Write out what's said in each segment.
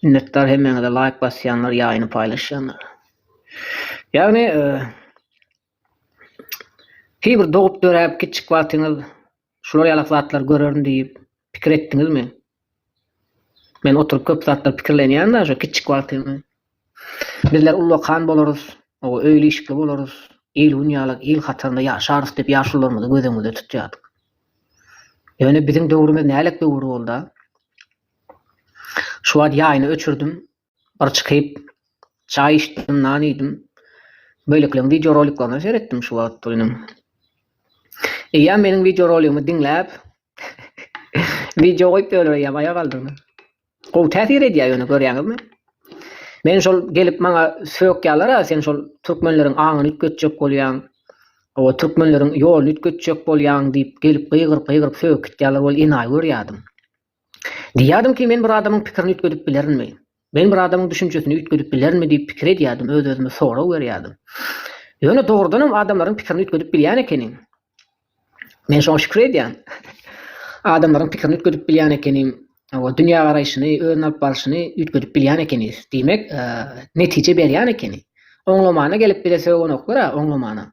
Minnettar hemmeňe de like basýanlar, ýaýny paýlaşýanlar. Ýagny bir dogup döräp kiçik wagtyňyz şular ýalak zatlar görerin diýip pikir etdiňizmi? Men oturup köp zatlar pikirlenýän da şu kiçik wagtyňyz. Bizler ulwakan bolarys, o öýle işikli bolarys, el dünýalyk, el hatarynda ýaşarys diýip ýaşullarymyzy gözüňizde tutýardyk. Ýöne bizim döwrümiz nälik döwür boldy? Şu wagt ýaýny öçürdüm, bir çykyp çaý içdim, nan ýedim. Böylekle video roliklerini seyretdim şu wagt boýunum. Ýa meniň video roligimi dinläp video goýup öyle ýabaýa galdym. O täsir edýär ýöne görýäňizmi? Men şol gelip maňa söýük ýalar, sen şol türkmenleriň aňyny ütgetjek bolýan, o türkmenleriň ýoluny ütgetjek bolýan diýip gelip gyýgyryp söýük ýalar bol inaý görýärdim. Diýärdim ki men bir adamyň pikirini ütgedip bilerimmi? Men bir adamyň düşünjesini ütgedip bilerimmi diýip pikir edýärdim, öz-özüme sorag berýärdim. Ýöne dogrudanam adamlaryň pikirini ütgedip bilýän ekenim. Men şoňa şükür edýän. Adamlaryň pikirini ütgedip bilýän ekenim. O dünýä garaýşyny, özüne alyp barşyny ütgedip bilýän ekeniz. Diýmek, netije berýän ekeni. Oňlamana gelip bilese onoklara, oňlamana.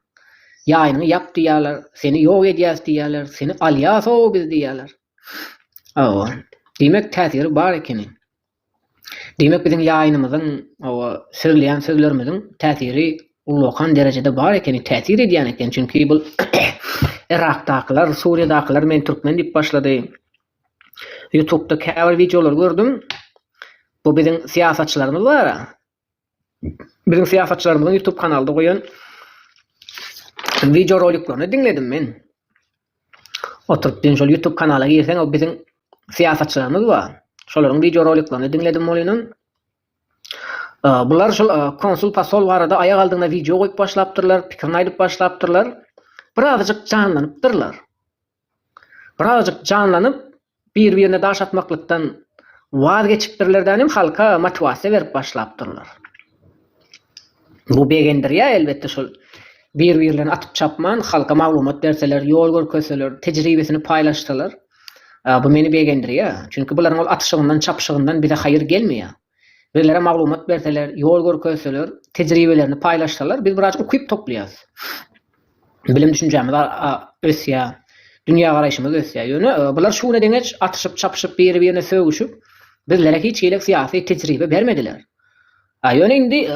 Ýaýnyňy ýap diýýärler, seni ýok edýäs diýýärler, seni alýas o biz diýýärler. O, diýmek täsiri bar ekeni. Diýmek biziň ýaýnymyzyň, o söýleýän sözlerimiziň täsiri ulwakan derejede bar ekeni, täsir edýän eken. Çünki bu Irakdakylar, Suriýadakylar men türkmen diýip başlady. YouTube'da käbir videolar gördüm. Bu bizim siýasatçylarymyz bar. Bizim siýasatçylarymyzyň YouTube kanalynda goýan video roliklerini dinledim men. Oturup şol YouTube kanalyna girseň o bizim siýasatçylarymyz bar. Şolaryň video roliklerini dinledim bolýanam. Bular şol konsul pasol barada aýak aldygynda video goýup başlapdyrlar, pikirini aýdyp başlapdyrlar. Birazjyk canlanypdyrlar. Birazjyk canlanyp bir-birine daş atmaklykdan waz geçipdirlerden hem halka motivasiýa berip başlapdyrlar. Bu begendir ýa elbetde şol bir-birlerini atyp çapman, halka maglumat berseler, ýol görkeseler, tejribesini paýlaşdylar. Bu meni begendir ýa. Çünki bularyň ol atışygyndan, çapşygyndan bize haýyr gelmeýär. Birlere maglumat berseler, ýol görkeseler, tejribelerini paýlaşdylar, biz birazjyk okuyup toplaýas. Bilim düşünjämiz ösýär. Dünýä garaýşymyz ösýär. Ýöne bular şuna deňeç atyşyp çapşyp bir-birine sögüşüp bizlere hiç gelek syýasy tejribe bermediler. Ýöne indi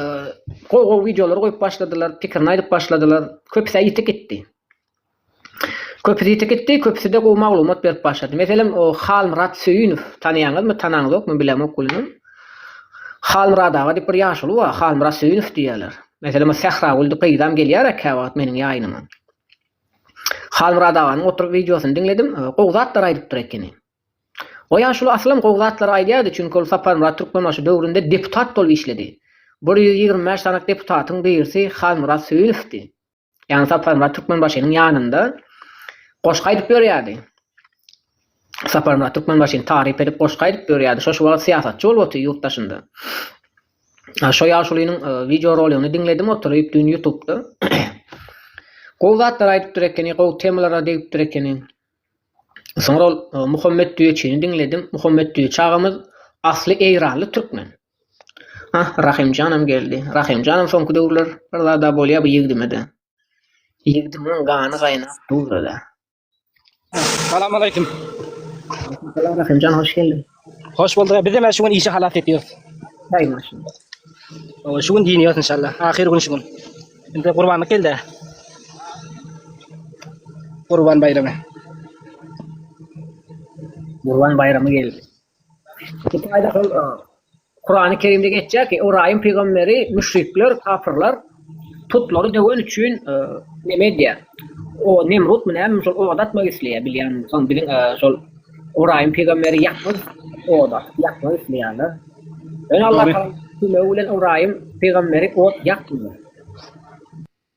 goý videolar goýup başladylar, pikirini aýdyp başladylar. Köpüsi ýetek etdi. Köpüsi de goý maglumat berip başlady. Meselem o Halmurat Söýünov tanýaňyzmy, tanaňyzokmy bilem okulyny. Halmuradaga diýip bir ýaşuly bar, Halmurat Söýünov diýerler. Meselem Sähraguldy peýdam gelýär käwagt meniň ýaýnyma. Halmuradaganyň oturup videosunu dinledim. Gowzatlar aýdypdyr ekeni. O ýaşuly aslam gowzatlar aýdýardy, çünki ol Saparmurat Türkmenbaşy döwründe deputat bolup işledi. 125 sanak deputatyň birisi Halmurat Söýünowdy. Ýani Saparmurat Türkmenbaşynyň ýanynda goşga aýdyp berýärdi. Saparmurat Türkmenbaşyny taryp edip goşga aýdyp berýärdi. Şo wagt siýasatçy bolup ýurtdaşynda. Şo ýaşulynyň video rolini dinledim oturup YouTube'da. Gowzatlar aýdypdyr ekeni, gow temalara diýipdir ekeni. Soňra Muhammed Düýeçini dinledim. Muhammed Düýeç agymyz asly Eýranly türkmen. Rahimjanam geldi. Rahimjanam soňky döwürler birlada bolýar bu ýigdimede. Ýigdimiň gany gaýnap durdy. Salam aleyküm. Salam Rahimjan, hoş geldin. Hoş bulduk. Biz de şu gün işi halat ediyoruz. Hayırlı. Şu gün diniyoruz inşallah. Ahir gün şu gün. Şimdi kurbanlık geldi. Kurban bayramı. Kurban bayramı geldi. Kur'an-ı Kerim'de geçecek ki Ibrahim peygamberi müşrikler, kafirler putları döwen üçin neme diýär? O Nemrut bilen şol odatmak isleýär bilýän. Soň biziň şol Ibrahim peygamberi ýakmaz odat, ýakmaz isleýärler. Ön Allah taala bilen Ibrahim peygamberi ot ýakmaz.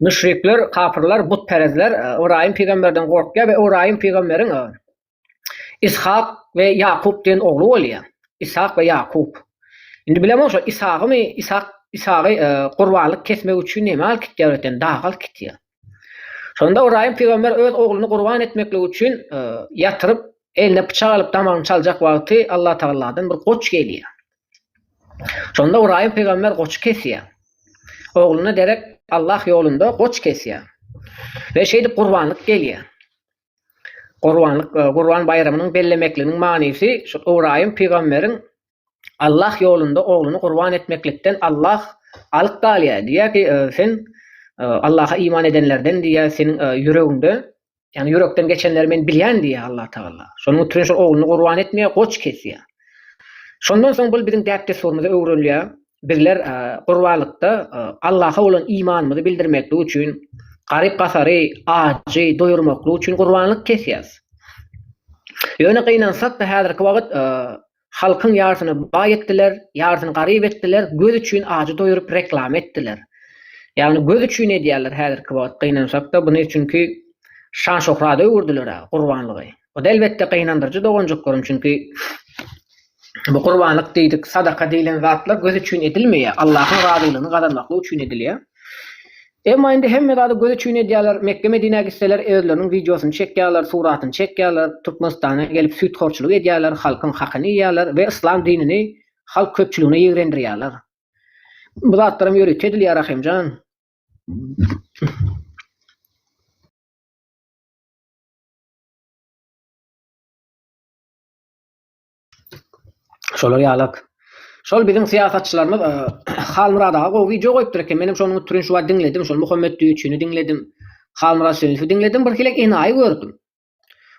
Müşrikler, kafirler, butperestler Ibrahim peygamberden gorkýar we Ibrahim peygamberiň İshak ve Yakup diyen oğlu bolýar. İshak ve Yakup. Indi bilemem şo İshak'y gurbanlyk kesmek üçin näme alyp gitýär, dağ alyp gitýär. Şonda Ibrahim peýgamber öz ogluny gurban etmekle üçin ýatyryp eline bıçak alyp damagyny çaljak wagty Allah Taala'dan bir goç gelýär. Şonda Ibrahim peýgamber goç kesýär. Ogluna derek Allah ýolunda goç kesýär. Ve şeýdi gurbanlyk gelýär. Gurban bayramynyň bellemekliginiň manysy şu Ibrahim peýgamberiň Allah ýolunda ogluny gurban etmeklikden Allah alyp galýar. Diýär ki sen Allah'a iman edenlerden diýär senin yüreginde, yani yürekden geçenleri men bilýän diýär Allah Taala. Şonuň üçin şu ogluny gurban etmeýe goç kesýär. Şondan soň bu biziň däpde sormyza öwrenilýär. Bizler gurbanlykda Allah'a olan imanymyzy bildirmeklik üçin, garyp gasary, ajy doýurmaklyk üçin gurbanlyk kesýäs. Ýöne gynansak da häzirki wagt halkyň ýarsyny baý etdiler, ýarsyny garyp etdiler, göz üçin ajy doýurup reklam etdiler. Yani göz üçin edýärler häzirki wagt gynansak da buny çünki şan şöhrata öwürdiler gurbanlygy. O da elbetde gynandyrjy doganjak çünki bu gurbanlyk diýdik, sadaka diýilen zatlar göz üçin edilmeýär, Allahyň razylygyny gazanmaklyk üçin edilýär. Emma indi hemme zady göz üçin edýärler. Mekke Medine gitseler özleriniň videosyny çekýärler, suratyny çekýärler, Türkmenistana gelip süýtgorçylyk edýärler, halkyň hakyny ýýärler we islam dinini halk köpçüligine ýigrendirýärler. Bu zatlarym ýöret edilýär Rahimjan. Şolar ýalak. Şol biziň siýasatçylarymyz Halmuradaga go video goýupdyr eken. Menim şonuň türün şu wagt dinledim. Şol Muhammed Düýçüni dinledim. Halmurad Söýüňi dinledim. Bir hilek enaý gördüm.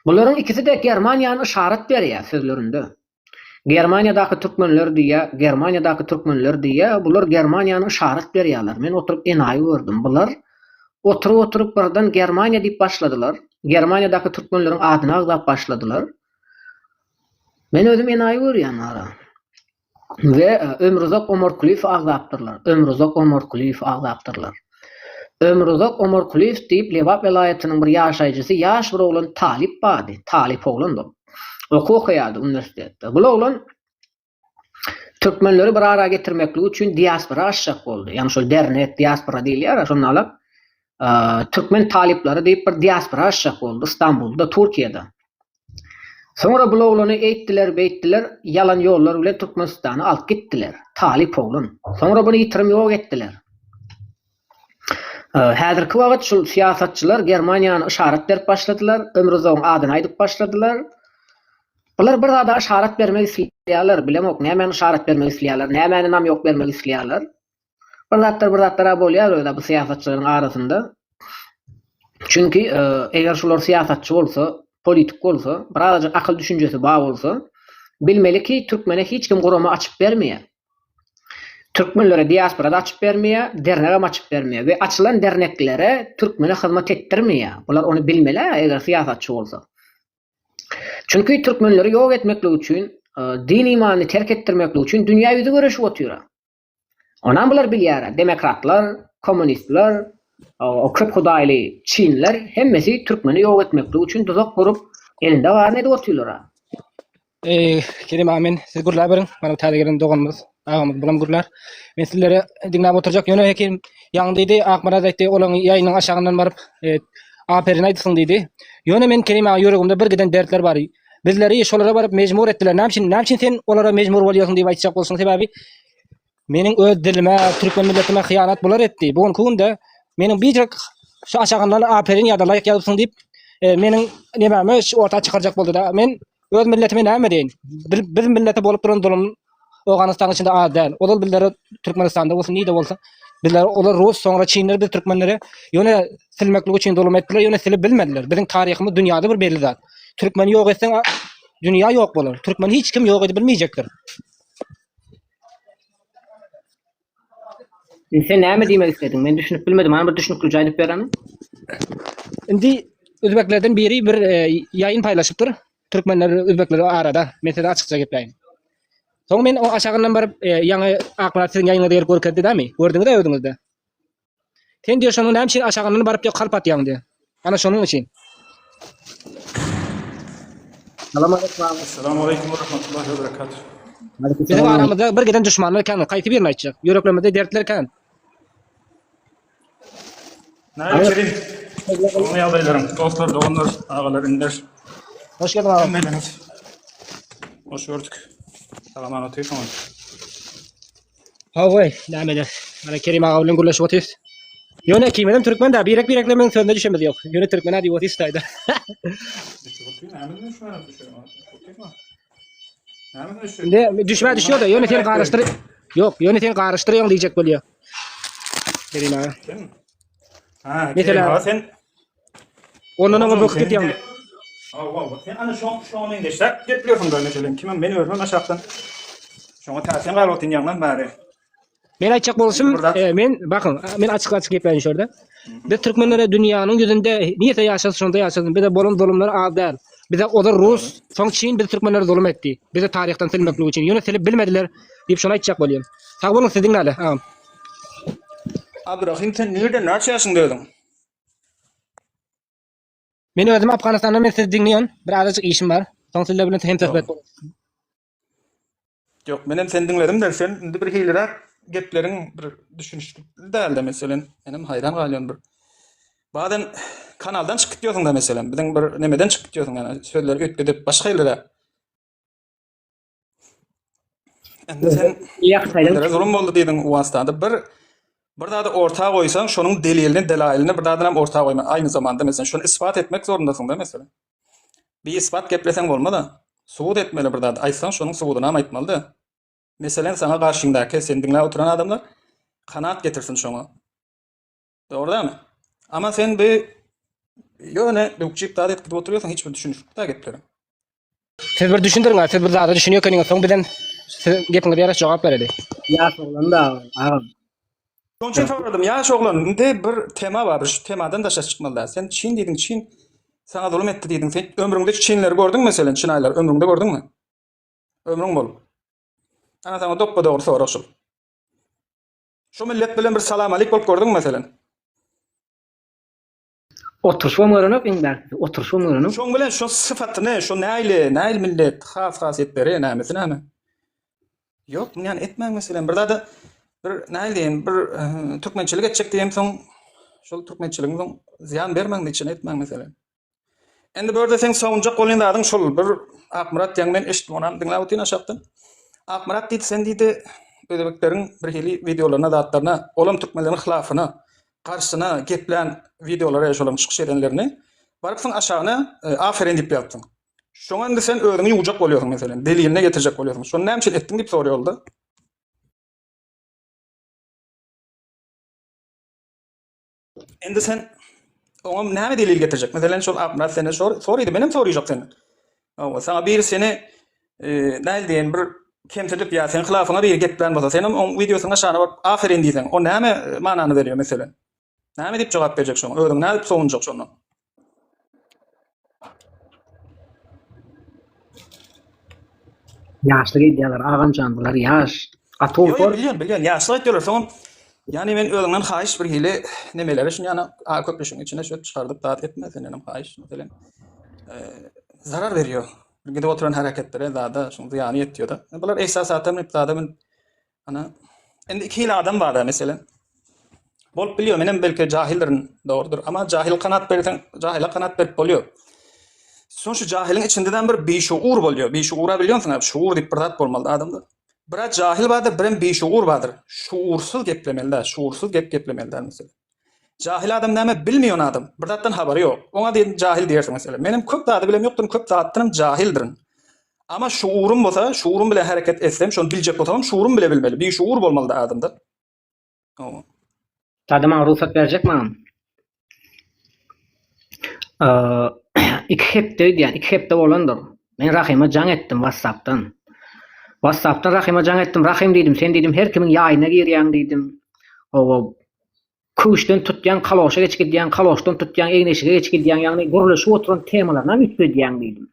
Bularyň ikisi de Germaniýany işaret berýär sözlerinde. Germaniýadaky türkmenler diýär, bular Germaniýany işaret berýärler. Men oturup enaý gördüm. Bular oturup birden Germaniýa diýip başladylar. Germaniýadaky türkmenleriň adyny aglap başladylar. Men özüm enaý görýän ara. Ve Ömrüzak Omar Kulif aglapdyrlar. Ömrüzak Omar Kulif diýip Lewap welaýatynyň bir ýaşaýjysy, ýaş bir oglan Talip bady. Talip oglandy. Okuýardy universitetde. Bu oglan türkmenleri bir ara getirmeklik üçin diaspora açjak boldy. Ýani şol dernek diaspora diýilýär, şonu alap türkmen talipleri diýip bir diaspora açjak boldy Istanbulda, Türkiýede. Sonra bu oglany eýtdiler, yalan ýollar bilen Türkmenistana alyp gitdiler. Talip oglan. Sonra buny ýitirim ýok etdiler. Häzirki wagt şol siýasatçylar Germaniýany işaret berip başladylar, Ömrüzoň adyny aýdyp başladylar. Bular bir zada işaret bermek isleýärler, bilemok, näme işaret bermek isleýärler, näme nam ýok bermek isleýärler. Bir zatlar bolýar öýle bu siýasatçylaryň arasynda. Çünki eger şolar siýasatçy bolsa, politik bolsa, birazajyk akıl düşünjesi bar bolsa, bilmeli ki türkmene hiç kim gurama açyp bermeýär. Türkmenlere diasporada açyp bermeýär, dernege açyp bermeýär we açylan derneklere türkmene hyzmat etdirmeýär. Bular onu bilmeli eger siýasatçy bolsa. Çünki türkmenleri ýok etmeklik üçin, din imanyny terk etdirmeklik üçin dünýä ýüzi göreşip oturýar. Ondan bular bilýär, demokratlar, kommunistler, o köp hudaýly Çinler hemmesi türkmeni ýok etmeklik üçin tuzak gurup elinde barny edip oturýarlar. Kerim amin. Siz gurlar beriň. Mana täze gelen doganymyz, agamyz bulam gurlar. Men sizlere dinläp oturjak. Ýöne hekim ýaňy diýdi, Akmaraz aýtdy, olaň ýaýynyň aşagyndan baryp aperin aýdysyň diýdi. Ýöne men Kerim ağa ýöregimde bir giden dertler bar. Bizleri şolara baryp mejbur etdiler. Näçin sen olara mejbur bolýasyň diýip aýtjak bolsaň sebebi meniň öz dilime, türkmen milletime hyýanat bular etdi. Bugun kunda meniň birjek şu aşagyndan aperin ýa-da laýyk ýazypsyň diýip meniň nämeme orta çykarjak boldy da. Men öz milletime näme diýin? Biz millete bolup duran dolum Awganistan içinde az däl. Olar bizleri Türkmenistanda bolsa, niýde bolsa, bizler olar Rus, soňra Çinler biz türkmenlere ýöne silmeklik üçin dolum etdiler, ýöne silip bilmediler. Biziň taryhymyz dünýäde bir belli zat. Türkmen ýok etseň dünýä ýok bolar. Türkmen hiç kim ýok edip bilmeyjekdir. Sen näme diýmek istediň? Men düşünüp bilmedim. Mana bir düşünükli jaýdyp berem. Indi özbeklerden biri bir ýaýyn paýlaşypdyr. Türkmenler özbekler arada. Mesela açykça gepleýin. Soň men o aşagyndan baryp ýaňy Akmaraz siziň ýaýyňyzda ýer görkezdi dämi? Gördüňiz-de öýdüňizde. Sen diýýär şonu näme üçin aşagyndan baryp kalp atýaň diýär. Ana şonuň üçin. Assalamu alaikum wa rahmatullahi wa barakatuh. Bizim aramızda bir giden düşmanlar kan, qaýty birini aýtjak. Ýöreklerimizde dertler kan. Näme Kerim? Onu ýagdaýlarym, dostlar, doganlar, agalar, inler. Hoş geldin ağam. Hammeleniz. Hoş gördük. Salam anlatayım. Haway, näme der. Mana Kerim ağa bilen gürleşip otyz. Ýöne kimeden türkmen da birek-birekle men sözünde düşemez ýok. Ýöne türkmen adi otyz taýda. Ne düşme düşüyor da ýöne sen garaşdyr. Ýok, ýöne sen garaşdyrýan diýjek bolýar. Kerim ağa. Ha, Mesela- sen Ondan bu wagt ýa. Sen ana şoňa meňdeşler getiriyorsun da mesela. Kimem beni örmem aşağıdan. Şoňa täsen galyptyn ýandan bäri. Men aýtjak bolsam, men bakın, men açyk-açyk geplerin şurada. Biz türkmenlere dünýäniň ýüzünde niýete ýaşasy şonda ýaşasyn. Bize bolan zulümler az däl. Bize oda Rus, soň Çin biz türkmenlere zulüm etdi. Bize taryhdan silmeklik üçin. Ýöne silip bilmediler diýip şonu aýtjak bolýan. Sag bolun siz diňläle. Abdurrahim sen nerede näçe ýaşyň dödün? Men özüm Afganistandan men siz diňleýän bir azajyk işim bar. Soň sizler bilen hem töhbet bolar. Yok, benim sen dinledim de sen indi bir hileler geplerin bir düşünüşlük däldi meselen. Benim hayran galýan bir. Bazen kanaldan çıkıp gidiyorsun da mesela. Bilen bir nemeden çıkıp gidiyorsun yani. Sözleri ötküdüp başka hilere. Endi sen Ýakşaýdan zulüm boldy diýdiň o wastada. Bir daha da ortağa koysan şonun delilini, delailini bir daha da hem ortağa koyma. Aynı zamanda mesela şunu ispat etmek zorundasın da mesela. Bir ispat geplesen bolma da. Subut etmeli bir daha da. Aysan şonun subutunu hem aýtmaly da. Meselen sana karşındaki sen dinle oturan adamlar kanaat getirsin şoňa. Doğru değil mi? Ama sen bir yöne dukçip daha etip oturuyorsan hiçbir düşünüşlük daha getirin. Siz bir düşündiriň, siz bir zada düşünýärkeňiň soň bilen gepiňe ýaraş jogap beredi. ýaşaýanda agam. Son için soradım ya şoğlan de bir tema var şu temadan da çıkmalı. Sen Çin dedin Çin sana zulüm etti dedin. Sen ömründe Çinleri gördün mü mesela Çin aylar ömründe gördün mü? Ömrün bol. Ana sana doppa doğru soru şu. Şu millet bilen bir salam alik bolup gördün mü mesela? Oturşma öğrenip inler. Oturşma öğrenip. Şoň bilen şu sıfatı ne? Şu näil millet hasiyetleri nämesi näme? Yok yani etmem mesela. Bir daha da bir näil diýen bir türkmençilik etjek diýem soň şol türkmençiligiň soň ziyan bermeň için etmem mesela. Endi börde sen soňjak bolýan adyň şol bir Akmurat diýen men eşitdim onam diňläp otyn aşakdan. Akmurat diýdi sen diýdi ödebeklerin bir hili videolaryna zatlaryna olam türkmenleriň hylafasyna karşısına geplen videolara yaşalan çıkış edenlerini barıp soň aşağına aferin diýip ýapdyň. Şoňa endi sen özüňi ýuwjak bolýarsyň mesela. Deliline getirjek bolýarsyň. Şonu näme üçin etdiň diýip sorýardy. Endi sen oňa näme delil getirjek? Mesela şol Akmurat seni sorydy, benim sorýajak seni. Awa sana bir seni näil diýen bir kemtirip ýa sen hylafaňa bir geplen bolsa, sen o videosyna aşağına baryp aferin diýsen, o näme manany berýär mesela? Näme diýip jogap berjek şoňa? Özüň näme diýip soňunjak şonu? Ýaşlyk edýärler, agamjan bular ýaş. Atol Bilýän. Ýaşlyk diýerler. Soň yani men özüňden haýyş bir hili nemeleri şunu ýana köpleşiň içine şöyle çykardyp daat etme senem haýyş mesela. Zarar berýär. Gidip oturan hareketlere daha da şunu ziyanı yetiyor da. Bular ehsasatım iptadamın ana endi iki hili adam var da mesela. Bolup biliyor menem belki cahildirin doğrudur ama cahil kanat bersen cahile kanat berip bolýar. Son şu jahilin içinden bir beşuur bolýar. Beşuura bilýänsiň abi şuur diýip bir zat bolmaly adamda. Bir jahil bardır, bir beşuur bardır. Şuursuz geplemelder, şuursuz geplemelder mesela. Jahil adam näme bilmeýän adam. Bir zatdan habary ýok. Oňa diýen jahil diýersiň mesela. Menim köp zady bilem ýokdur, köp zatlarym jahildirin. Ama şuurum bolsa, şuurum bilen hareket etsem, şonu biljek bolsam, şuurum bile bilmeli. Bir şuur bolmaly da adamda. Tadyma ruhsat berjekmi? İki hepde bolandyr. Men Rahima jaň etdim WhatsApp'tan. Rahima jaň etdim. Rahim diýdim, sen diýdim, her kimiň ýaýyna girýän diýdim. Kuşdan tutýan, kaloşa geçirýän, kaloşdan tutýan, egneşige geçirýän, ýagny guruluşy oturan temalarna üstüdýän diýdim.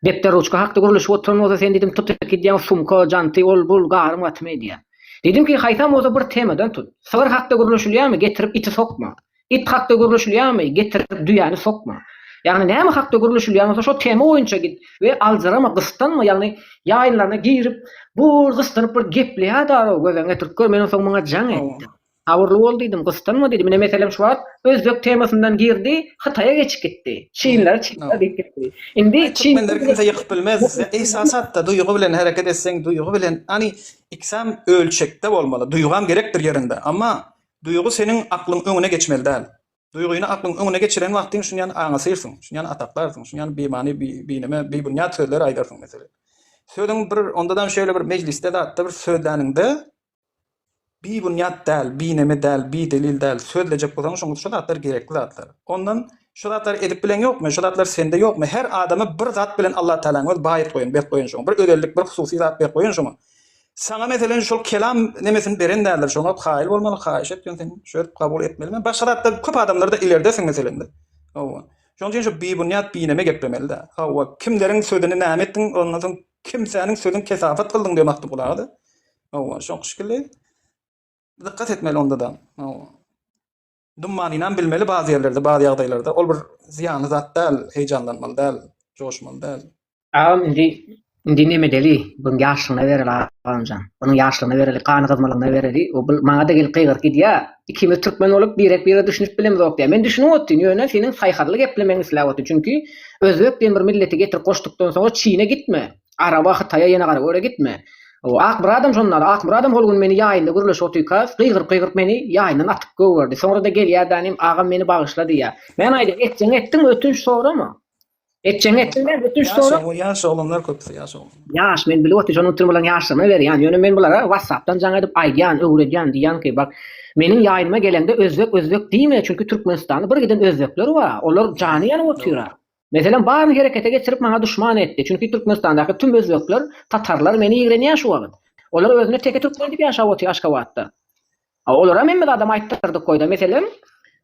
Depter ruçka hakda guruluşy oturan bolsa sen diýdim, tutup gidýän sumka, janty, ol bul garym atmaýdy. Dedim ki haýsam bolsa bir temadan tut. Sığır hakda guruluşylýarmy, getirip iti sokma. İt hakda guruluşylýarmy, getirip düýäni sokma. Ýagny näme hakda guruluşylýarmy, şo tema boýunça git we alzarama, gystanma, ýagny ýaýynlaryna girip, bu gystanyp bir gepleýär da gözen getirip görmeden soň maňa jaň etdi. Awurly boldydım, gystanma dedim. Mine meselem şu wagt özbek temasyndan girdi, Hataýa geçip gitdi. Çinler No. deyip gitdi. Indi Çin Türkmenler kimse yıkıp bilmez. Esasatda duygu bilen hareket etsen, duygu bilen hani iksam ölçekte olmalı. Duygam gerektir yerinde. Ama duygu senin aklın önüne geçmeli değil. Duyguyunu aklın önüne geçiren vaktin şunyan aňasyrsın, şunyan ataklarsın, şunyan bimani bineme bir bunyat sözler aydarsın mesela. Sözün bir ondadan şöyle bir mecliste de hatta bir sözläninde bir bunyat del, bir neme del, bir delil del, sözlecek bolsaň şoňa şu zatlar gerekli zatlar. Ondan şu zatlar edip bilen yok mu? Şu zatlar sende yok mu? Her adama bir zat bilen Allah Teala öz bayit koyun, bet koyun şoňa. Bir özellik, bir hususy zat bet koyun şoňa. Sana meselen şol kelam nemesin beren derler şoňa haýyl bolmaly, haýyş etýän sen şöyle kabul etmelimen. Başga zatda köp adamlar da ileridesin meselende. Owa. Şoň üçin şu bir bunyat bir neme geplemeli da. Hawa kimleriň sözüni näme etdiň, ondan soň kimsäniň sözüni kesafat kıldyň demekdi bulady. Owa, şoň şekilde dikkat etmeli ondadan. Dummanynan bilmeli bazı yerlerde, bazı ýagdaýlarda. Ol bir ziýany zat däl, heýjanlanmaly däl, joşmaly däl. Ağam indi neme deli? Bunun yaşlygyna bereli ağamjan. Bunun yaşlygyna bereli, kany gazmalygyna bereli. O maňa da gelip gygyrk edýär. Ikimiz türkmen olup birek bire düşünüp bilemiz ok diýär. Men düşünüp otdym, ýöne senin saýhatly geplemeň isläp otdy. Çünki özbek diýen bir milleti getirip goşdukdan soňra Çine gitme. Araba Hataýa ýene gara öre gitme. O ak bir adam şondan, ak bir adam bolgun meni ýaýynda gürleşip otykaz, gygyrp meni ýaýyndan atyp gowerdi. Soňra da gelýär danym agam meni bagyşla diýär. Men aýdym, etdiň ötünç sorama. Etdiň ötünç sorama. Yaş olanlar köpse yaş olan. Yaş men bilip otdy, şonu bilen ýaşlygyna berýän. Ýöne men bulara WhatsApp'tan jaň edip aýdýan, öwredýän diýän ki, bak meniň ýaýynyma gelende özbek diýme, çünki Türkmenistanda bir giden özbekler bar. Olar jany ýanyp otyrlar. Mesela bari harekete geçirip bana düşman etti. Çünkü Türkmenistan'daki tüm özbekler, Tatarlar meni ýigrenýär şu wagt. Olar özüne teke Türkmen diýip ýaşap otyr Aşgabatda. Olara men adam aýtdyrdyk koýda. Mesela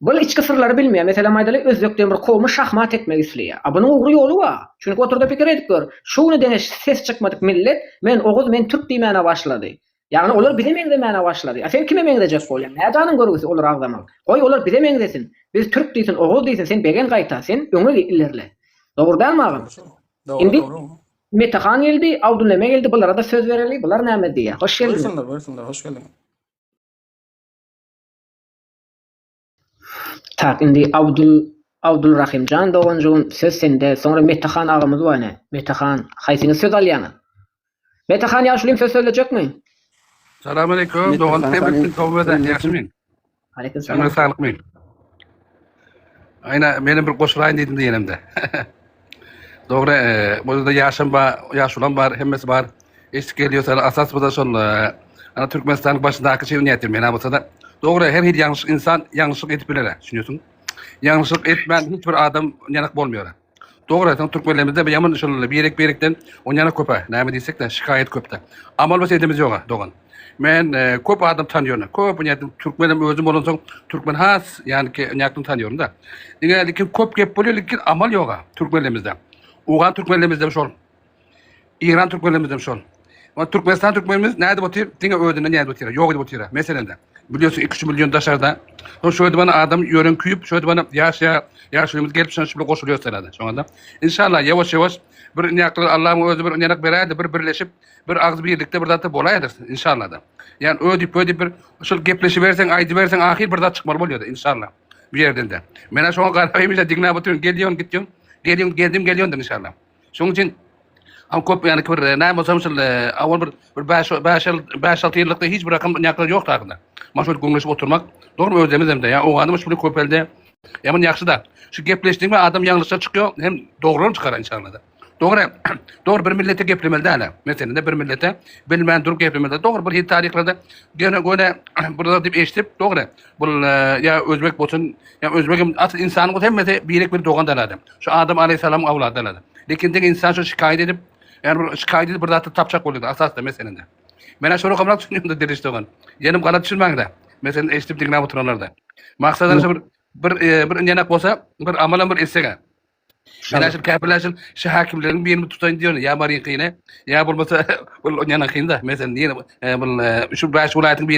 bu içki sırları bilmeýär. Mesela maýdaly özbekden bir kowmy şahmat etmek isleýär. Bunyň ugry ýoly bar. Çünki oturda pikir edip gör. Şuny deňe ses çykmadyk millet, men Türk diýmäne başlady. Yani olar bize meňdemäne başlady. Sen kime meňdejek bolýan? Nädanyň görgüsi olar agdamak. Goý olar bize meňdesin. Biz Türk diýsin, Oğuz diýsin, sen begen gaýta, sen öňe ilerle. Doğru değil mi ağam? Doğru. Metahan geldi, Abdülneme geldi. Bulara da söz vereli. Bular näme diýär? Hoş geldin. Buyursunlar, hoş geldin. Tak, indi Abdulrahimcan doganjyň söz sende. Sonra Metahan ağamyz bar ne? Metahan, haýsyňyz söz alýany? Metahan ýaşlym söz söylejekmi? Salam aleykum. Doğan tebrikler tawbadan ýaşmyň. Aleykümselam. Sana sağlıkmyň. Ayna benim bir goşulaýyn diýdim diýenemde. Doğru, burada yaşam var, yaşulan var, hemmesi var. Eşlik geliyorsa asas bu da şol, ana Türkmenistan'ın başındaki şey niyetim ben abasa da. Doğru, her bir yanlış insan yanlışlık edip bilir, düşünüyorsun. Yanlışlık etmeyen hiçbir adam yanak bolmuyor. Doğru, sen Türkmenlerimizde bir yaman şol birekten on yanak köpe. Näme diýsek de şikayet köpde. Amal bas edemiz ýok, doğan. Men köp adam tanıyorum. Köp niyetim Türkmenim özüm bolansoň Türkmen has, yani ki niyetim tanıyorum da. Diňe köp gep bolýar, lekin amal ýok Türkmenlerimizde. Ugan Türkmenlerimizde şol. İran Türkmenlerimizde şol. Ama Türkmenistan Türkmenimiz näde botyr? Diňe ödüne näde botyr? Ýok edip botyr. Meselende. Biliyorsun 2-3 milyon daşarda. Şöyle bana adam yörün küyüp, şöyle bana yaşlığımız gelip şuna şöyle koşuluyor senede. Şu anda. İnşallah yavaş bir niyaklı Allah'ın özü bir niyak beraydı, bir birleşip, bir ağız birlikte bir zatı bolaydır. İnşallah da. Yani ödip bir şöyle gepleşi versen, aydı versen ahir bir zat çıkmalı oluyordu inşallah. Bir yerden de. Mena şu an karaymışlar, digna batıyorsun, geliyorsun inşallah. Şunun için ama köp yani bir näme bolsa awal bir 5-6 ýylykda hiç bir rakam ýakly ýok tagında. Maşul göňleşip oturmak doğru özlemez hem de ya o adamı şu köpelde yaman ýakşy da şu gepleşdiňde adam ýalňyşa çykýar hem dogry çykar inşallah da. Doğru bir millete geplemeli däle. Mesela de bir millete bilmän durup geplemeli. Doğru bir tarihlarda gene burada dip eşitip doğru. Bu ya özbek bolsun ya özbekim asl insanyň hemmete birek bir dogan däle. Şu Adam aleyhissalam awlady däle. Lekin de insan şu şikayet edip yani şikayet edip bir zatı tapçak bolýar asasda meselende. Men şonu gamrak düşünýüm da derişde ogan. Ýenim galat düşünmäň da. Mesela eşitip diňe oturanlarda. Maksadyny bir ýanak bolsa bir amalan bir esege. Şaşır kapılaşın şu hakimlerin bir mi tutayın diyor ya marin kıyne ya bulmasa bu yana kıyında mesela diye bu şu baş vilayetin bir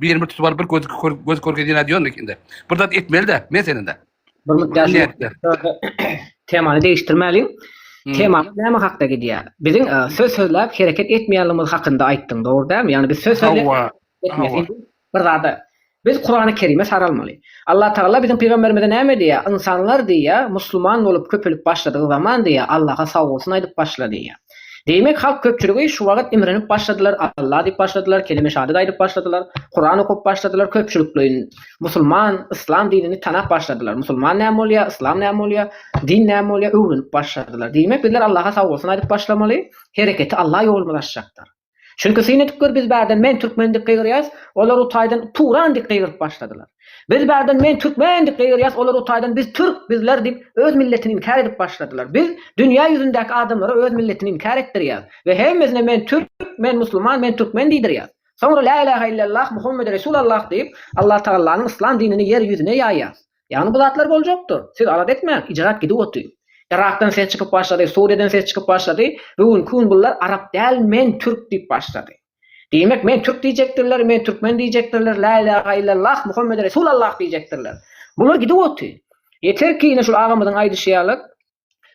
yerine tutup bir göz korkacağına diyor nekinde. Burada etmeli de mesela de. Temanı değiştirmeliyim. Temanı näme hakda gidýär? Bizim söz sözläp hareket etmeýänligimiz hakynda aýtdyň, dogry dämi? Yani biz söz sözläp etmeýän bir zada Biz Kur'an-ı Kerim'e sarılmalı. Allah Teala bizim peygamberimize näme diýär? İnsanlar diýär, Müslüman bolup köpülüp başladığı zaman diýär, Allah'a sag bolsun aýdyp başlady diýär. Demek halk köpçüligi şu wagt imrenip başladylar, Allah diýip başladylar, kelime şahadat aýdyp başladylar, Kur'an okup başladylar, köpçülikliğin Müslüman, İslam dinini tanap başladylar. Müslüman näme bolýar, İslam näme bolýar, din näme bolýar öwrenip başladylar. Demek bizler Allah'a sag bolsun aýdyp başlamaly, hereketi Allah ýoluna başlaýar. Çünkü sinetükler biz bärden men türkmen dip gyrýas, olar utaýdan Turan dip gyryp başladylar. Biz bärden men türkmen dip gyrýas, olar utaýdan biz türk bizler dip öz milletini inkar edip başladylar. Biz dünýä ýüzündäki adamlara öz milletini inkar etdirýär we hemmesine men türk, men musulman, men türkmen diýdirýär. Sonra la ilahe illallah Muhammed Resulullah diýip Allah Taalanyň İslam dinini yer ýüzüne ýaýýar. Ýani bu zatlar boljokdur. Siz alat etmeň, icraat gidip otuy. Irak'tan ses çıkıp başladı, Suriye'den ses çıkıp başladı. Bugün kun bunlar Arap değil, men Türk deyip başladı. Demek men Türk diyecektirler, men Türkmen diyecektirler, la ilahe illallah Muhammed Resulullah diyecektirler. Bunlar gidip otuy. Yeter ki yine şu ağamızın aýdyşýarlyk,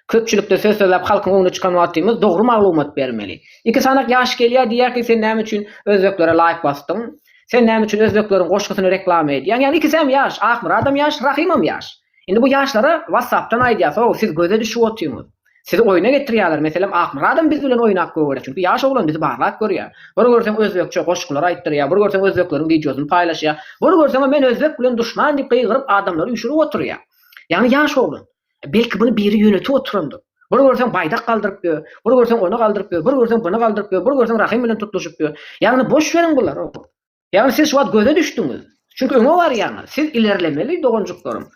köpçülükde söz söylep halkyň öňüne çykan wagtymyz dogry maglumat bermeli. Iki sanak ýaş gelýär diýär ki sen näme üçin özbeklere like bastyň? Sen näme üçin özbekleriň goşgysyny reklam edýäň? Yani ikisem ýaş, Ahmar adam ýaş, Rahimam ýaş. Indi bu yaşlara WhatsApp'tan aýdýar, siz göze düşüp oturýarmyz. Sizi oyuna getirýärler. Meselem Ahmar adam biz bilen oýnak görýär. Çünki ýaş oglan bizi barlak görýär. Bir görsem özbekçe goşgular aýtdyrýar, bir görsem özbekleriň videosyny paýlaşýar. Bir görsem men özbek bilen duşman diýip gyryp adamlary üşürip oturýar. Yani ýaş oglan. Belki bunu biri ýönetip oturandy. Bir görsem baýdak galdyryp ýör, bir görsem onu galdyryp ýör, bir görsem bunu galdyryp ýör, bir görsem Rahim bilen tutuşyp ýör. Yani boş verin bular. Yani siz şu wagt göze düşdüňiz. Çünkü öňe var ýa-ni. Siz ilerlemeli dogonjuklarym.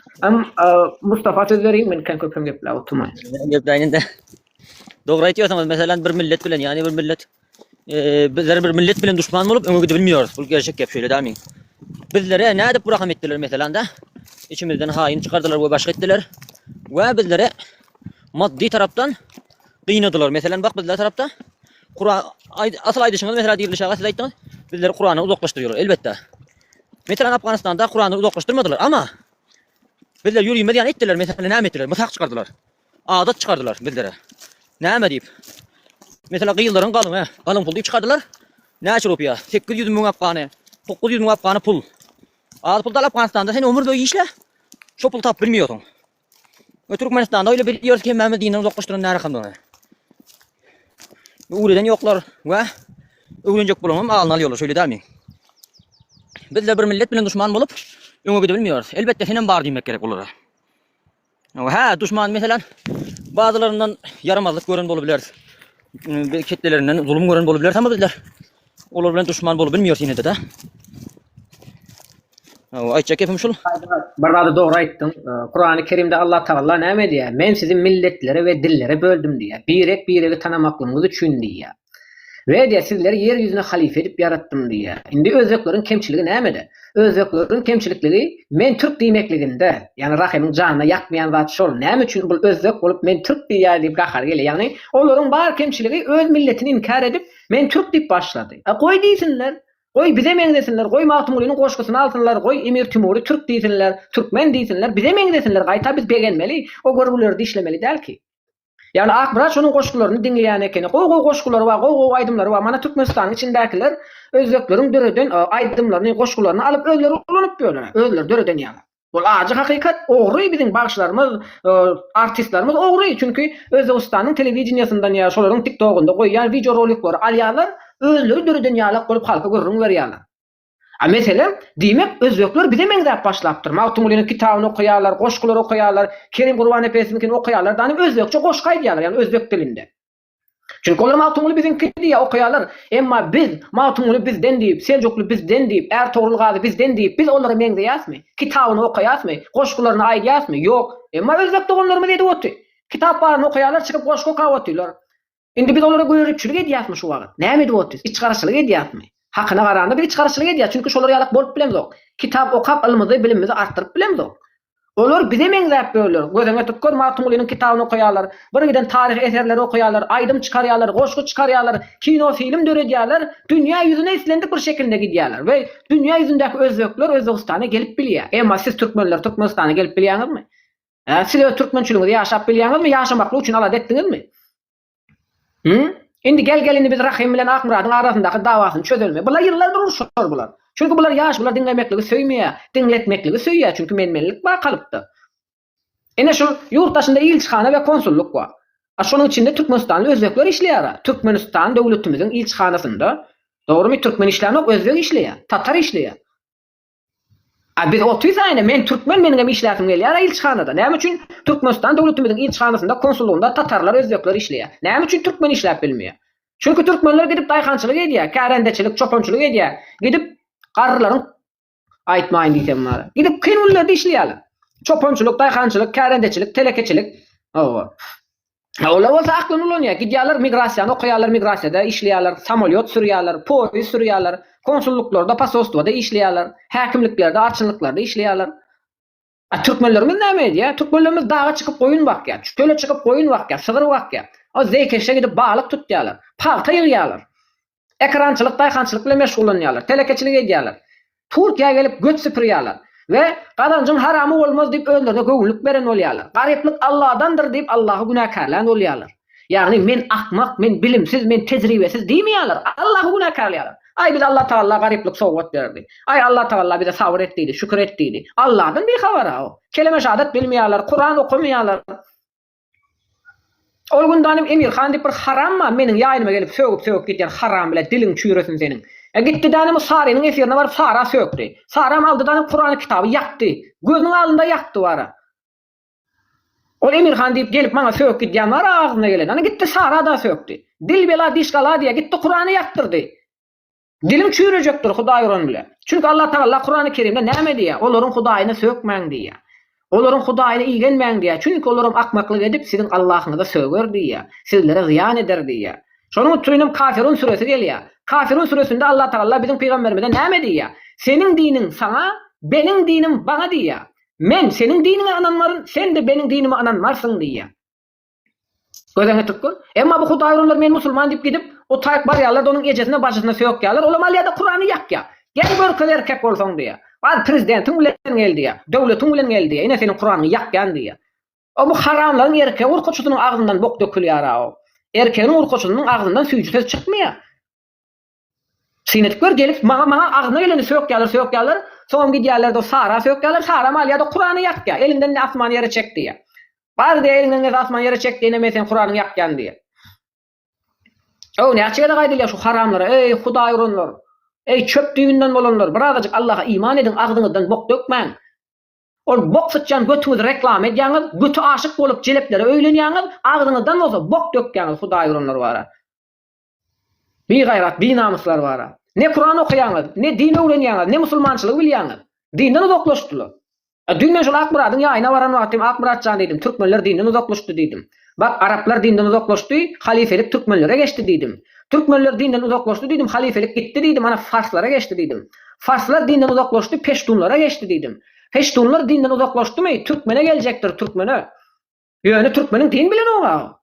Mustafa söz bereyim, men köpem gepler oturmaýyn. Gepleýinde. Dogry aýtýarsyňyz, meselem bir millet bilen, ýani bir millet bizler bir millet bilen düşman bolup öňe gidip bilmiýärys. Bu gerçek gep şeýle dämin. Bizlere näde bu rahmet etdiler meselem de? İçimizden hain çıkardılar we başga etdiler. We bizlere maddi tarapdan gıynadılar. Meselem bak bizler tarapda Kur'an asıl aýdyşyňyz mesela diýildi şaga siz aýtdyňyz. Bizler Kur'any uzaklaşdyrýarlar elbetde. Mesela Afganistan'da Kur'an'ı uzaklaştırmadılar ama bizler yürüyme diyen ettiler. Mesela näme ettiler? Mısak çıkardılar. Adat çıkardılar bizlere. Näme deyip. Mesela kıyılların kalın kalın pul deyip çıkardılar. Näçe rupiya? 800 min Afgany, 900 min Afgany pul. Az pul da Afganistan'da sen ömür boyu işle. Şu pul tap bilmiyorsun. Türkmenistan'da öyle biliyoruz ki Mehmet dinden uzaklaştıran näre kandyny. Uğradan yoklar ve öwrenjek bolanam alyn alýarlar şöyle dämi. Bizler bir millet bilen düşman bolup öňe gidip bilmiýärys. Elbetde senen bar diýmek gerek bolar. Ha, düşman meselem bazılarından yaramazlyk gören bolabilir. Ketlerinden zulüm gören bolabilir ama bizler olar bilen düşman bolup bilmiýärys ýene de. Aýtjak gepim şul. Barada dogry aýtdyň. Kur'an-ı Kerimde Allah Taala näme diýär? Men sizi milletlere we dillere böldüm diýär. Birek tanamaklığınız üçin diýär. Ve diýär sizleri yer ýüzüne halife edip yarattım diýär. Indi özbekleriň kemçiligi nämede? Özbekleriň kemçilikligi men Türk diýmekliginde, ýani Rahimyň janyna ýakmaýan zat şol. Näme üçin bu özbek bolup men Türk diýär diýip gahar gelýär. Ýani olaryň bar kemçiligi öz milletini inkar edip men Türk diýip başlady. Goý diýsinler. Goý bize meňdesinler, goý Mahmulyň goşgusyny alsynlar, goý Emir Timuri Türk diýsinler, Türkmen diýsinler, bize meňdesinler, gaýta biz begenmeli, o görgüleri işlemeli däl ki. Yani Akbarat şonun goşgularyny dinleýän eken, goý goşgulary bar, goý aýdymlary bar. Mana Türkmenistanyň içindekiler özbekleriň döreden aýdymlaryny, goşgularyny alyp özleri ulanyp ýörler. Özleri döreden ýaly. Bu ajy hakykat, ogry biziň bagşlarymyz, artistlerimiz ogry. Çünki Özbekistanyň telewizionyasyndan ýa şolaryň TikTok'unda goýýan video rolikleri alýarlar. Özleri döreden ýaly bolup halka görüň berýärler. Meselem diýmek özbekler bize meňdäp başlapdyr. Mawtumulyň kitabyny okuýarlar, goşgulary okuýarlar, Kerim Gurban Efendimiň okuýarlar, dany özbekçe goşga aýdýarlar, ýani özbek dilinde. Çünki olar Mawtumuly biziňki diýip okuýarlar. Emma biz Mawtumuly bizden diýip, Seljuklu bizden diýip, Ertuğrul Gazi bizden diýip, biz olary meňdeýäsmi? Kitabyny okuýasmy? Goşgularyny aýdýasmy? Ýok. Emma özbek doganlarymyz edip otur. Kitap barny okuýarlar, çykyp goşga okap oturlar. Indi biz olara göýeripçilik edýäsmi şu wagt? Näme edip otur? İç garaşlyk edýäsmi? Hakyna garanda bir iç garaşlyk edýär. Çünki şolar ýalyk bolup bilemzok. Kitap okap ilmyzy, bilimimizi artdyryp bilemzok. Olar bize meňdäp böler. Gözeňe tutgur Mawtumulyň kitabyny okuýarlar, bir giden taryhy eserleri okuýarlar, aýdym çykarýarlar, goşgu çykarýarlar, kino film döredýärler, dünýä ýüzüne islendik bir şekilde gidýärler we dünýä ýüzündäki özbekler Özbegistana gelip bilýär. Emma siz türkmenler Türkmenistana gelip bilýäňizmi? Siz türkmençiligiňizi ýaşap bilýäňizmi? Ýaşamakly üçin alat etdiňizmi? Indi gelini biz Rahim bilen Akmurad'ın arasındaky dawasyny çözülme. Bular ýyllardyr uruşýar bular. Çünkü bular ýaş, bular dinlemekligi söýmeýär, dinletmekligi söýýär. Çünkü menmenlik bar kalypdy. Ene şu ýurtdaşynda ilçihana we konsulluk bar. Şonuň içinde Türkmenistanly özbekler işleýär. Türkmenistan döwletimiziň ilçihanasynda dogrymy Türkmen işlerini özbek işleýär, tatar işleýär. Biz 30 aýna men Türkmen meniňem işläsim gelýär ilçihanada. Näme üçin Türkmenistan döwletimiziň ilçihanasynda konsulluğunda tatarlar özbekler işleýär. Näme üçin Türkmen işläp bilmeýär? Çünkü Türkmenler gidip daýhançylyk edýär, kärendeçilik, çopançylyk edýär. Gidip garrylaryň aýtmaýyn diýsem bara. Gidip kenullarda işleýärler. Çopançylyk, daýhançylyk, kärendeçilik, telekeçilik. Olar bolsa aklyn ulanýar. Gidýärler migrasiýany okuýarlar, migrasiýada işleýärler, samolyot sürýärler, poýuz sürýärler, konsulluklarda, posostwada işleýärler, häkimliklerde, arçynlyklarda işleýärler. Türkmenlerimiz näme edýär? Türkmenlerimiz dağa çykyp goýun bakýar, çöle çykyp goýun bakýar, sygyr bakýar. O zeýkeşe gidip balyk tutýarlar, palta ýygýarlar. Ekrançylyk, daýhançylyk bilen meşgullanýarlar, telekeçilik edýärler. Türkiýe gelip göç süpürýärler. Ve gadancın haramı olmaz deyip önlerine göwünlük beren bolýarlar. Garyplyk Allah'dandır deyip Allah'ı günahkarlayan bolýarlar. Yani men akmak, men bilimsiz, men tejribesiz diýmeýärler. Allah'ı günahkarlaýarlar. Ay biz Allah Taala garyplyk sowgat berdi. Ay Allah Taala bize sabır etdi, şükür etdi. Allah'dan bir habara o. Kelime şahadat bilmeýärler, Kur'an okumaýarlar. Ol gündanym Emirhan deyip bir haramma meniň ýaýyma gelip sögüp gitýän haram bilen diliň çüýresin seniň. Gitti danym Sarynyň efirine barıp Sara sökdi. Saram aldy danym Kur'an kitaby ýakdy. Gözüň alynda ýakdy bara. Ol Emirhan deyip gelip maňa söküp gitýän bar agzyna gelen. Ana gitti Sara da sökdi. Dil bela dişgala diýe gitti Kur'any ýaktyrdy. Dilim çüýrejekdir Hudaý ýolun bilen. Çünkü Allah Taala Kur'an-ı Kerimde näme diýär? Olaryň Hudaýyna sökmäň diýär. Olaryň Hudaýyna iýgenmäň diýär. Çünkü olaryň akmaklyk edip siziň Allahyňyza söger diýär. Sizlere ziyan eder diýär. Şonuň üçin Kafirun suresi gelýär. Kafirun suresinde Allah Taala bizim peygamberimize näme diýär? Senin dinin sana, benim dinim bana diýär. Men senin dinine ananmaryn, sen de benim dinime ananmarsın diýär. Gözüňe tutkur. Emma bu Hudaý ýollar men musulman diýip gidip o taýyp barýarlar, onuň ejesine başyna söýýärler. Olam alýada Kur'any ýakýar. Gel görkel erkek bolsaň diýär. Bal prezidentiň bilen geldi diýär. Döwletiň bilen geldi diýär. Ine senin Kur'any ýakýan diýär. O bu haramlaryň erkek urkuçynyň agzyndan bok dökülýär o. Erkegiň urkuçynyň agzyndan süýjü söz çykmaýar. Sinetler gelip maňa agzyna geleni söýýärler. Soň gidýärler de Sara söýýärler. Sara malýada Kur'any ýakýar. Elinden asman ýere çekdi diýär. Bar diýär elinden asman ýere çekdi ine sen Kur'any ýakýan diýär. O näçe gaýdylýar şu haramlara? Ey Hudaý ýollar. Ey çöp düýünden bolanlar, birazajyk Allah'a iman edin, agzyňyzdan bok dökmäň. Ol bok sıçan götüňizi reklam edýäňiz, götü aşyk bolup jeleplere öýlenýäňiz, agzyňyzdan bolsa bok dökýäňiz Hudaý ýollar bara. Bir gaýrat, bir namuslar bara. Ne Kur'an okuýaňyz, ne din öwrenýäňiz, ne musulmançylyk bilýäňiz. Dinden uzaklaşdylar. Dünýä şol Akmurad'yň ýaýyna baran wagtym Akmuradjan dedim, Türkmenler dinden uzaklaşdy dedim. Bak Araplar dinden uzaklaşdy, halifelik Türkmenlere geçti dedim. Türkmenler dinden uzaklaşdy dedim, halifelik gitti dedim, ana Farslara geçti dedim. Farslar dinden uzaklaşdy, Peştunlara geçti dedim. Peştunlar dinden uzaklaşdymy? Türkmene geljekdir, Türkmene. Ýöne Türkmeniň din bilen oňa.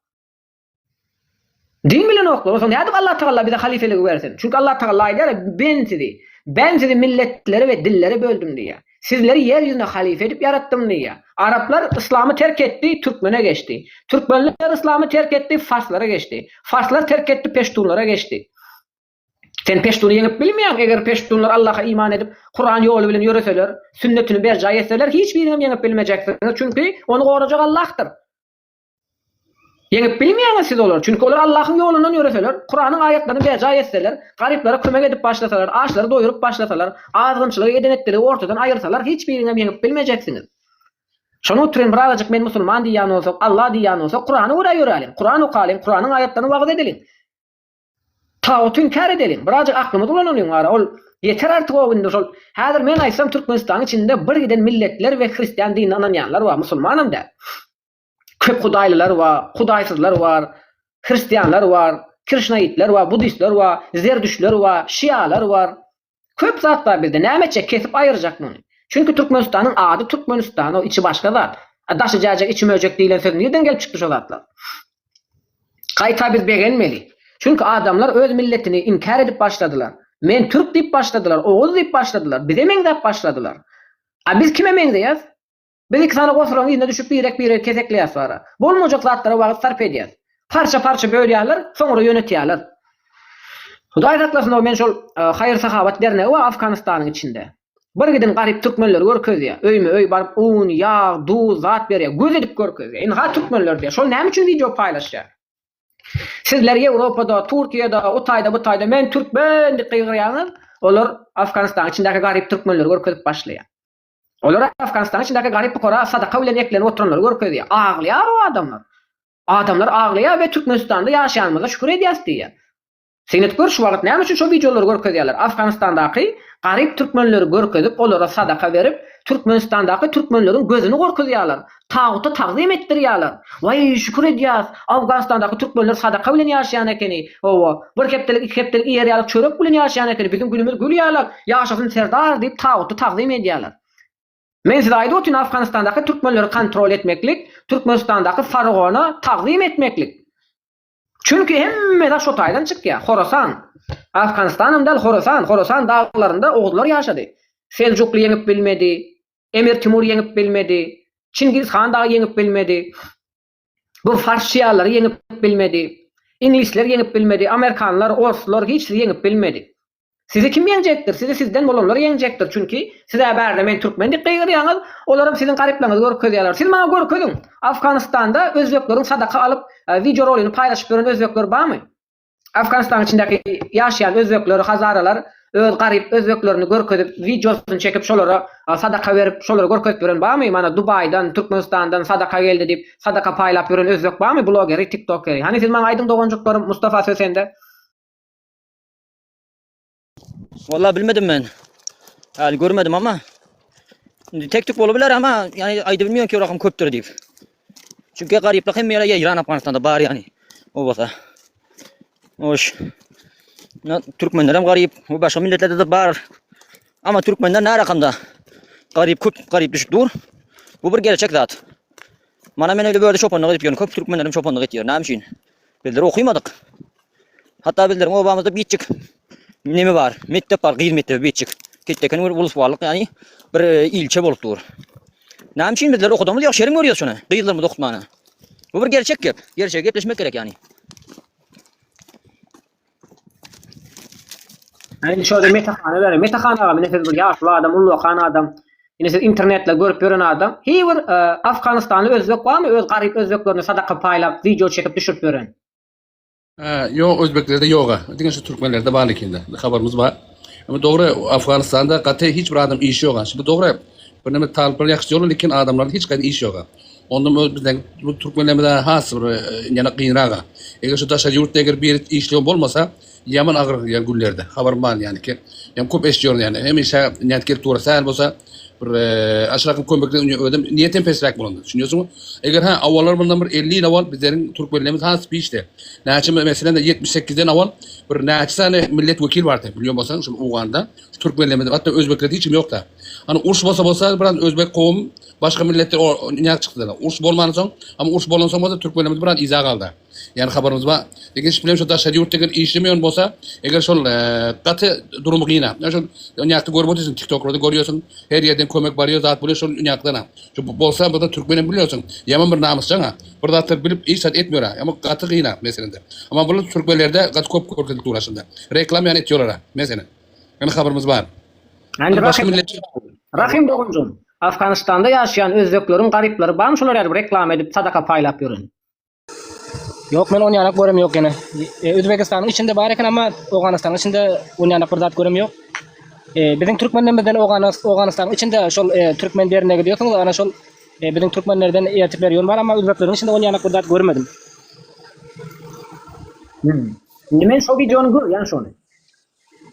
Din bilen oklar. O zaman Allah Taala bize halifelik versin. Çünkü Allah Taala aýdýar, ben sizi milletleri ve dilleri böldüm diye. Sizleri yeryüzüne halife edip yarattım diye. Araplar İslam'ı terk etti, Türkmen'e geçti. Türkmenler İslam'ı terk etti, Farslara geçti. Farslar terk etti, Peştunlara geçti. Sen Peştun'u yenip bilmeýän, eger Peştunlar Allah'a iman edip Kur'an ýoly bilen ýöreseler, sünnetini berja etseler, hiçbirini yenip bilmejekler. Çünkü onu gorajak Allah'tır. Yenip bilmeýän siz olar. Çünkü olar Allah'ın ýolundan ýöreseler, Kur'anyň aýatlaryny berja etseler, garyplara kömek edip başlasalar, açlary doýurup başlasalar, azgynçylyk edenetleri ortadan aýyrsalar, hiçbirini yenip bilmejeksiniz. Şonu üçin birazajyk men musulman diýän bolsak, Allah diýän bolsak, Kur'any öwre ýörelim, Kur'an okalim, Kur'anyň aýatlaryny wagt edelim. Tağutun kar edelim. Birazcık aklımı dolanıyorum ara. Ol yeter artık o günde. Hazır men aysam Türkmenistan içinde bir giden milletler ve Hristiyan dinini anlayanlar var. Musulmanım da. Köp Hudaýlylar var, Hudaýsyzlar var, Hristiyanlar var, Krishnaitler var, Budistler var, Zerdüşler var, Şialar var. Köp zat var bizde. Nämetçe kesip ayıracak bunu. Çünkü Türkmenistan'ın adı Türkmenistan. O içi başka zat. Daşıcacak, içi möcek diýilen söz nereden gelip çıktı şu zatlar? Kayta biz beğenmeli. Çünkü adamlar öz milletini inkar edip başladılar. Men Türk deyip başladılar, Oğuz deyip başladılar, bize mengdep başladılar. Biz kime mengdeýäs? Biz iki tane gosuryň ýerine düşüp bir kesekleýäs bara. Bolmajak zatlara wagt sarp edýäs. Parça bölýärler, soňra ýönetýärler. Hudaý saklasyn, o men şol Haýyr Sahabat derneği we Afganistanyň içinde. Bir gidin garyp türkmenleri görkezýär. Öýme öý baryp un, ýağ, duz, zat berýär. Göz edip görkezýär. Indi ha türkmenler diýär. Şol näme üçin video paýlaşýar? Sizler Ýewropada, Türkiýede, o taýda bu taýda men türkmen diýip gygyrýaňyz, olar Afganistanyň içindäki garyp türkmenleri görkezip başlaýar. Olar Afganistanyň içindäki garyp pukara sadaka bilen eklenip oturanlar görkezýär. Aglaýar o adamlar. Adamlar aglaýar we Türkmenistanda ýaşaýanymyza şükür edýäs diýär. Senet gör şu wagt näme üçin şu videolary görkezýärler? Afganistandaky garyp türkmenleri görkezip olara sadaka berip Türkmenistandaky türkmenleriň gözüni gorkezýärler. Taguty tagzim etdirýärler. Vay şükür edýäs. Afganistandaky türkmenler sadaka bilen ýaşaýan ekeni. Owa bir kepdelik, iki kepdelik ýerýärlik çörek bilen ýaşaýan ekeni. Bizim günümüz gülýärler. Ýaşasyn serdar diýip taguty tagzim edýärler. Men size aýdy otyn Afganistandaky türkmenleri kontrol etmeklik, Türkmenistandaky Faragony tagzim etmeklik. Çünkü hemme de şu taýdan çykýar. Horasan. Afganistan'ın dal Horasan dağlarında oğullar yaşadı. Selçuklu yenip bilmedi. Emir Timur yenip bilmedi. Çingiz Han dağı yenip bilmedi. Bu Farsçıyalar yenip bilmedi. İnglisler yenip bilmedi. Amerikanlar, Oruslar hiç yenip bilmedi. Sizi kim yenecektir? Sizi sizden bolanlar yenecektir. Çünkü size berde men Türkmen diýip gygyrýaňyz, olarym sizin garyplaryňyzy görkezýärler. Siz maňa görkezin. Afganistanda özbekleriň sadaka alıp video rolini paýlaşyp gören özbekler barmy? Afganistan içindäki ýaşaýan özbekler, hazaralar öz garyp özbeklerini görkezip videosunu çekip şolara sadaka berip şolara görkezip gören barmy? Mana Dubaýdan, Türkmenistandan sadaka geldi diýip sadaka paýlap gören özbek barmy? Blogeri, TikTokeri. Hani siz maňa aýdyň doganjyklaryň Mustafa Sösende? Vallahi bilmedim ben. Yani görmedim ama tek tük olabilir ama yani ayda bilmiyorum ki o rakam köptür deyip. Çünkü gariplik hem yere İran Afganistan'da bari yani. O basa. Hoş. Türkmenler hem garip. O başka milletlerde de var. Ama Türkmenler ne rakamda? Garip köp garip düşüp dur. Bu bir gerçek zat. Mana men öyle böyle çopanlık edip yiyorum. Köp Türkmenlerim çopanlık ediyor. Ne için? Bizler okuymadık. Hatta bizlerin obamızda bir çık. Nemi var? Mektep var, gıyr mektebi betçik. Ketteken ulus varlık yani bir ilçe bolup dur. Näme üçin bizler okudamız ýok şerim görýär şunu. Gıyırlarımız okutmany. Bu bir gerçek gep. Gerçek gepleşmek gerek yani. Yani şöyle metahanalar, metahanalar men siz bir ýaşly adam, ullukan adam, ýene siz internetle görüp gören adam. Hiçbir Afganistanly özbek barmy? Öz garyp özbeklerini sadaka paýlap, video çekip düşürüp gören. Yok, Özbeklerde yoga. Diňe şu Türkmenlerde bar ekende. Habarymyz bar. Ama dogry Afganistanda gaty hiç bir adam iş ýok. Şimdi dogry bir näme talyplar ýaxşy ýol, lekin adamlarda hiç gaty iş ýok. Onda bizden bu Türkmenlerde has bir ýana gynraga. Eger şu taşa ýurtda eger bir işleýän bolmasa, yaman agyr ýa güllerde. Habarym bar yani ki. Hem köp iş ýor yani. Hem işe niýet kelip dursa bolsa bir aşrakym kömekle ödem niýetim pesrak bolandy. Düşünýärsiňmi? Eger ha awallar bundan bir 50 ýyl awal bizleriň türkmenlerimiz has bir işde. Näçe meselende 78'den awal bir näçe tane millet vekil bardy. Bilýän bolsaň şu Uganda türkmenlerimiz hatda özbeklerde hiç ýok da. Hani uruş bolsa biraz özbek kowum başga milletler näçe çykdylar. Uruş bolmany soň, ama uruş bolan soň da türkmenlerimiz biraz iza galdy. Yani habarımız var. Lekin şu şu taşa ýurtda eger işlemeýän bolsa, eger şol gaty durumy gyna. Şol ýakda görüp otursan TikTok'da görýärsiň, her ýerden kömek barýar, zat bolýar şol ýakdana. Şu bolsa bu da türkmenen bilýärsiň. Ýaman bir namysçaňa. Bir zatlar bilip iş sat etmiyor, ama gaty gyna meselende. Ama bu türkmenlerde gaty köp görkezip duraşynda. Reklam ýany etýärler mesela. Yani habarymız var. Rahim dogunjun. Afganistanda ýaşaýan özbekleriň garyplary barmy? Şolar reklam edip sadaka paýlap ýörün. Yok, men onu yanak görem yok gene. Özbekistan'ın içinde var eken ama Afganistan'ın içinde onu yanak bir zat görem yok. Bizim Türkmenlerimizden Afganistan'ın içinde şol Türkmen derine gidiyorsunuz. Ana şol bizim Türkmenlerden eğitim veriyor var ama Özbeklerin içinde onu yanak bir zat görmedim. Men şu videonu gör, yani şonu.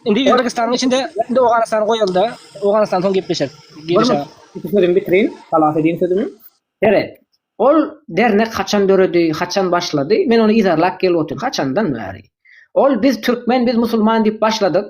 Indi Özbekistan'ın içinde de Afganistan koyuldu. Afganistan son gitmişler. Sözümü bitireyim, salat edeyim sözümü. Evet. Ol dernek kaçan döredi, kaçan başladı? Men onu izarlap gelip oturdum. Kaçandan beri? Ol biz Türkmen, biz Musulman deyip başladık.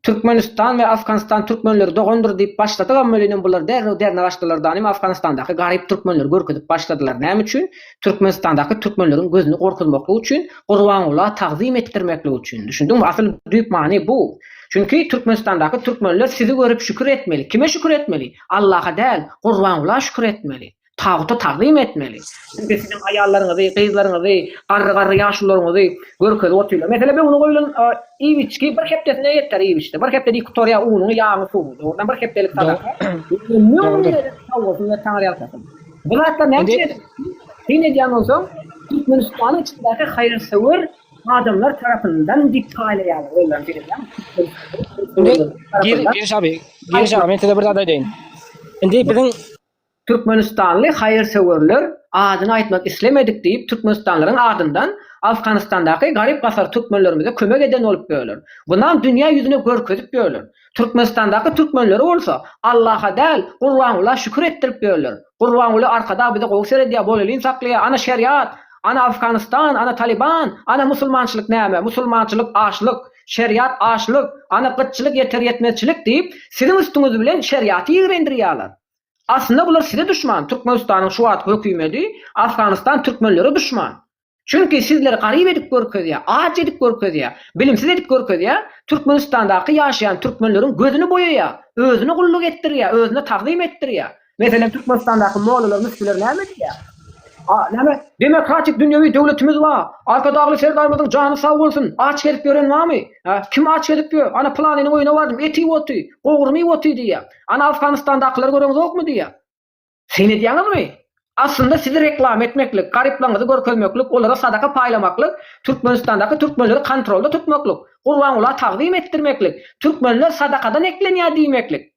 Türkmenistan ve Afganistan Türkmenleri dogondur deyip başladık. Ama öyle bunlar dernek açtılar danim Afganistan'daki garip Türkmenleri görkezip başladılar. Näme üçin? Türkmenistan'daki Türkmenlerin gözünü korkutmak üçün, Gurbanullah'a tazim ettirmekle üçün. Düşündün mü? Asıl büyük mani bu. Çünkü Türkmenistan'daki Türkmenler sizi görüp şükür etmeli. Kime şükür etmeli? Allah'a değil, Gurbanullah'a şükür etmeli. tağuta taqdim etmeli. Çünki sizin ayallarınızı, kızlarınızı, garry ýaşlaryňyzy görkezip oturlar. Mesela ben onu goýulan iwiçki bir hepdesine ýeter iwiçde. Bir hepde diktoriýa ununy ýaňy suwy. Oradan bir hepdelik sadaka. Ne olur tawasynda taňry ýaltasyn. Bu hatda näme? Sine diýen bolsam, Türkmenistanyň içindäki haýyrsewer adamlar tarapyndan dikkatle ýaly. Giriş abi. Men size bir zada deyin. Indi bizim Türkmenistanly haýyrsewerler adyny aýtmak islemedik diýip Türkmenistanlaryň adyndan Afganistandaky garyp gasar türkmenlerimize kömek eden bolup görler. Bundan dünýä ýüzüne görkezip görler. Türkmenistandaky türkmenleri bolsa Allaha däl, Gurbanula şükür etdirip görler. Gurbanula arkada bize gowşer edýär, bolelin saklaýar, ana şeriat, ana Afganistan, ana Taliban, ana musulmançylyk näme? Musulmançylyk açlyk, şeriat açlyk, ana gıtçylyk ýeter ýetmezçilik diýip siziň üstüňiz bilen şeriaty ýigrendirýärler. Aslında bular size düşman. Türkmenistan'ın şu an hükümeti, Afganistan Türkmenleri düşman. Çünkü sizleri garip edip görkezýär, aç edip görkezýär, bilimsiz edip görkezýär, Türkmenistan'daky ýaşaýan Türkmenlerin gözünü boýaýar, özüne gulluk etdirýär, özüne taqdim etdirýär. Mesela Türkmenistan'daky mollalar, müftüler näme diýär? Näme? Demokratik dünýäwi döwletimiz bar. Arkadagly serdarymyzyň jany sag bolsun. Aç gelip gören barmy? Kim aç gelip gör? Ana planyny oýuna bardym, eti ýoty, gowurmy ýoty diýär. Ana Afganistandakylar göreňiz okmy diýär. Seni diýäňizmi? Aslında sizi reklam etmeklik, gariplaňyzy görkezmeklik, olara sadaka paýlamaklyk, Türkmenistandaky türkmenleri kontrolda tutmaklyk, Gurbanula taqdim etdirmeklik, türkmenler sadakadan eklenýär diýmeklik.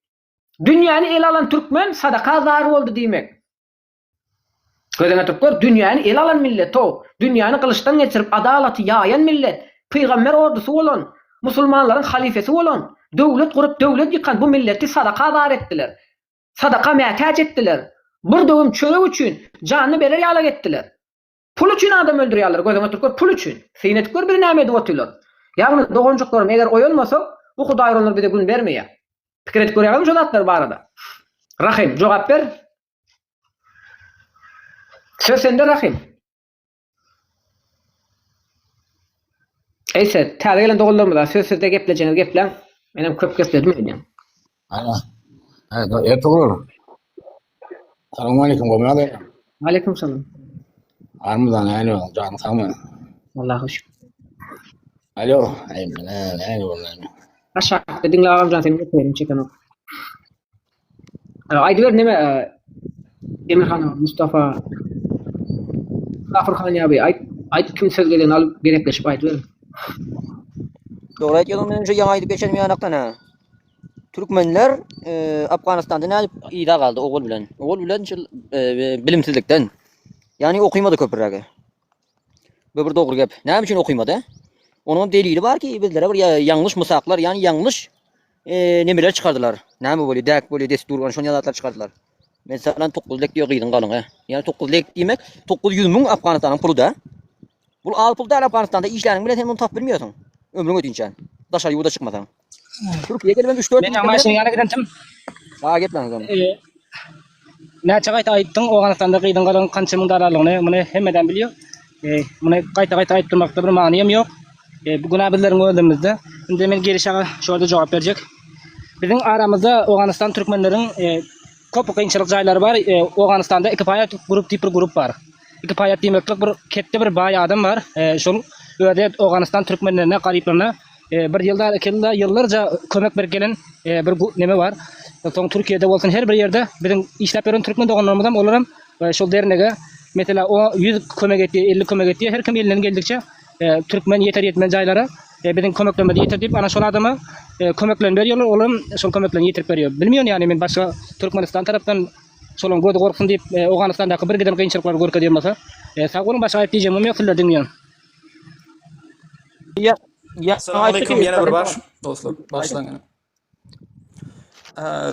Dünýäni el alan türkmen sadaka zary boldy diýmek. Gözüňe tutgör, dünýäni el alan millet o. Dünýäni kılıçdan geçirip adalaty ýaýan millet, peýgamber ordusy bolan, musulmanlaryň halifesi bolan, döwlet gurup döwlet ýykan bu milleti sadaka zar etdiler. Sadaka mätäç etdiler. Bir döwüm çörek üçin janyny berer ýala getdiler. Pul üçin adam öldürýärler, gözüňe tutgör, pul üçin. Seýne tutgör bir näme edip oturlar. Ýagny dogonjuklarym eger oýalmasa, bu Hudaý onlara bize gün bermeýär. Pikir etip görýärmi şu zatlar barada? Rahim, jogap ber. Söz sende Rahim. Eýse, täze gelen dogonlarymyza söz sözde geplejeňiz geplen. Menem köp gepledim edýän. Ana. Evet olur. Assalamualaikum warahmatullahi. Aleyküm selam. Armuzan ayno can sama. Allahu şükür. Alo, ayno wallahi. Aşağı dinle ağamcan seni getirelim çeken o. Aydıver neme Emirhan Mustafa Gafurhan abi ayt kim söz gelen alıp gerekleşip aydıver. Doğru aýtýaň, menimçe ýaňy aýdyp geçenim ýanakdan ha. Türkmenler Afganistanda nädip ýyda galdy ogul bilen. Ogul bilen bilimsizlikden. Yani okuýmady köpürräge. Bu bir dogry gep. Näme üçin okuýmady? Onun delili bar ki bizlere bir ýangyş musaklar, yani ýangyş nemeler çıkardılar. Näme bolýar? Däk bolýar, destur bolýar, şonu ýalatlar çıkardılar. Mesela 9 lek diýip gyýdyn galyň. Yani 9 lek diýmek 900 000 Afganistanyň pulu da. Bu al pul da Afganistanda işläniň bilen sen bunu tap bilmiyorsun. Ömrüň ötünçän. Daşar ýurda çykmasaň. Türkiýe gelip 3-4 men ama şeň ýana gidentim. Ha geplen o. Näçe gaýta aýtdyň Awganistanda gyýdyn galyň kança müň daralygyny muny hemmeden bilýär. Muny gaýta aýtdyrmakda bir manyam ýok. Bugün abileriň öldürimizde. Indi men gelişe şurada jogap berjek. Biziň aramyzda Awganistan türkmenleriň köp kynçylyk jaýlary bar. Awganistanda iki paýat grup diýip bir grup bar. İki paýat diýmeklik bir ketde bir baý adam bar. Şol öde Awganistan türkmenlerine garyplaryna bir ýylda ýyllarja kömek bergelen bir neme bar. Soň Türkiýede bolsun her bir ýerde biziň işläp beren türkmen doganlarymyzdan olaram şol dernege mesela o 100 kömek etdi, 50 kömek etdi. Her kim elinden geldikçe türkmen ýeter ýetmez jaýlara biziň kömeklerimizi ýetir diýip ana şol adama kömeklerini berýärler, olam şol kömeklerini ýetirip berýär. Bilmiyorum yani men başga Türkmenistan tarapdan şolun gözi gorkun diýip Awganistandaky bir giden kynçylyklar görkezýärmasa, sag bolan başga aýp diýjem, men ýoklar dinleýän. Assalamu alaikum yana bir bar dostlar başlangan.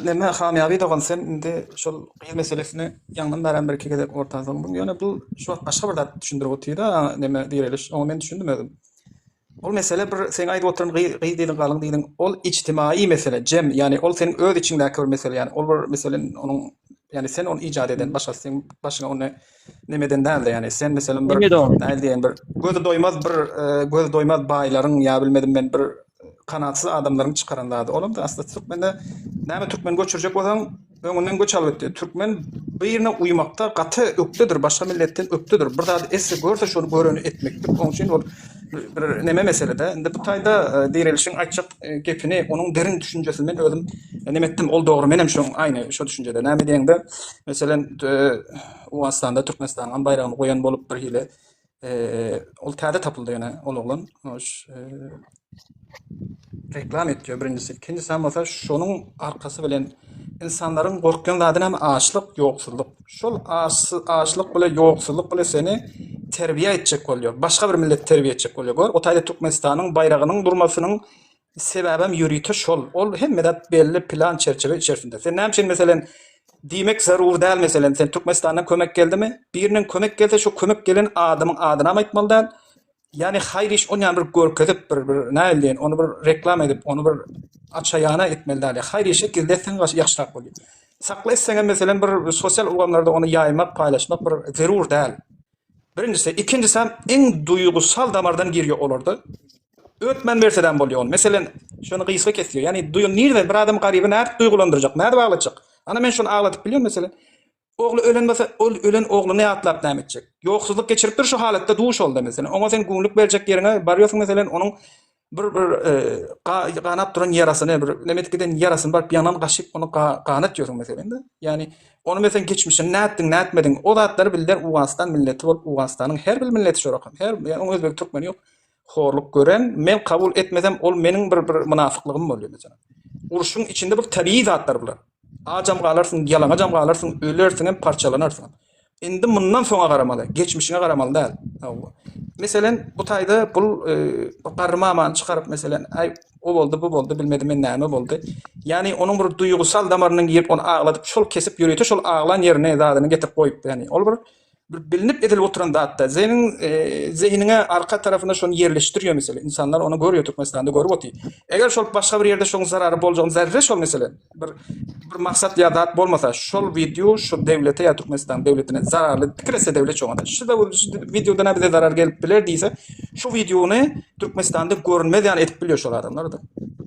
Neme hamyabi dogan sen indi şol gyýyl meselesini ýangdan bären bir kege ortadan bu ýöne bu şu wagt başga bir dat düşündirip otýarda neme diýeriş, onu men düşündimedim. Ol mesele bir sen aýdyp oturan gyýdyň galyň diýdiň ol ijtimai mesele, jem yani ol senin öz içiňdäki bir mesele yani ol bir meselen onun yani sen onu ijad eden başga sen başga onu nemeden däl yani sen mesela bir näl diýen bir gözi doýmaz baýlaryň ýa bilmedim men bir kanatsız adamlaryň çykarandady. Olam da aslında Türkmende näme Türkmen göçürjek bolsaň öňünden göç alypdy. Türkmen birine uymakda gaty ökdedir, başga milletten ökdedir. Bir zat esse görse şonu göreni etmekdir. Onuň üçin ol bir neme meselede. Indi bu taýda diýerilişiň açyk gepini, onuň derin düşünjesini men özüm nemetdim. Ol dogry, menem şoň aýny şo düşünjede. Näme diýende, meselen Uganistanda Türkmenistanyň bayragyny goýan bolup bir hile ol täze tapyldy ýene ol oglan. Hoş reklam etdi birincisi. İkincisi mesela şonun arkası bilen insanların korkkan zaten hem açlık, yoksulluk. Şol açlık bile yoksulluk bile seni terbiye edecek oluyor. Başka bir millet terbiye edecek oluyor. O taýda Türkmenistan'ın bayrağının durmasının sebebem yürüyüşü şol. Ol hem de belli plan çerçeve içerisinde. Sen ne için mesela diýmek zarur değil mesela. Sen Türkmenistan'dan kömek geldi mi? Birinin kömek gelse şu kömek gelen adamın adına mı aýtmaly däl? Yani hayır iş onu bir görkezip bir näleýän onu bir reklam edip onu bir açayana etmeliler. Hayır işe gildetsen ýaşyrak bolýar. Sakla etseň mesela bir sosyal organlarda onu ýaymak, paýlaşmak bir zarur däl. Birincisi, ikincisi en duygusal damardan giriyor olardy. Ötmen berseden bolýar. Mesela şonu gysga kesiyor. Yani nerede bir adam garyby näde duygulandyrjak, näde baglatjak. Ana men şonu aglatyp bilýär mesela. Oglu ölen bolsa, ölen oglu ne atlap näme etjek? Ýoksuzlyk geçiripdir şu halatda duş oldy mesela. Oňa sen güňlük berjek ýerine barýarsyň mesela onuň bir ganap duran ýarasyny, bir nemetkeden ýarasyny barıp ýanan gaşyp onu ganat ýörüň mesela. Yani onu mesela geçmişin nätdiň, nätmediň o zatları bildiler Uganistan milleti bolup Uganistanyň her bir milleti şorakam. Her yani özbek türkmeni ýok. Horluk gören men kabul etmesem ol meniň bir münafıklygym bolýar mesela. Uruşyň içinde bir tabii zatlar bular. Ajam galarsın, yalana jam galarsın, ölersin hem parçalanarsın. Indi mundan soňa garamaly, geçmişine garamaly däl. Meselen bu taýda bul garmamany çykaryp meselen ay o boldy, bu boldy, bilmedim men näme boldy. Yani onuň bir duýgusal damarynyň girip onu aglatyp şol kesip ýöreýte şol aglan ýerine zadyny getirip goýup yani ol bir bilinip edilip oturan zatda senin zihnine arka tarafına şonu yerleştiriyor mesela. İnsanlar onu görüyor Türkmenistan'da görüp otuyor. Eğer şol başka bir yerde şonun zararı bolacağını zerre şol mesela bir maksat ya da bolmasa şol video şu devlete ya Türkmenistan devletine zararlı kirese devlet çoğunda. Şu da videoda ne bir zarar gelip bilir diyse şu videonu Türkmenistan'da görünmeden etip biliyor şol adamlar da.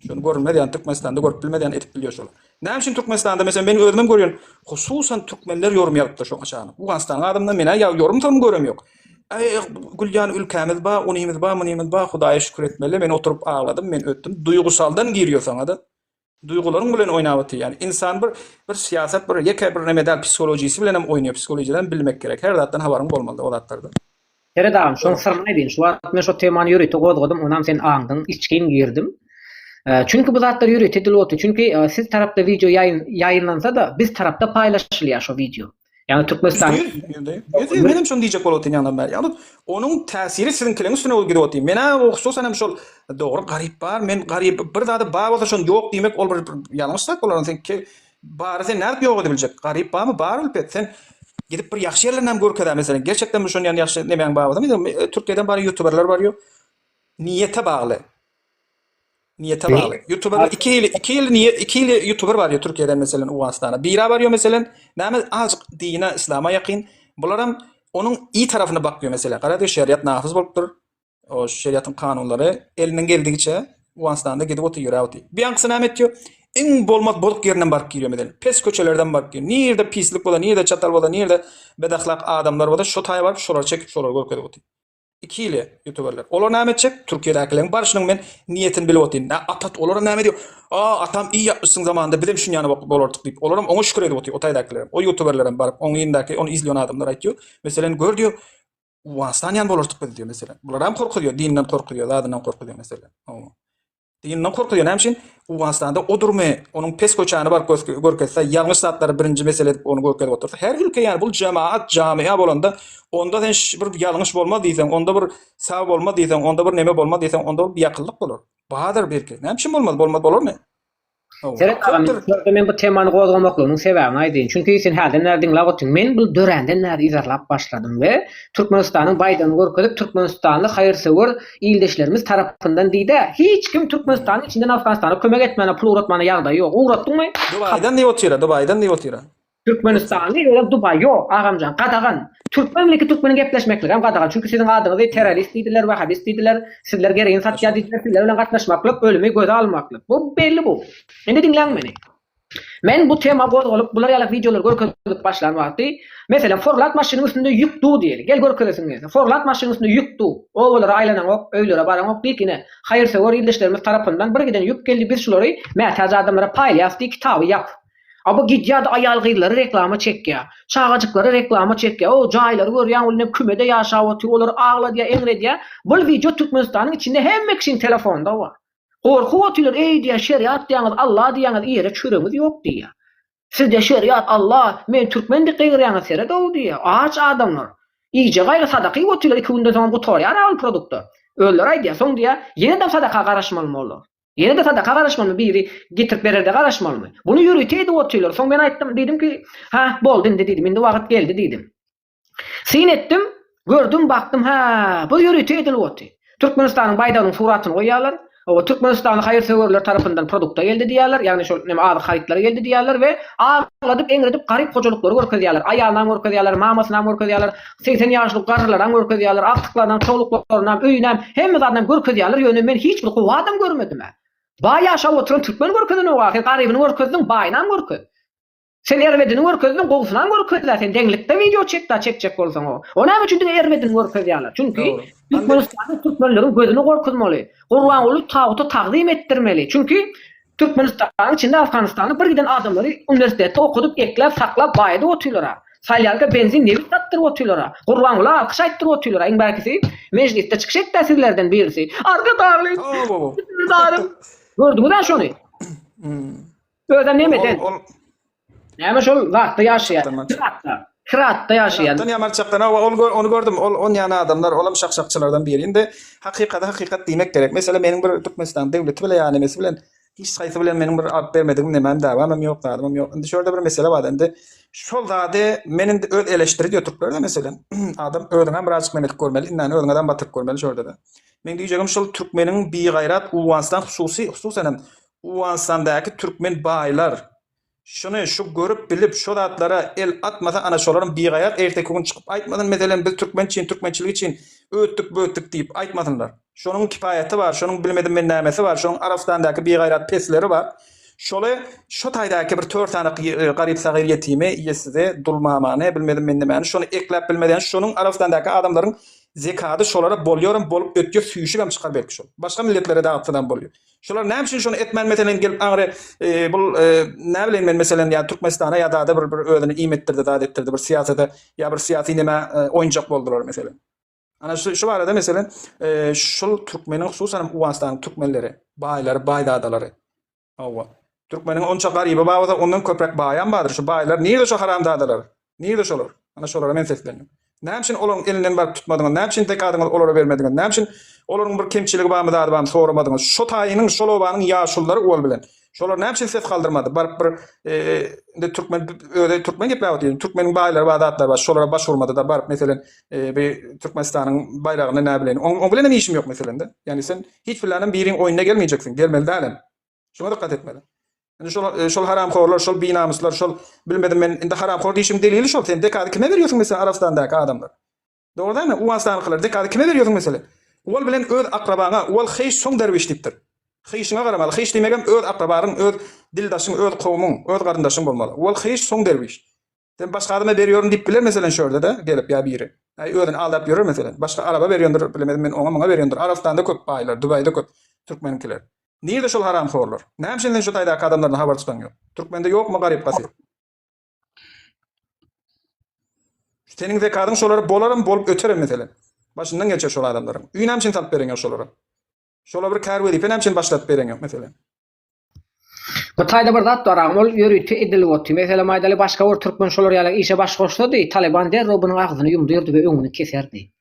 Şunu görünmeden Türkmenistan'da görüp bilmeden etip biliyor şol. Ne için Türkmenistan'da mesela benim özümüm görüyorum. Hususan Türkmenler yorum yaptı şu aşağına. Uganistan'ın adamından mena ya yorum tam görüm yok. Gülyan ülkemiz ba, unimiz ba, munimiz ba, Hudaýa şükür etmeli. Men oturup ağladım, men öttüm. Duygusaldan giriyor sana da. Duyguların bilen oynaýaty. Yani insan bir siyaset, bir ýeke bir nemedal psikolojisi bilen hem oýnaýar. Psikolojiden bilmek gerek. Her zatdan habaryň bolmaly o zatlarda. Tere dağım, şoň sırrını edin. Şu wagt men şu temany ýürüýte gozgadym, onam sen aňdyň, içkin girdim. Çünkü bu zatlar ýürüýte edilýär. Çünkü siz tarapda video ýaýynlansa da biz tarapda paýlaşylýar şu video. Yani Türkmenistan benim şunu diýjek bolup otyňam ben. Yani onun täsiri sizinkileriň üstüne ol gidip otyň. Mena okşosan hem şol dogry garyp bar, men garyp bir zady bar bolsa şonu ýok diýmek ol bir ýalňyşlyk bolar. Sen ki bar sen näde ýok edibiljek? Garyp barmy? Bar elbet. Sen gidip bir ýaxşy ýerlerden görkezä mesela. Gerçekten bu şonu ýany ýaxşy nemeň bagly. Türkiýeden bar youtuberler bar ýok. Niyete bagly. Niyete bağlı. YouTuber 2 yıl YouTuber var ya Türkiye'den mesela Uganistan'a. Bira var ya mesela näme azık dine İslam'a yakın. Bularam onun iyi tarafına bakıyor mesela. Qarady şeriat nafız bolupdyr. O şeriatın kanunları elinden geldiğince Uganistan'da gidip oturuyor. Bir anqısı näme etýär? En bolmaz boluk yerinden barıp giriyor mesela. Pes köçelerden barıp giriyor. Nirde pislik bola, nirde çatal bola, nirde bedahlak adamlar bola. Şo taýa barıp şolar çekip şolar görkezip oturuyor. 2 ýyl YouTuberler. Olar näme etjek? Türkiýedekilerin barşynyň men niýetini bilip otyn. Atat olar näme diýär? Atam iyi yapmışsın zamanında bizim şunu ýany bolardyk diýip. Olaram oňa şükür edip otyr. O taýdakiler. O YouTuberlerden barıp oň ýerindäki onu izleýän adamlar aýtýar. Meselen gör diýär. Uganistan ýany bolardyk diýär meselen. Bular hem korkuyor, dinden korkuyor, zadydan korkuyor meselen. Dinden korkuyor. Näme üçin? Uganistan'da o durmy, onun pes köçäni bar görkezse, ýalňyş zatları birinji mesele edip onu görkezip otursa. Her ülke ýani bul jemaat, jamia bolanda onda sen bir ýalňyş bolma diýsen, onda bir sab bolma diýsen, onda bir neme bolma diýsen, onda bir ýakyllyk bolar. Bahadır belki. Näme üçin bolmaz? Bolarmy? Seret men bu temany gozgamaklygynyň sebäbini aýdyn. Çünki sen häzir näde diňläp otyň. Men bu dörende näde izarlap başladym we Türkmenistanyň baýdany görkezip Türkmenistanly haýyrsewer ýyldaşlarymyz tarapyndan diýdi. Hiç kim Türkmenistanyň içinden Afganistana kömek etmene, pul uratmana ýagdaý ýok. Uratdyňmy? Dubaydan diýip otyra. Türkmenistanly ýa-da Dubay ýok, agamjan gadagan. Türkmen bilen Türkmeni gepleşmekler hem gadagan. Çünki siziň adyňyzy terrorist diýdiler, wahhabist diýdiler. Sizler gereğin satýar diýdiler, sizler bilen gatnaşmaklyk, ölümi göze almaklyk. Bu belli bu. Indi diňläň meni. Men bu tema gozgalyp bular ýaly videolar görkezip başlan wagty, meselem forlat maşynyň üstünde yük du diýeli. Gel görkezesiňiz. Forlat maşynyň üstünde yük du. Owalar aýlanan ok, öýlere baran ok diýkine. Haýyrsewer ýyldaşlarymyz tarapyndan bir giden yük geldi, biz şulary mätäz adamlara paýlasdy, kitaby ýap. Aba gidýärdi aýal gyýlary reklama çekýär. Çağajyklary reklama çekýär. O jaýlary görýän ol ne kümede ýaşap otur, olar agladýar, eňredýär. Bu video Türkmenistanyň içinde hemme kişiň telefonda bar. Korku otular ey diýär şeriat diýäňiz, Allah diýäňiz ýere çüremiz ýok diýär. Sizde şeriat Allah, men türkmen diýip gyrýaňyz sere dow diýär. Aç adamlar. İýje gaýry sadaky otular 2 günde soň bu torýar al produkty. Öller aýdýar, soň diýär, ýene de sadaka garaşmaly bolar. Ýene de sadaka garaşmaly biri getirip bererde garaşmaly. Bunu ýürütýärdi otular. Soň men aýtdym, diýdim ki, ha, boldy indi diýdim, indi wagt geldi diýdim. Sin etdim, gördüm, baktım, ha, bu ýürütýärdi otu. Türkmenistanyň baýdanyň suratyny goýýarlar. O Türkmenistan haýyrsewerler tarapyndan produkta geldi diýerler, ýagny şol näme ady haýytlar geldi diýerler we agladyp eňredip garyp hojalykları görkezýärler. Aýalynam görkezýärler, mamasynyam görkezýärler, 80 ýaşlyk garrylaram görkezýärler, aklyklaryň, çoluklarynam, öýünam, hemme zatdan görkezýärler. Ýöne men hiç bir gowy adam görmedim ha. Baý ýaşap oturan türkmen görkezýän o wagt, garybyny görkezdiň, baýynam görkez. Sen erwedini görkezdiň, gowsunan görkezler. Sen deňlikde video çekjek bolsaň o. Onam üçin erwedini görkezýärler. Çünki Türkmenistanyň türkmenleriň gözüni gorkutmaly. Gurban olup taguty taqdim etdirmeli. Çünki Türkmenistanyň içinde Afganistanyň bir giden adamlary uniwersitetde okudyp, eklep, saklap baýdy otuýlar. Salyalga benzin nebit tatdyryp otuýlar. Gurban olar, alkyş aýtdyryp otuýlar. Eň bäkisi mejlisde çykyş etdirlerden birisi. Arka darly. Gördüňiz mi şonu? Öýden nemeden? Näme şol wagtda ýaşaýan? Kıraatda ýaşaýan. Tan ýamarçakdan onu gördüm. On ýana adamlar, olam şakşakçylardan biri. Indi hakykat diýmek gerek. Mesela meniň bir Türkmenistan dewleti bilen ýany mesele bilen hiç saýsy bilen meniň bir aýp bermedigim nämem dawamam ýok, dadymam ýok. Indi şurada bir mesele bar. Indi şol zady meniň öz eleştiri ýötürpler de mesela. Adam öňden bir açyk menelik görmeli, innan öňden batyryp görmeli şurada da. Men diýjegim şol türkmeniň bigaýrat Uwanstan hususan Uwanstandaky türkmen baýlar şunu şu görüp bilip şu zatlara el atmasa ana şolaryň bigaýat erteki gün çykyp aýtmadan meselen biz türkmençilik için öýtdik diýip aýtmadylar. Şonuň kipaýaty bar, şonuň bilmedim men nämesi bar, şonuň Arabistandaky bigaýrat pesleri bar. Şoly şu taýdaky bir 4 tane garyp sagir ýetime ýeside dulmamany bilmedim men nämäni şonu eklep bilmeden şonuň Arabistandaky adamlaryň zekady şolara bolýar, bolup ötýär süýüşi hem çykar belki şol. Başga milletlere dağıtdan bolýar. Şolar näme üçin şonu etmen meselen gelip aňry bul näme bilen men meselen ýa Türkmenistana ýa da bir özüni iýmetdirdi, da etdirdi bir siýasata ýa bir siýasy näme oýunjak boldular meselen. Ana şu barada meselen şol türkmeniň hususan Uwanstanyň türkmenleri, baýlary, baýdadalary. Awa. Türkmeniň onça garyby baýda ondan köprek baýan bardyr. Şu baýlar nerede şu haramdadalar? Nerede şolar? Ana şolara men seslenýär. Näme üçin olaryň elinden baryp tutmadyňyz? Näme üçin tek adyňyz olara bermediňiz? Näme üçin olaryň bir kemçiligi barmy da barmy soramadyňyz? Şu taýynyň, şol obanyň ýaşullary ol bilen. Şolar näme üçin ses kaldyrmady? Baryp bir inde türkmen gepläp diýdim. Türkmeniň baýlary, badatlar bar. Şolara başvurmady da baryp meselen bir Türkmenistanyň bayragyny näme bilen? O bilen näme işim ýok meselen de. Ýani sen hiç bilenem biriň oýuna gelmeyjeksin. Gelmeli dälem. Şuna dikkat etmeli. Şol haramxorlar, şol binamuslar, şol bilmedim men indi haramxor diýişim delili şol. Sen dekady kime berýärsiň mesela Arabistandaky adamlar? Doğru değil mi? Uwanstanlylar dekady kime berýärsiň mesela? Ol bilen öz akrabaňa, ol heýç soň derwiş diýipdir. Heýçiňe garamaly, heýç diýmegem öz akrabaryň, öz dildaşyň, öz kowmyň, öz garyndaşyň bolmaly. Ol heýç soň derwiş. Sen başga adama berýärm diýip biler meselen şurada da gelip ýa biri. Özüni aldap ýörer meselen. Başga araba berýändir, bilemedim men oňa berýändir. Arabistanda köp baýlar, Dubaýda köp türkmenkiler. Nerede şol haramxorlar? Näme üçin şu taýdaky adamlardan habar tutan ýok? Türkmende ýokmy garyp gasy? Seniň zekadyň şolary bolarym bolup öterim meselen. Başyndan geçer şol adamlaryň. Üýnäm üçin salyp bereňär şolary. Şolar bir kär berip näme üçin başlatyp bereňär meselen. Bu taýda bir zat bar, ol ýörüti edilip otdy. Meselem aýdaly başga bir türkmen şolar ýaly işe başgoşdy, Taliban derrobunyň agyzyny ýumdyrdy we öňüni keserdi.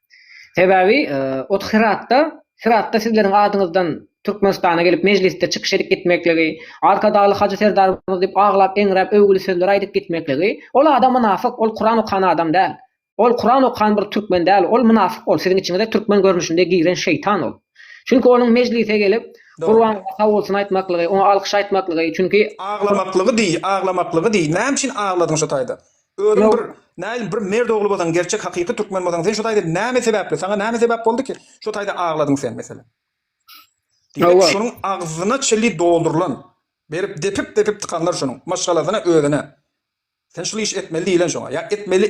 Sebebi o Hiratda sizleriň adyňyzdan Türkmenistana gelip mecliste çykyş edip gitmekligi, arkadaly Hacı Serdarymyz diýip aglap, eňrep, öwgüli sözler aýdyp gitmekligi, ol adam munafyk, ol Kur'an okan adam däl. Ol Kur'an okan bir türkmen däl, ol munafyk ol. Siziň içiňizde türkmen görnüşinde giren şeytan ol. Çünki onuň meclise gelip Kur'an sowulsyny aýtmaklygy, onu alkyş aýtmaklygy, çünki aglamaklygy diýi. Näme üçin agladyň şu taýda? Özüň bir merd ogly bolan, gerçek hakyky türkmen bolan. Sen şu taýda näme sebäpli? Saňa näme sebäp boldy ki şu taýda agladyň sen mesela? Şonuň agzyna çeli doldurulan berip depip tıkanlar şonuň maşgaladyna özüne. Sen şol iş etmeli diýilen şoňa. Ya etmeli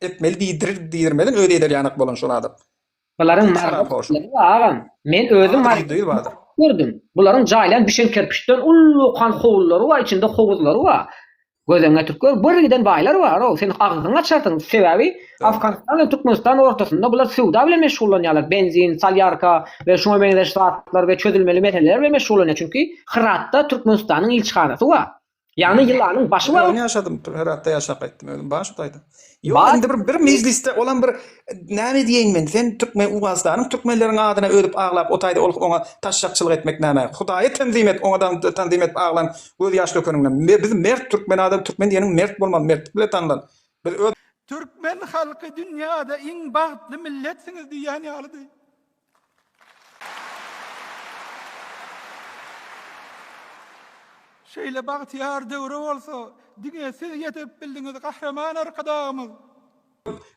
etmeli diýdirmeden öýde eder ýanyk bolan şol adam. Bularyň Haram hoş. margatlary agam. Men özüm Değil badır. gördüm. Bularyň jaýlan bişen kerpiçden ullukan howullary var, içinde howuzlary var. Gözeňe türkler bir giden baýlar bar. O sen agzyň açardyň. Sebäbi Afganistan we Türkmenistan ortasynda bular sowda bilen meşgullanýarlar. Benzin, salyarka we şoňa benzer saatlar we çözülmeli meteller bilen meşgullanýar. Çünki Hıratda Türkmenistanyň ilçihanasy bar. Ýani ýyllanyň başı bar. Ben yaşadım. Heratda yaşap ettim. Öldüm. Baş tutaydı. Yok Ba- endi bir mecliste olan bir näme diýeň men? Sen Türkmen Uwazlanyň Türkmenleriň adyna ödüp aglap otayda ona taşşakçylyk etmek näme? Hudaýy tanzim et, oňadan tanzim et aglan göz ýaş dökeniňden. Bizim mert Türkmen adam Türkmen diýeniň mert bolmaz, mert bile tanlan. Biz Türkmen halkı dünyada en bagtly milletsiniz diýen ýalydy. Şeýle bagtyar döwre bolsa, diňe siz ýetip bildiňiz gahraman arkadaşymyz.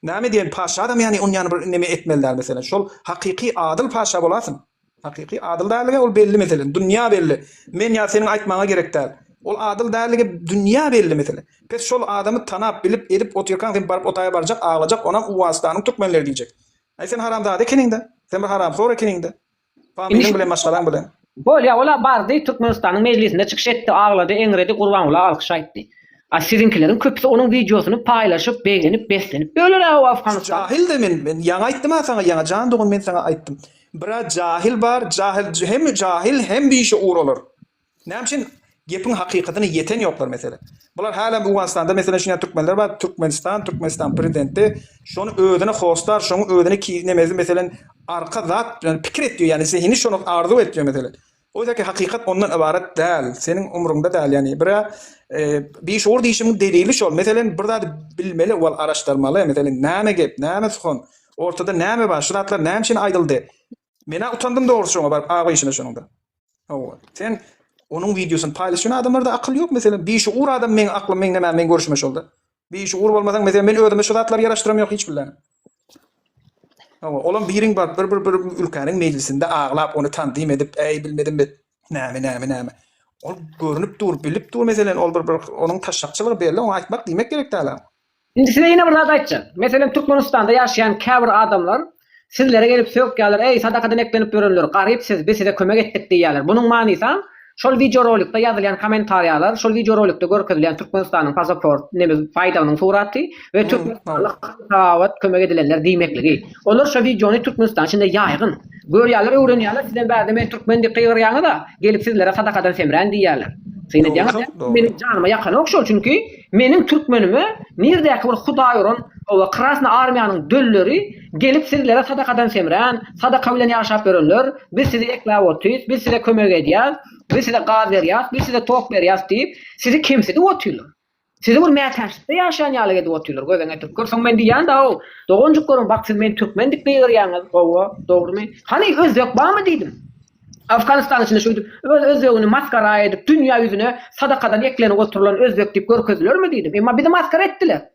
näme diýen paşa adam ýani onu ýany bir neme etmeliler mesela. Şol hakyky adyl paşa bolasyn. Hakyky adyl dälige ol belli mesela. Dünýä belli. Men ýa seniň aýtmaňa gerek däl. Ol adyl dälige dünýä belli mesela. Pes şol adamy tanap bilip edip otyrkan sen baryp otaýa barjak, ağlajak, onam Uwazlanyň türkmenleri diýjek. Ay sen haramzada ekeningde. Sen bir haramxor ekeningde. Familiň bilen maşgalan bilen. Bolýa ola bardy Türkmenistanyň mejlisinde çykyş etdi, aglady, eňredi, gurban ola alkyş aýtdy. A sizinkileriň köpüsi onuň videosyny paýlaşyp, beýlenip, beslenip böler o Afganistan. Jahil de men ýa aýtdym sana ýa jan dogun men sana aýtdym. Bira jahil bar, jahil hem bir işe uğur olur. Näme gepin hakykatyny yeten ýoklar mesela. Bular hala bu Afganistanda mesela şuna Türkmenler bar, Türkmenistan prezidenti şonu ödüne hostar, şonu ödüne ki nemezi mesela arka zat yani pikir etdiyor yani zihni şonu arzu etdiyor mesela. O da ki hakikat ondan ibaret değil. Senin umrunda değil yani. Bir şuur diýişimiň delili şol. Mesela burada bilmeli wal araşdyrmaly. Mesela näme gep, näme suhun. Ortada näme bar? Şuratlar näme şeň aýdyldy. Mena utandym dogrusu şoňa bar agyşyna şoňda. Sen onun videosunu paylaşan adamlarda akıl yok mesela. Bir şuur adam men aklım men näme men görüşme şolda. Bir şuur bolmasaň mesela men ödüme şuratlar yaraşdyram yok hiç bilen. Olan biriň bar bir ülkeniň meclisinde aglap onu tandim edip ey bilmedim mi näme. Ol görünüp dur bilip dur mesela ol bir onun taşşakçylygy belli onu aýtmak diýmek gerek däl. Şimdi size yine bir zat aýtjak. Mesela Türkmenistan'da yaşayan käbir adamlar sizlere gelip söýüp gelýär, ey sadakadan eklenip görenler, garyp siz biz size kömek etdik diýýärler. Bunun manysa şol video rolikda ýazylýan kommentariýalar, şol video rolikda görkezilýän Türkmenistanyň pasaport, neme faýdanyň suraty we Türkmenistanyň hawat kömek edilenler diýmekligi. Olar şol videony Türkmenistan içinde ýaýgyn. Görýärler, öwrenýärler, sizden bäde men türkmen diýip gyýrýaňy da gelip sizlere sadakadan semrän diýýärler. Seni diýýär, meniň janyma ýakyn okşol çünki meniň türkmenimi nirdäki bir Hudaý uran o Krasna armiýanyň dölleri gelip sizlere sadakadan semrän, sadaka bilen ýaşap görenler, biz sizi ekläp otyrys, biz size kömek edýär, biz size gaz berýär, biz size tok berýär diýip sizi kimsidi otyrlar. Sizi bir mätäşde ýaşaýan ýaly edip otyrlar. Gözeňe türk görsäň men diýän da o. Dogonjuk görün bak siz men türkmendik diýýärňiz. O dogrymy? Hani özbek barmy diýdim. Afganistan içinde şuydu. Özbegini maskara edip dünya yüzüne sadakadan eklenip oturulan özbek diýip görkezlermi diýdim. Emma bizi maskara etdiler.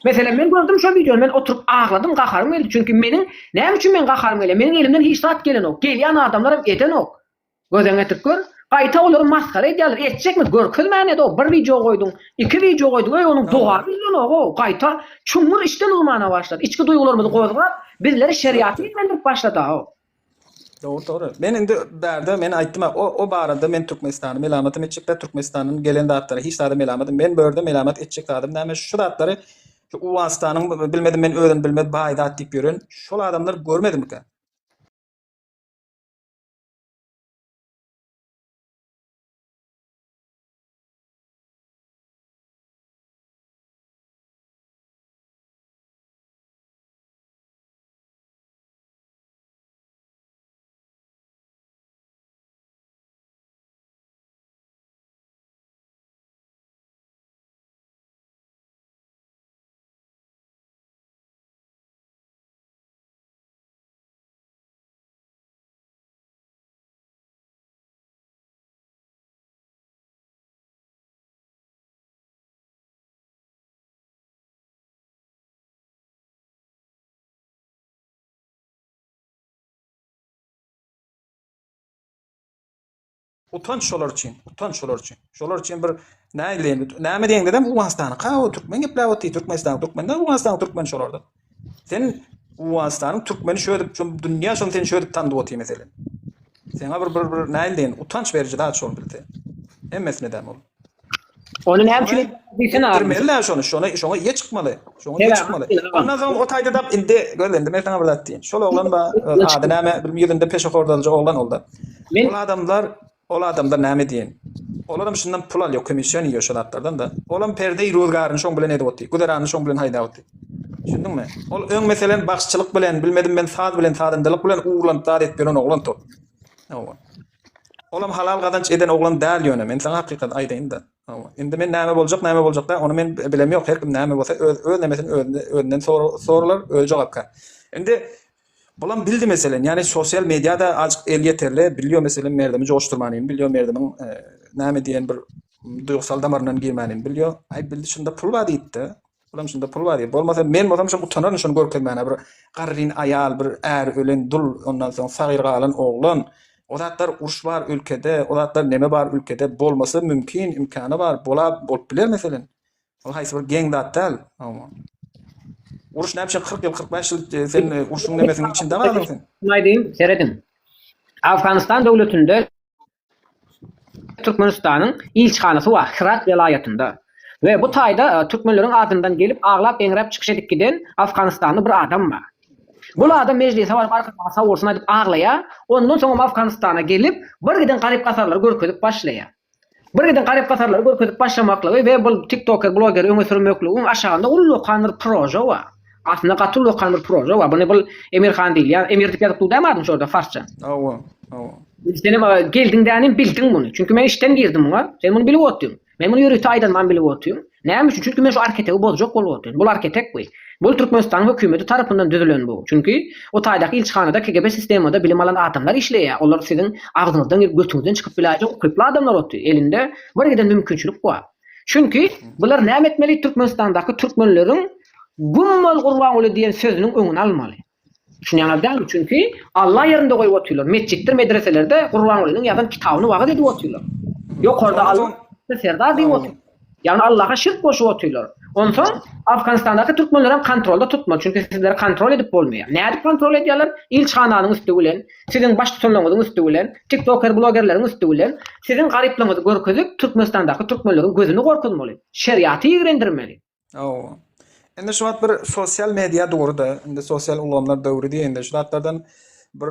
Mesela men gördüm şu videonu, men oturup ağladım, gaharym geldi. Çünkü menin näme üçin men gaharym geldi? Meniň elimden hiç zat gelen ok. Gelýän adamlar eden ok. Gözeňe türkür, gaýta olary maskara edýärler. Etjekmi? Görkezmäne ede o. Bir video goýdum, iki video goýdum, onuň dogary bilen o. Gaýta çumur işten ulmana başlady. İçki duýgularymyzy gozgap, bizleri şeriaty bildirip başlady o. Doğru. Men indi bärde men aýtdym o barada men Türkmenistany melamat etjekler Türkmenistanyň gelen datlary hiç adam melamat men börde melamat etjek adam näme şu datlary şu Uwazstanyň bilmedim men öýden bilmedi baýda diýip ýören şol adamlar görmedim. utanç şolar için, utanç şolar için. Şolar için bir näme diýen dedem Uganistany, o Türkmen gepläp otdy, Türkmenistan, Türkmenden Uganistan'da Türkmen şolarda. Sen Uganistanyň Türkmeni şöyle dünýä şonu seni şöyle tanıdyp otdy mesela. Sen bir näme diýen utanç berici daha şol bildi. Emmesine däm ol. Onun hem şunu diýsen abi. Bildirmeli şonu iýe çykmaly. Şonu iýe Evet, çykmaly. evet. Ondan soň o taýda da indi görlendi. Men sana bir zat diýen. Şol oglan ba ady näme bilmýärinde peşe hordalja oglan oldu. Men Ol adamlar näme diýen? Olar şundan pul alýar, komissiýon ýeýär şolatlardan da. Olam perde-i ruzgaryny şoň bilen edip otdy. Gudarany şoň bilen haýdap otdy. Düşündiňmi? Ol öň meselen bagçylyk bilen, bilmedim men saat bilen saatyndalyk bilen uglan tar etýän oglan top. Olam halal gazanç eden oglan däl ýöne. Men sana hakykat aýdaýyn da. Indi men näme boljak da, onu men bilemiyorum. Her kim näme bolsa öz nemesini önden sorular, öz jogapka. Indi bulan bildi meselen. Yani sosyal medyada azıcık el yeterli biliyor meselen merdemi joşturmanyn, biliyor merdemin näme diýen bir duýgusal damaryndan girmänin biliyor. Ay bildi şunda pul bar diýdi. Bulan şunda pul bar diýdi. Bolmasa men bolsam şu utanaryn şunu görkezmäne bir garryn ayal, bir är ölen dul, ondan soň sagyr galan oglan. O zatlar uruş bar ülkede, o zatlar neme bar ülkede bolması mümkin, imkanı var. Bolup biler meselen. O haýsy bir geň zatlar. Uruş näçe 40 ýyl, 45 ýyl sen uruşun nemesinin içinde bardyň sen. aýdym, seredim. Afganistan döwletinde Türkmenistanyň ilçhanasy var, Herat vilayetinde. Ve bu taýda Türkmenleriň adından gelip ağlap eňrep çykyş edip giden Afganistanly bir adam var. Bu adam meclise barıp arkasına savursun edip ağlaya, ondan soňra Afganistana gelip bir giden garyp gasarlar görkezip başlaya. Bir giden garyp gasarlar görkezip başlamakla we bu TikToker, blogger öňe sürmekle onun aşağında ullu kanır proje var. Aslında gatullu kanır proje var. Bunu bu Emir Han diýil, ýa Emir diýip ýazyp dudamadyň şurada farsça. Senem geldiňden bildin bunu. Çünkü men işten girdim muňa. Sen bunu bilip otdyň. Men bunu ýürüýti aýdan man bilip otdyň. Näme üçin? Çünkü men şu arketegi bozjak bolup otdyň. Bu arketek bu. Bu Türkmenistan hökümeti tarapyndan düzülen bu. Çünkü o taýdaky ilçhanada KGB sisteminde bilim alan adamlar işleýär. Olar siziň agzyňyzdan girip götüňizden çykyp biläjek köpli adamlar otdy. Elinde bir giden mümkinçilik bar. Çünkü bular näme etmeli? Türkmenistandaky türkmenleriň gummol gurban ulu diýen sözüniň öňüni almaly. Şuňa çünkü Allah ýerinde goýup otyrlar. Mesjitler, medreselerde gurban ulunyň ýazan kitabyny wagt edip otyrlar. Ýokarda Allah serdar diýip otyrlar. Yani Allah'a şirk koşup otyrlar. Ondan Afganistandaky türkmenleri kontrolda tutma. Çünkü sizleri kontrol edip bolmaýar. Näde kontrol edýärler? İlçhananyň üstü bilen, siziň baş tutanlaryňyň üstü bilen, TikToker bloggerleriň üstü bilen, siziň garyplygyňyzy görkezip Türkmenistandaky türkmenleriň gözüni gorkutmaly. Şeriaty ýigrendirmeli. Indi şu wagt bir sosial media döwrüde, indi sosial ulanlar döwrüde indi şu wagtlardan bir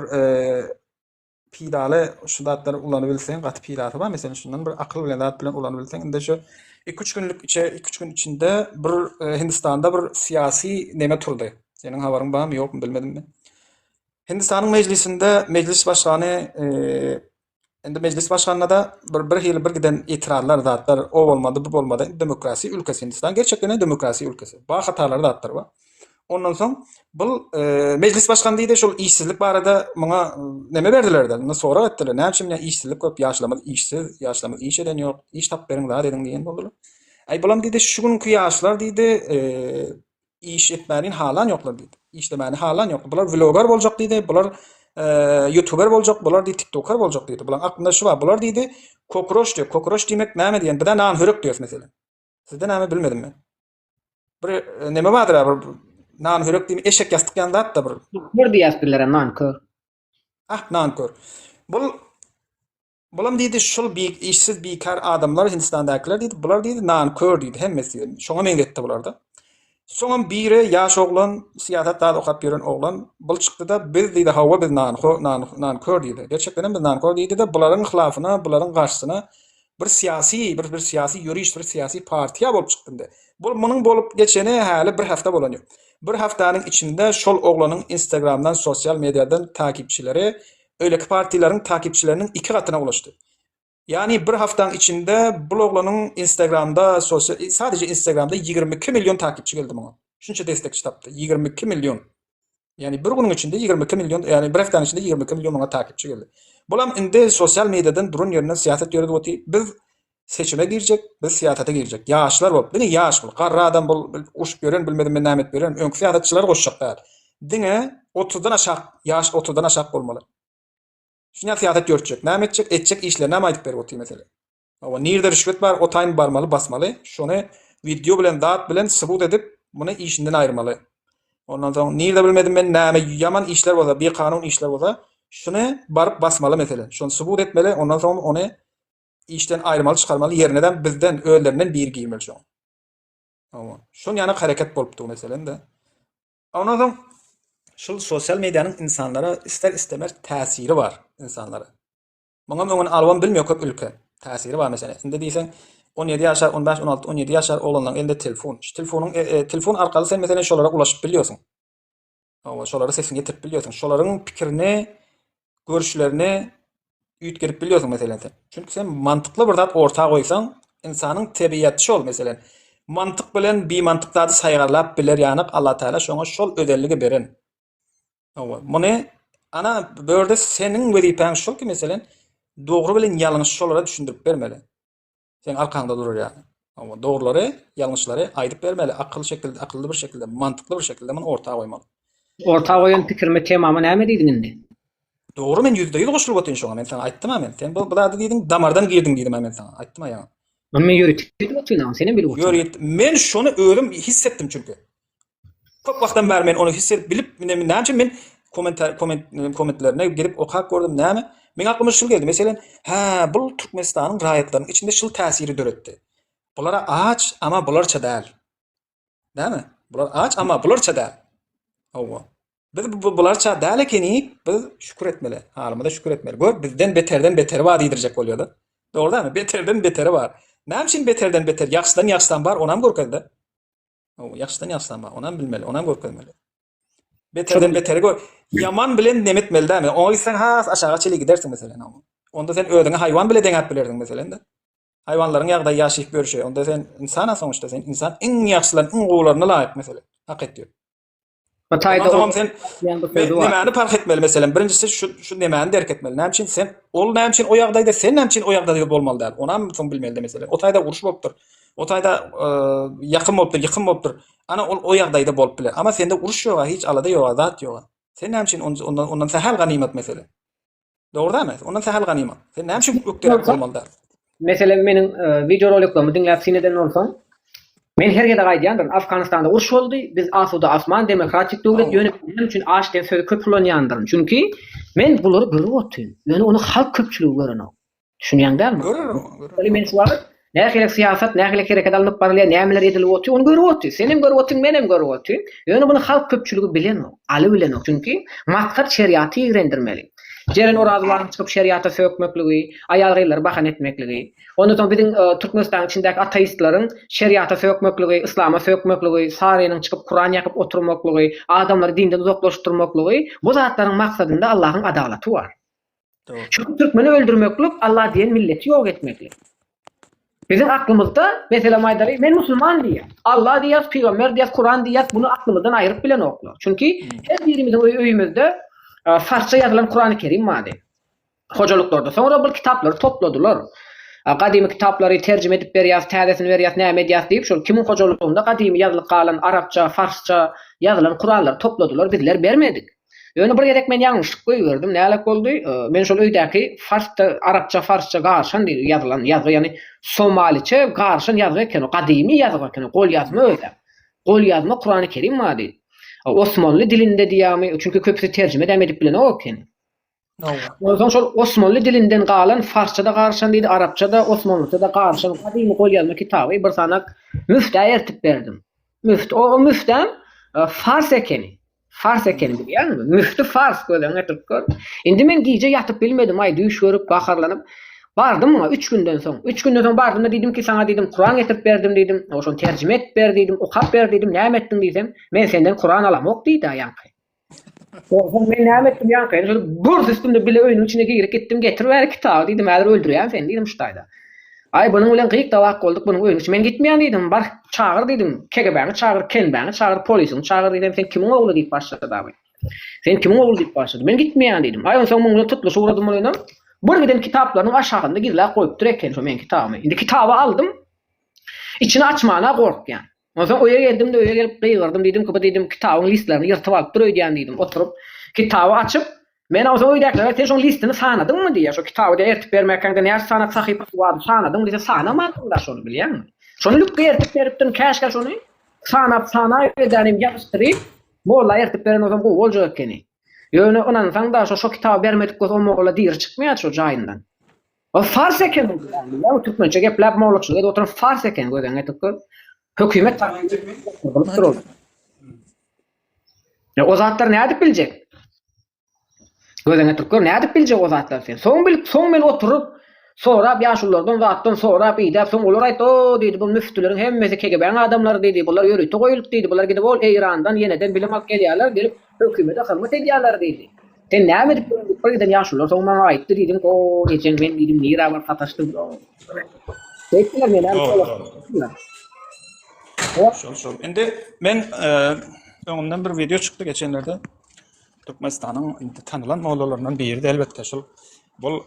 pidaly şu wagtlar ulany bilseň, gaty pidaty bar. Meselem şundan bir akyl bilen zat bilen ulany bilseň, indi şu 2-3 gün içinde bir Hindistan'da bir siyasi neme turdy. Senin habaryň barmy ýokmy bilmedim mi? Hindistanyň meclisinde meclis başgany endi meclis başganyna da bir hili bir giden itirazlar zatlar o bolmady, bu bolmady. Demokrasi ülkesi Hindistan gerçekten demokrasi ülkesi. Ba hatalar zatlar bar. Ondan soň bu meclis başgany diýdi şol işsizlik barada muňa neme berdiler de. Sonra etdiler. Näçe men işsizlik köp ýaşlama iş eden ýok. Iş tap beriň da dediň diýen boldular. Ay bulam diýdi şu günkü ýaşlar diýdi iş etmänin halan ýoklar diýdi. İşlemäni halan ýok. Bular vlogger boljak diýdi. Bular YouTuber boljak, bular diýdi TikToker boljak diýdi. Bular aklynda şu bar. Bular diýdi kokroş diýip. Kokroş diýmek näme diýen? Bir de nan hörek diýýär mesela. Sizde näme bilmedim men. Bir neme bardyr bir nan hörek diýmek eşek ýastyk ýanda da bir. Bir diýýärler nankör. Nankör. Bulam diýdi şol işsiz beýkar adamlar Hindistandakylar diýdi. Bular diýdi nankör diýdi hemmesi. Şoňa men getdi bularda. Soňam biri ýaş oglan, siýasatda okap ýören oglan, bul çykdy da biz diýdi hawa biz nankör diýdi. Gerçekden biz nankör diýdi de bularyň hylafyna, bularyň garşysyna bir siýasy ýürüş, bir siýasy partiýa bolup çykdy. Bu munyň bolup geçeni häli bir hafta bolanýar. Bir haftanyň içinde şol oglanyň Instagramdan, sosial mediadan takipçileri öyleki partilerin takipçilerinin 2 katına ulaştı. Yani bir haftanın içinde bu oglanyň Instagramda, sadece Instagramda 22 milyon takipçi geldi bana. Şunça destekçi taptı. 22 milyon. Yani bir günün içinde 22 milyon, yani bir haftanın içinde 22 milyon bana takipçi geldi. Bulam indi sosyal medyadan durun yerine siyaset yürüdü oti. Biz seçime girecek, biz siyasete girecek. Yaşlar bol. Beni yaş bol. Qarra adam bol, uş gören, bilmedim ben nämet beren. Öňkü siyasetçiler goşşak däl. Diňe 30'dan aşak, yaş 30'dan aşak bolmaly. Şuna siyaset görçek. Näme etjek? Etjek işler näme aýdyp berip otyr mesele. Awa nirde rüşvet bar, o taýym barmaly, basmaly. Şonu video bilen, dat bilen subut edip muny işinden aýyrmaly. Ondan soň nirde bilmedim men näme ýaman işler bolsa, bir kanun işler bolsa, şunu barıp basmaly mesele. Şonu subut etmeli, ondan soň ony işten aýrmaly, çykarmaly, ýerneden bizden öýlerinden bir giýmeli şoň. Awa şonu ýany hareket bolupdy meselen de. Ondan soň şu sosyal medyanın insanlara ister istemez täsiri var insanlara. Muňa öňüň alwan bilmiyor köp ülke. Täsiri var mesela. Indi diýsen 17 ýaşar, 15, 16, 17 ýaşar olanlaryň elinde telefon. Şu telefonuň telefon arkaly sen mesela şolara ulaşyp bilýärsiň. Awa şolara sesini getirip bilýärsiň. Şolaryň pikirini, görüşlerini üýtgerip bilýärsiň mesela sen. Çünki sen mantykly bir zat ortağa goýsaň, insanyň tabiaty şol mesela. Mantyk bilen bir mantyklary saýgarlap biler ýanyk Allah Taala şoňa şol özellige beren. Awa muny ana börde senin wezipeň şol ki mesela dogry bilen ýalňyş şolara düşündirip bermeli. Sen arkaňda durur ýa. Ama dogruları, ýalňyşlary aýdyp bermeli. Akylly bir şekilde, mantykly bir şekilde muny ortağa goýmaly. Ortağa goýan pikirime temama näme diýdiň indi? Dogry, men %100 goşulyp otyryn şoňa. Men sana aýtdym men. Sen bu zady diýdiň, damardan girdiň diýdim men sana. Aýtdym ýa. Men ýöretip otyryn, seni bilip otyryn. Ýöret. Men şonu özüm hissetdim çünkü. Köp wagtdan bäri men onu hissedip bilip näme men komentlerine girip okap gördüm näme? Men aklyma şol geldi. Meselen, bu Türkmenistanyň raýatlarynyň içinde şol täsiri döretdi. Bulara aç ama bularça däl. Näme? Bular aç ama bularça däl. Awa. Biz bularça däl ekeni biz şükür etmeli. Halymyza şükür etmeli. Gör bizden beterden beteri var diýdirjek bolýar-da. Dogry-da? Beterden beteri var. Näme üçin beterden beter? Ýaxşydan bar, onam gorkady-da. Awa, ýaxşydan bar, onam bilmeli, onam gorkady. Beterden beteri gör. Yaman bilen nemetmeli däme. Oňa gitsen aşağı çeli gidersin mesela. Onda sen öýdüňe haýwan bilen deňäp bilerdiň mesela de. Haýwanlaryň ýagdaýy ýaşaýyp görüşe. Onda sen insana soňçda sen insan en ýaxşylaryň en gowlaryna laýyk mesela. Hak etdi. Batayda Tamam sen nämäni fark etmeli mesela. Birincisi şu nämäni derk etmeli. Näme üçin sen ol näme üçin o ýagdaýda sen näme üçin o ýagdaýda bolmaly däl. Onam soň bilmeli mesela. O taýda uruş bolupdyr. O taýda ýakyn bolupdyr. Ana o ýagdaýda bolup biler. Ama sende uruş ýok, hiç alada ýok, zat ýok. Sen näme üçin ondan sahal ganimat mesela. Dogry-da? Ondan sahal ganimat. Sen näme üçin ökderip bolmaly däl. Mesela meniň video roliklarymı dinläp sineden bolsaň, men her ýerde gaýdýandyr. Afganistanda uruş boldy. Biz asuda asman demokratik döwlet ýönetmegi üçin aşden söýüp köp kullanýandyr. Çünki men bulary görüp otyryn. Yani onu halk köpçüligi görenok. Düşünýäňdärmi? Görürüm. Men şu wagt nähili siyasat, nähili kereket alınıp barylýar, nämeler edilip otyr, onu görüp otyr. Senem görüp otyr, menem görüp otyr. Ýöne bunu halk köpçüligi bilenok, aly bilenok. Çünki matkat şeriaty ýigrendirmeli. Jeren orazylaryň çykyp şeriata sökmekligi, aýalgylar bahan etmekligi. Ondan soň biziň Türkmenistanyň içindäki ateistlaryň şeriata sökmekligi, islama sökmekligi, sarynyň çykyp Kuran ýakyp oturmakligi, adamlary dinden uzaklaşdyrmakligi, bu zatlaryň maksatynda Allahyň adalaty bar. Şu Türkmeni öldürmeklik, Allah diýen milleti ýok etmeklik. Bizim aklımızda mesela maydary men musulman diýär. Allah diýär, peýgamber diýär, Kuran diýär, bunu aklymyzdan aýryp bilen oklar. Çünki her birimiziň öýümizde farsça ýazylan Kur'an-ı Kerim bady. Hojalyklarda sonra bu kitaplary topladylar. Gadymy kitaplary terjime edip berýär, täzesini berýär, näme edýär diýip şol kimin hojalykynda gadymy ýazylyp galan arapça, farsça ýazylan Kur'anlary topladylar, bizler bermedik. Ýöne bir gerek men ýalňyşlyk goýberdim. Näle boldy? Men şol öýdäki farsça, arapça, farsça garşan diýip ýazylan ýazgy, ýani Somaliçe garşan ýazgy eken, gadymy ýazgy eken, gol ýazma öýdä. Gol ýazma Kur'an-ı Kerim bady. Osmanlı dilinde diýämi, çünkü köpüsi terjime edip bilen o eken. Ondan şol Osmanlı dilinden galan farsça da garşan diýdi, arapça da, Osmanlyça da garşan gadymy gol ýazma kitaby bir sanak müftä ertip berdim. O müftem fars ekeni. Fars ekeni bilýärmi? Müftü fars gözüňe türkür. Indi men giýje ýatyp bilmedim, aý düýş görüp gaharlanyp bardım 3 günden soň. 3 günden soň bardım da diýdim ki sana diýdim Kur'an getirip berdim diýdim. Oşon terjime edip ber diýdim, okap ber diýdim. Näme etdiň diýsem, men senden Kur'an alamok diýdi ýanky. Oşon men näme etdim ýanky? Burs üstünde bile öýüniň içine girip gittim, getir ber kitaby diýdim. Häzir öldürýän sen diýdim şutaýda. Ay bunyň bilen gyýyk tawak boldyk, bunyň öýüniň men gitmeýän diýdim. Bar çagyr diýdim. KGB'ni çagyr, Kenbäni çagyr, polisiň çagyr diýdim. Sen kimiň ogly diýip başlady da. Sen kimiň ogly diýip başlady. Men gitmeýän diýdim. Ay soň muňla tutluş uğradym bolýan. Bir giden kitaplaryň aşagynda gizlä goýupdyr eken şu men kitabymy. Indi kitaby aldım. İçini açmana gorkýan. Ondan soň öýe geldim de öýe gelip gyýgyrdım diýdim ki bu diýdim kitabyň listlerini ýyrtyp alyp dur öýdýän diýdim. Oturup kitaby açyp Men o zaman öýdäkler sen şoň listini sanadyňmy diýär. Şo kitaby ertip bermekende näçe sanat sahypasy wady sanadyň diýse sanamadym da şonu bilýärmi? Şonu lükge ertip beripdim käşke şonu. Sana edenim ýaşdyryp, molla ertip beren o zaman bu bolja ekeni. Ýöne onan saň da şo kitaby bermedik o molla diýir çykmaýar şo jaýyndan. O fars eken bu. Ya türkmençe gepläp mollukçylyk oturup fars eken gören etip hökümet tarapyndan. Ya o zatlar näde biljek? Gözen etip ne edip biljek o zatlar sen. Soň men oturup sonra ýaşullardan zatdan sonra biýde soň olar aýtdy, "O" diýdi, "Bu müftülerin hemmesi KGB'ň adamlary" diýdi. "Bular ýöretip goýulyp" diýdi. "Bular gidip ol Eýrandan ýeneden bilim alyp gelýärler" diýip hökümete hyzmat edýärler diýdi. Sen näme edip birden ýaşullar soň maňa aýtdy diýdim, "O geçen men diýdim nira bar sataşdym." Tekler men Şol. Indi men öňümden bir video çykdy geçenlerde. Türkmenistanyň tanylan mollalaryndan biri de elbetde şol. Bul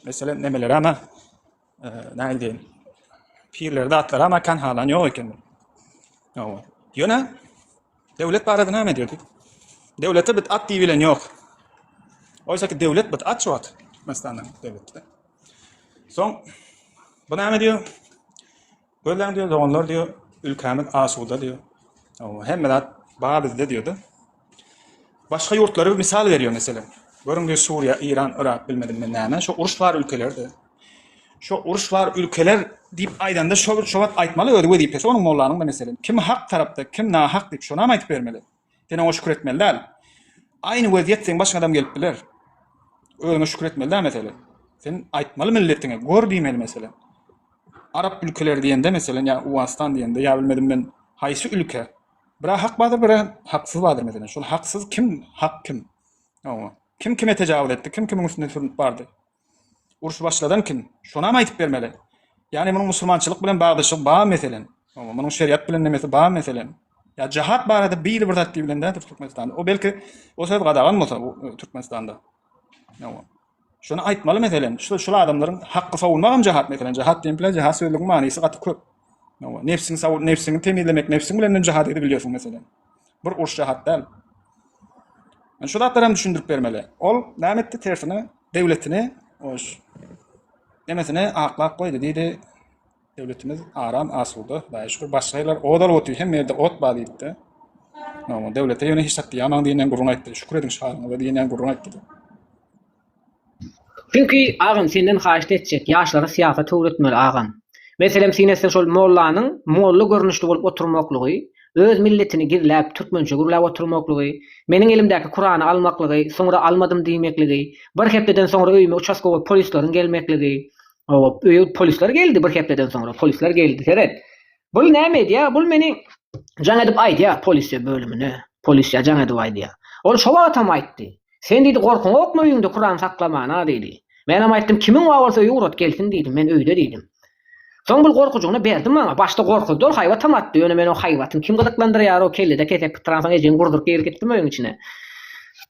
mesela nemeler ama näil diýin. Pirlerde atlar ama kan halan ýok eken. Ýa. Ýöne döwlet barada näme diýerdik? Döwlete bit at diýilen ýok. Oysa ki döwlet bit at şowat. Türkmenistanyň döwleti. Soň bu näme diýer? Gölen diýer, doganlar diýer, ülkemiz asuda diýer. Hemmelat baga bizde diýerdi. Başga ýurtlara bir misal berýär mesela. Görüň diýer Suriýa, İran, Irak bilmedim men näme. Şo uruş bar ülkelerde. Şo uruş bar ülkeler diýip aýdanda şo aýtmaly öýde diýip şonuň mollanyň mesela. Kim hak tarapda, kim nahak diýip şonu aýtyp bermeli. Dene o şükür etmeliler. Aýny weziyet sen başga adam gelip biler. Öňe şükür etmeliler mesela. Sen aýtmaly milletine gör diýmeli mesela. Arap ülkeleri diýende mesela ya Uwastan diýende ya bilmedim men haýsy ülke. Bira hak bardyr, bira haksız bardyr mesela. Şol haksız kim, hak kim? Kim kime tejawüz etdi? Kim kimin üstüne sürüp bardy? Uruş başladan kim? Şona mı aýtyp bermeli? Yani munyň musulmançylyk bilen bagdaşyk ba meselen. Munyň şeriat bilen nemesi ba meselen. Ya cihat barada bir zat bilen de Türkmenistanda. O belki o sebäp gadagan bolsa Türkmenistanda. Şonu aýtmaly meselen. Şu adamlaryň hakkı sowunmagam cihat meselen. Cihat diýen bilen cihat söýlügiň manysy gaty köp. Nefsini savun, nefsini temizlemek, nefsini bilen cihat edebiliyorsun mesela. Bir uruş cihat däl. Yani şu zatlara düşündirip bermeli. Ol näme etdi tersine döwletini oş demesine aklak koydu diýdi. Döwletimiz aram asuda, başga başgalar odal otuy hem ýerde ot bar diýdi. Döwlete ýöne hiç satdy ýaman diýenden gurrun aýtdy. Şükür ediň şahyňa diýenden gurrun aýtdy. Çünki ağam senden haýyş etjek, ýaşlara siýasat öwretmeli ağam. Meselem sinesen şol mollanyň mollu görnüşli bolup oturmaklygy, öz milletini girläp türkmençe gurulap oturmaklygy, meniň elimdäki Kur'any almaklygy, soňra almadym diýmekligi, bir hepdeden soňra öýüme uçaskowy polislaryň gelmekligi. Polisler geldi bir hepdeden soňra, polisler geldi. Seret. Bul näme diýär? Bul meni jaň edip aýdýar polisiýa bölümine. Polisiýa jaň edip aýdýar. Ol şowa atam aýtdy. Sen diýdi gorkuň okma öýüňde Kur'an saklamana diýdi. Men hem aýtdym kimin wagtsa ýurat gelsin diýdim, men öýde diýdim. Soň bu gorkujugyny berdim maňa. Başda gorkudy, haýwat tamatdy. Ýöne men o haýwatyny kim gydyklandyrýar o kelde ketip transan ejen gurduryp geri gitdim öýüň içine.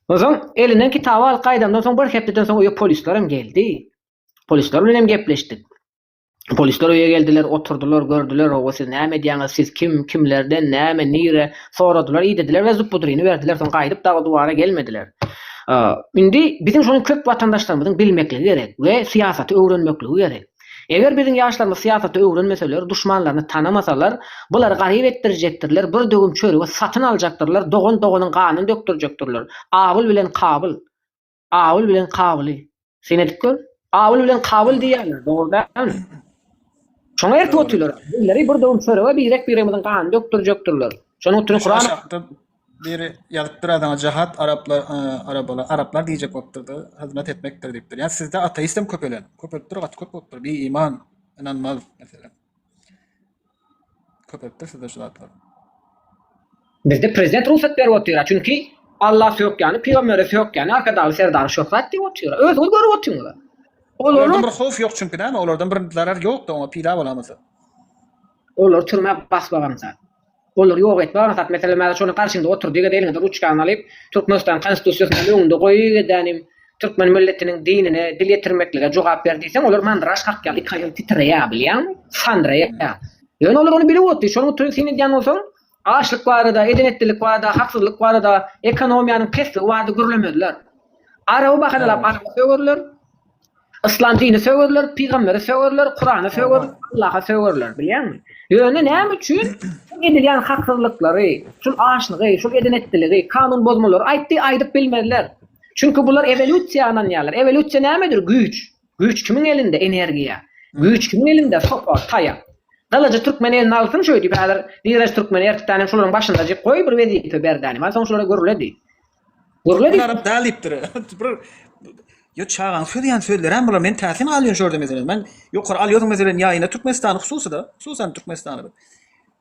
Oňsoň elinden kitaby alyp gaýdamdan soň bir hepdeden soň o polisler hem geldi. Polisler bilen hem gepleşdik. Polisler öýe geldiler, oturdular, gördüler, o siz näme diýäňiz, siz kimlerden, näme, nire soradylar, iýdiler we zupudryny berdiler, soň gaýdyp daga dubara gelmediler. Indi bizim şonu köp vatandaşlarymyzyň bilmekligi gerek we siýasaty öwrenmekligi gerek. Eger biziň ýaşlarymyz siýasaty öwrenmeseler, duşmanlaryny tanamasalar, bular garyp etdirjekdirler, bir dögüm çörüge satyn aljaktyrlar, doganyň ganyny dökdirjekdirler. Awyl bilen kabyl. Awyl bilen kabyly. Sen edipdir? Awyl bilen kabyl diýerler, dogrydan. Şoňa ertip oturlar. Billeri bir dögüm çörüge birimiziň ganyny dökdirjekdirler. Şonu oturup Kur'an biri ýazyp durýan cihat Araplar diýjek bolupdy, hyzmat etmekdir diýipdir. Ýani sizde ateistem köpelen. Köpelipdir, köp bolupdyr. Bir iman, inanmaz mesela. Köpelipdir sizde şu zatlar. Bizde prezident ruhsat berip oturýar. Çünki Allah söýük ýani, peýgamberi söýük ýani, arkadaşy serdar şöhret diýip oturýar. Öz görüp oturýar. Olardan bir hof ýok çünki näme? Olardan bir zarar ýokdy, ona pida bolamasa. Olar türme basbagamsa. Olar ýok etmär, mesela men şonu karşymda oturdyk, elinde ruçkan alyp, Türkmenistan konstitusiýasynyň öňünde goýup edenim, Türkmen milletiniň dinine dil ýetirmeklige jogap berdiysem, olar mandraş hakykal ikaýy titreyýär bilýän, sandraýar. Ýöne olar onu bilip otdy, şonu türkini diýen bolsaň, açlyk barada, edenetlilik barada, haksızlyk barada, ekonomiýanyň pesli barada gürlemediler. Araba bakalap araba söwürler. İslam dini söwürler, peygamberi söwürler, Kur'any söwürler, Allah'a söwürler, bilýärmi? Ýöne näme üçin edilýän haksızlyklary, şol aşlygy, şol edenetdiligi, kanun bozmalary aýtdy aýdyp bilmediler. Çünkü bular evolüsiýadan ýalar. Evolüsiýa nämedir? Güýç. Güýç kimin elinde? Energiýa. Güýç kimin elinde? Sopa, taya. Dalaja türkmen elini alsın şöýdi bäler. Diýerler türkmen erkekden şolaryň başynda jyp goý bir wezife berdi. Ma soň şolara görüledi. Görüledi. Arap dalipdir. Bir yo çağan söýleýän sözlerem bular men täsir alýan şurada meselen. Men ýokary alýardym meselen ýaýyna Türkmenistany hususida, hususan Türkmenistany.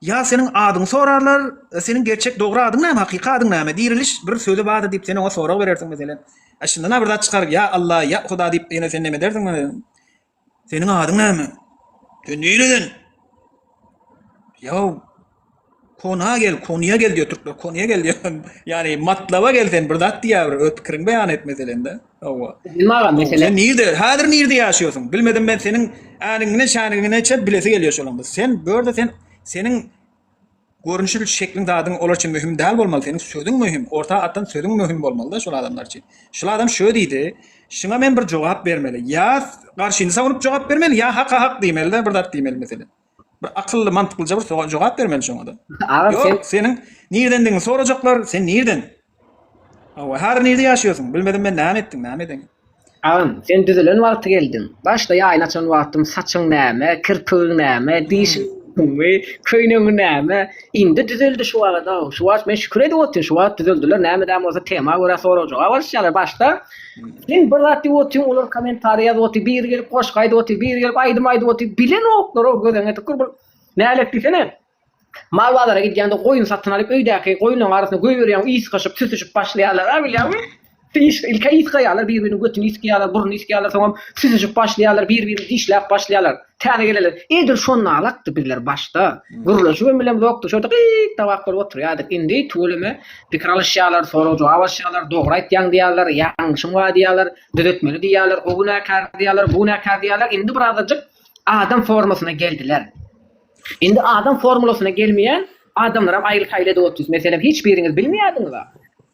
Ya senin adyň sorarlar, senin gerçek dogry adyň näme, hakyky adyň näme? Diriliş bir söýle bada diýip seni o sorak berersiň meselen. Aşyndan birde çykaryp ya Allah, ya Huda diýip ýene sen näme dersiň meselen? Senin adyň näme? Sen näýledin? Ya Konuğa gel, konuya gel diyor Türkler. Konuya gel diyor. Yani matlaba gel sen bir dat diye bir fikrin beyan et meselende. Ova. Bilmem mesela. Sen nerede? Hadir nerede yaşıyorsun? Bilmedim ben senin anını şanını çep bilesi geliyor şu anda. Sen böyle senin görünüşül şeklin dadın olar için mühim değil olmalı. Senin sözün mühim. Orta attan sözün mühim olmalı da şu adamlar için. Şu adam şöyle deydi. Şuna men bir cevap vermeli. Ya karşını savunup cevap vermeli ya hak diýmeli de bir dat diýmeli mesela. Bir akıllı mantıklıca bir cevap vermeli şu adam. Yok senin nereden soracaklar sen nereden? Ama her nerede yaşıyorsun? Bilmedim ben näme ettin? Ağam sen düzülen wagty geldin. Başda ýaýyn açan wagtym saçyň näme, kirpigiň näme, diýişiň näme, köýnüň näme? Indi düzeldi şu wagda. Şu wagt men şükür edip otyryn şu wagt düzeldiler. Näme däm bolsa tema görä sorajak. Awalşalar başda sen bir zat diýip otyryn olar kommentariýa ýazyp otyryn, bir gelip goş gaýdy otyryn, bir gelip aýdym otyryn. Bilen oklar o gözeňe tükür bir nälik diýsene. Mal bazara gitgende goýun satyn alyp öýdäki goýunlaryň arasyna goý berýän ýyş gaşyp süsüşüp başlaýarlar. Bilýärmi? İlk yıkayalar, birbirini götünü iskiyalar, burnu iskiyalar, sonra süzüşüp başlayalar, birbirini dişlep başlayalar, tane gelirler. Edir şonuna alaktı birler başta. Gurula şu ömürlem yoktu, şurada kıyık tabaklar oturuyordik. İndi tuğuleme fikir alışyalar, sorucu alışyalar, doğru aytyan diyalar, yanlışım var diyalar, düzeltmeli diyalar, o bu nekar diyalar, bu nekar diyalar. İndi birazcık adam formasına geldiler. İndi adam formulasına gelmeyen adamlar hem ayrılık ailede oturuyoruz. Mesela hiçbiriniz bilmiyordunuz da.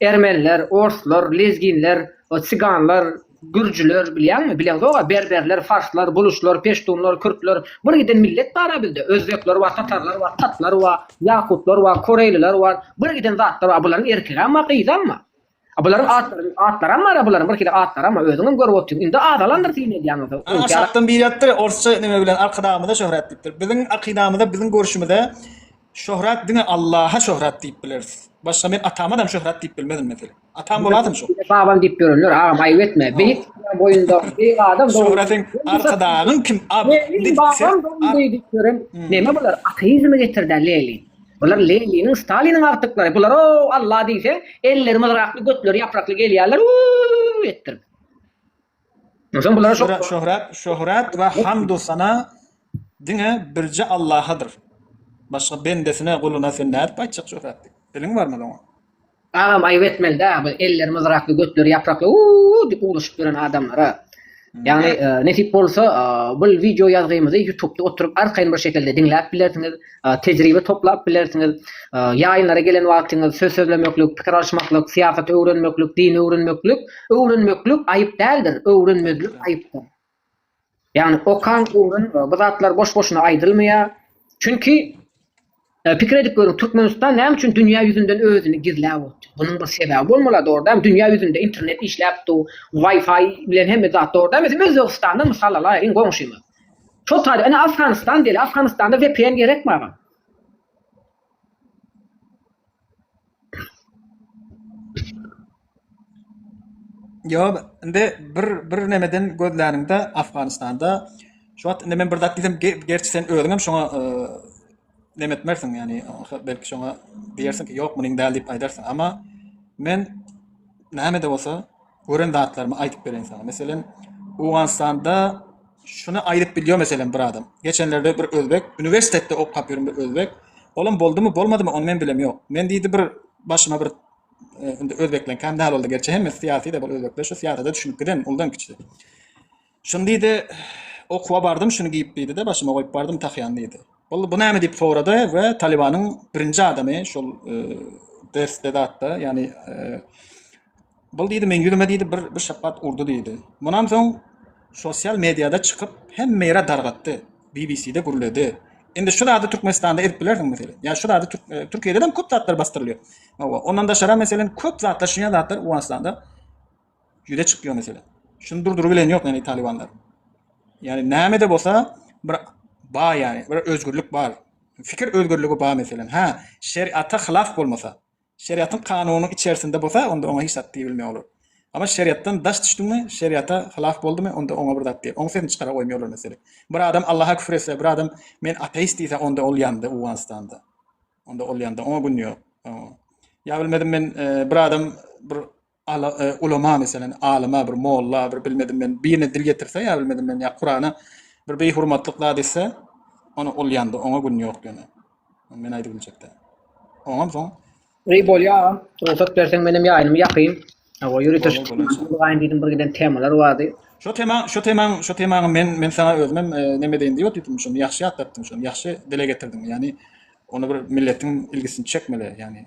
Ermeniler, Orslar, Lezginler, Siganlar, Gürcüler bilýärmi? Bilýän zoga Berberler, Farslar, Buluşlar, Peştunlar, Kürtler, bir giden millet bara bildi. Özbekler we Tatarlar we Tatlar we Yakutlar we Koreyliler we bir giden zatlar we bularyň erkegi ama gyzanma. Bularyň atlary ama bularyň bir kile atlary ama özüňiz görüp otyryn. Indi adalandyr diýen ýa-ni. Şartdan bir ýatdy, orsça neme bilen arkadamyda şöhret diýipdir. Biziň akydamyda, biziň görüşümizde şöhret dine Allah'a şöhret diýip bileriz. Başka men atama da şöhret diýip bilmedim mesela. Atam boladym şu. Babam diýip görünür. Ağam aýyp etme. Beýik boýunda bir adam şöhretin arkadagyň kim? Babam diýip görün. Näme bular? Ateizme getirdiler Lenin. Bular Leninin, Stalinin artyklary. Bular o Allah diýse, elleri mızrakly, götleri yaprakly gelýärler. Etdir. Näçe bular şöhret we hamdu sana dine birce Allah'adır. Başka bendesine kuluna sen näp aýtjak şöhret. Bilin barmy onu? Ağam aýyp etmeli da, bu eller mızrakly, götleri yaprakly diýip ulaşyp duran adamlara. Yani nesip bolsa bu video ýazgymyzy YouTube'da oturup arkaýyn bir şekilde dinläp bilersiňiz, tejribe toplap bilersiňiz. Ýaýynlara gelen wagtyňyz söz söylemeklik, pikir alşmaklyk, siýasat öwrenmeklik, din öwrenmeklik aýyp däldir, öwrenmezlik aýypdyr. Yani okan öwren bu zatlar boş-boşuna aýdylmaýar. Çünki pikir edip görün Türkmenistan näme üçin dünýä ýüzünden özüni gizläp otdy. Bunyň bir sebebi bolmaly orada. Dünýä ýüzünde internet işläpdi, Wi-Fi bilen hemme zat orada. Mesela Özbekistanda mysallalar en goňşymy. Çok taýda ana Afganistan diýil. Afganistanda VPN gerekmi? Yo, indi bir nemeden gözlärinde Afganistanda şu wagt men bir dat diýdim, gerçi sen öýdüňem şoňa nemetmersin yani belki şoňa diýersin ki ýok munyň däl diýip aýdarsyň ama men näme de bolsa gören datlarymy aýtyp beren sana. Meselen Owganstanda şunu aýdyp bilýär meselen bir adam. Geçenlerde bir özbek üniversitede okup ýörün bir özbek. Olam boldumy bolmadymy onu men bilem ýok. Men diýdi bir başyma bir özbeklen kendi hal oldu gerçi hem siyasi de bol özbekler şu siyasete düşünüp giden ondan kiçdi. Şunu diýdi okuwa bardım şunu giýip diýdi de başyma goýup bardım taxyan diýdi. Bu näme diýip sorady we Talibanyň birinji adamy şol dersde datda yani Bul diýdi men ýüzüme diýdi bir şapat urdu diýdi. Mundan soň sosial mediada çykyp hemme ýere dargatdy. BBC'de gürledi. Endi şu zady Türkmenistanda edip bilerdiň mesela. Ya şu zady Türkiýede hem köp zatlar bastyrylýar. Ondan da şara mesela köp zatlar şuňa zatlar Uganistanda ýüze çykýar mesela. Şunu durdurup bilen ýok yani Talibanlar. Yani näme de bolsa bir ba yani bir özgürlük bar. Fikir özgürlüğü bar mesela. Ha, şeriata hilaf bolmasa, şeriatın kanunynyň içerisinde bolsa onda oňa hiç zat diýilmeýär olur. Ama şeriattan daş düşdüňmi, şeriata hilaf boldumy, onda oňa bir zat diýil. Oňa sen çykara goýmaýarlar mesela. Bir adam Allaha küfür etse, bir adam men ateist diýse, onda ol ýandy Uganistanda. Onda ol ýandy, oňa günýär. Ya bilmedim men bir adam bir ulama mesela, alima, bir molla, bir bilmedim men birine dil getirse, ya bilmedim men ya Kur'ana bir beýhurmatlyk dese, onu ol ýandy, oňa gün ýok ýöne. Men aýdyp biljekde. Oňa soň Ey bolýa, ruhsat berseň menem ýaýnymy ýakyn. Awa ýürütüş gaýyn diýdim bir giden temalar bardy. Şu temaňy men sana özüm neme deýin diýip otyrdım şunu, ýaxşy atlatdym şunu, ýaxşy dile getirdim. Yani onu bir milletiň ilgisini çekmeli, yani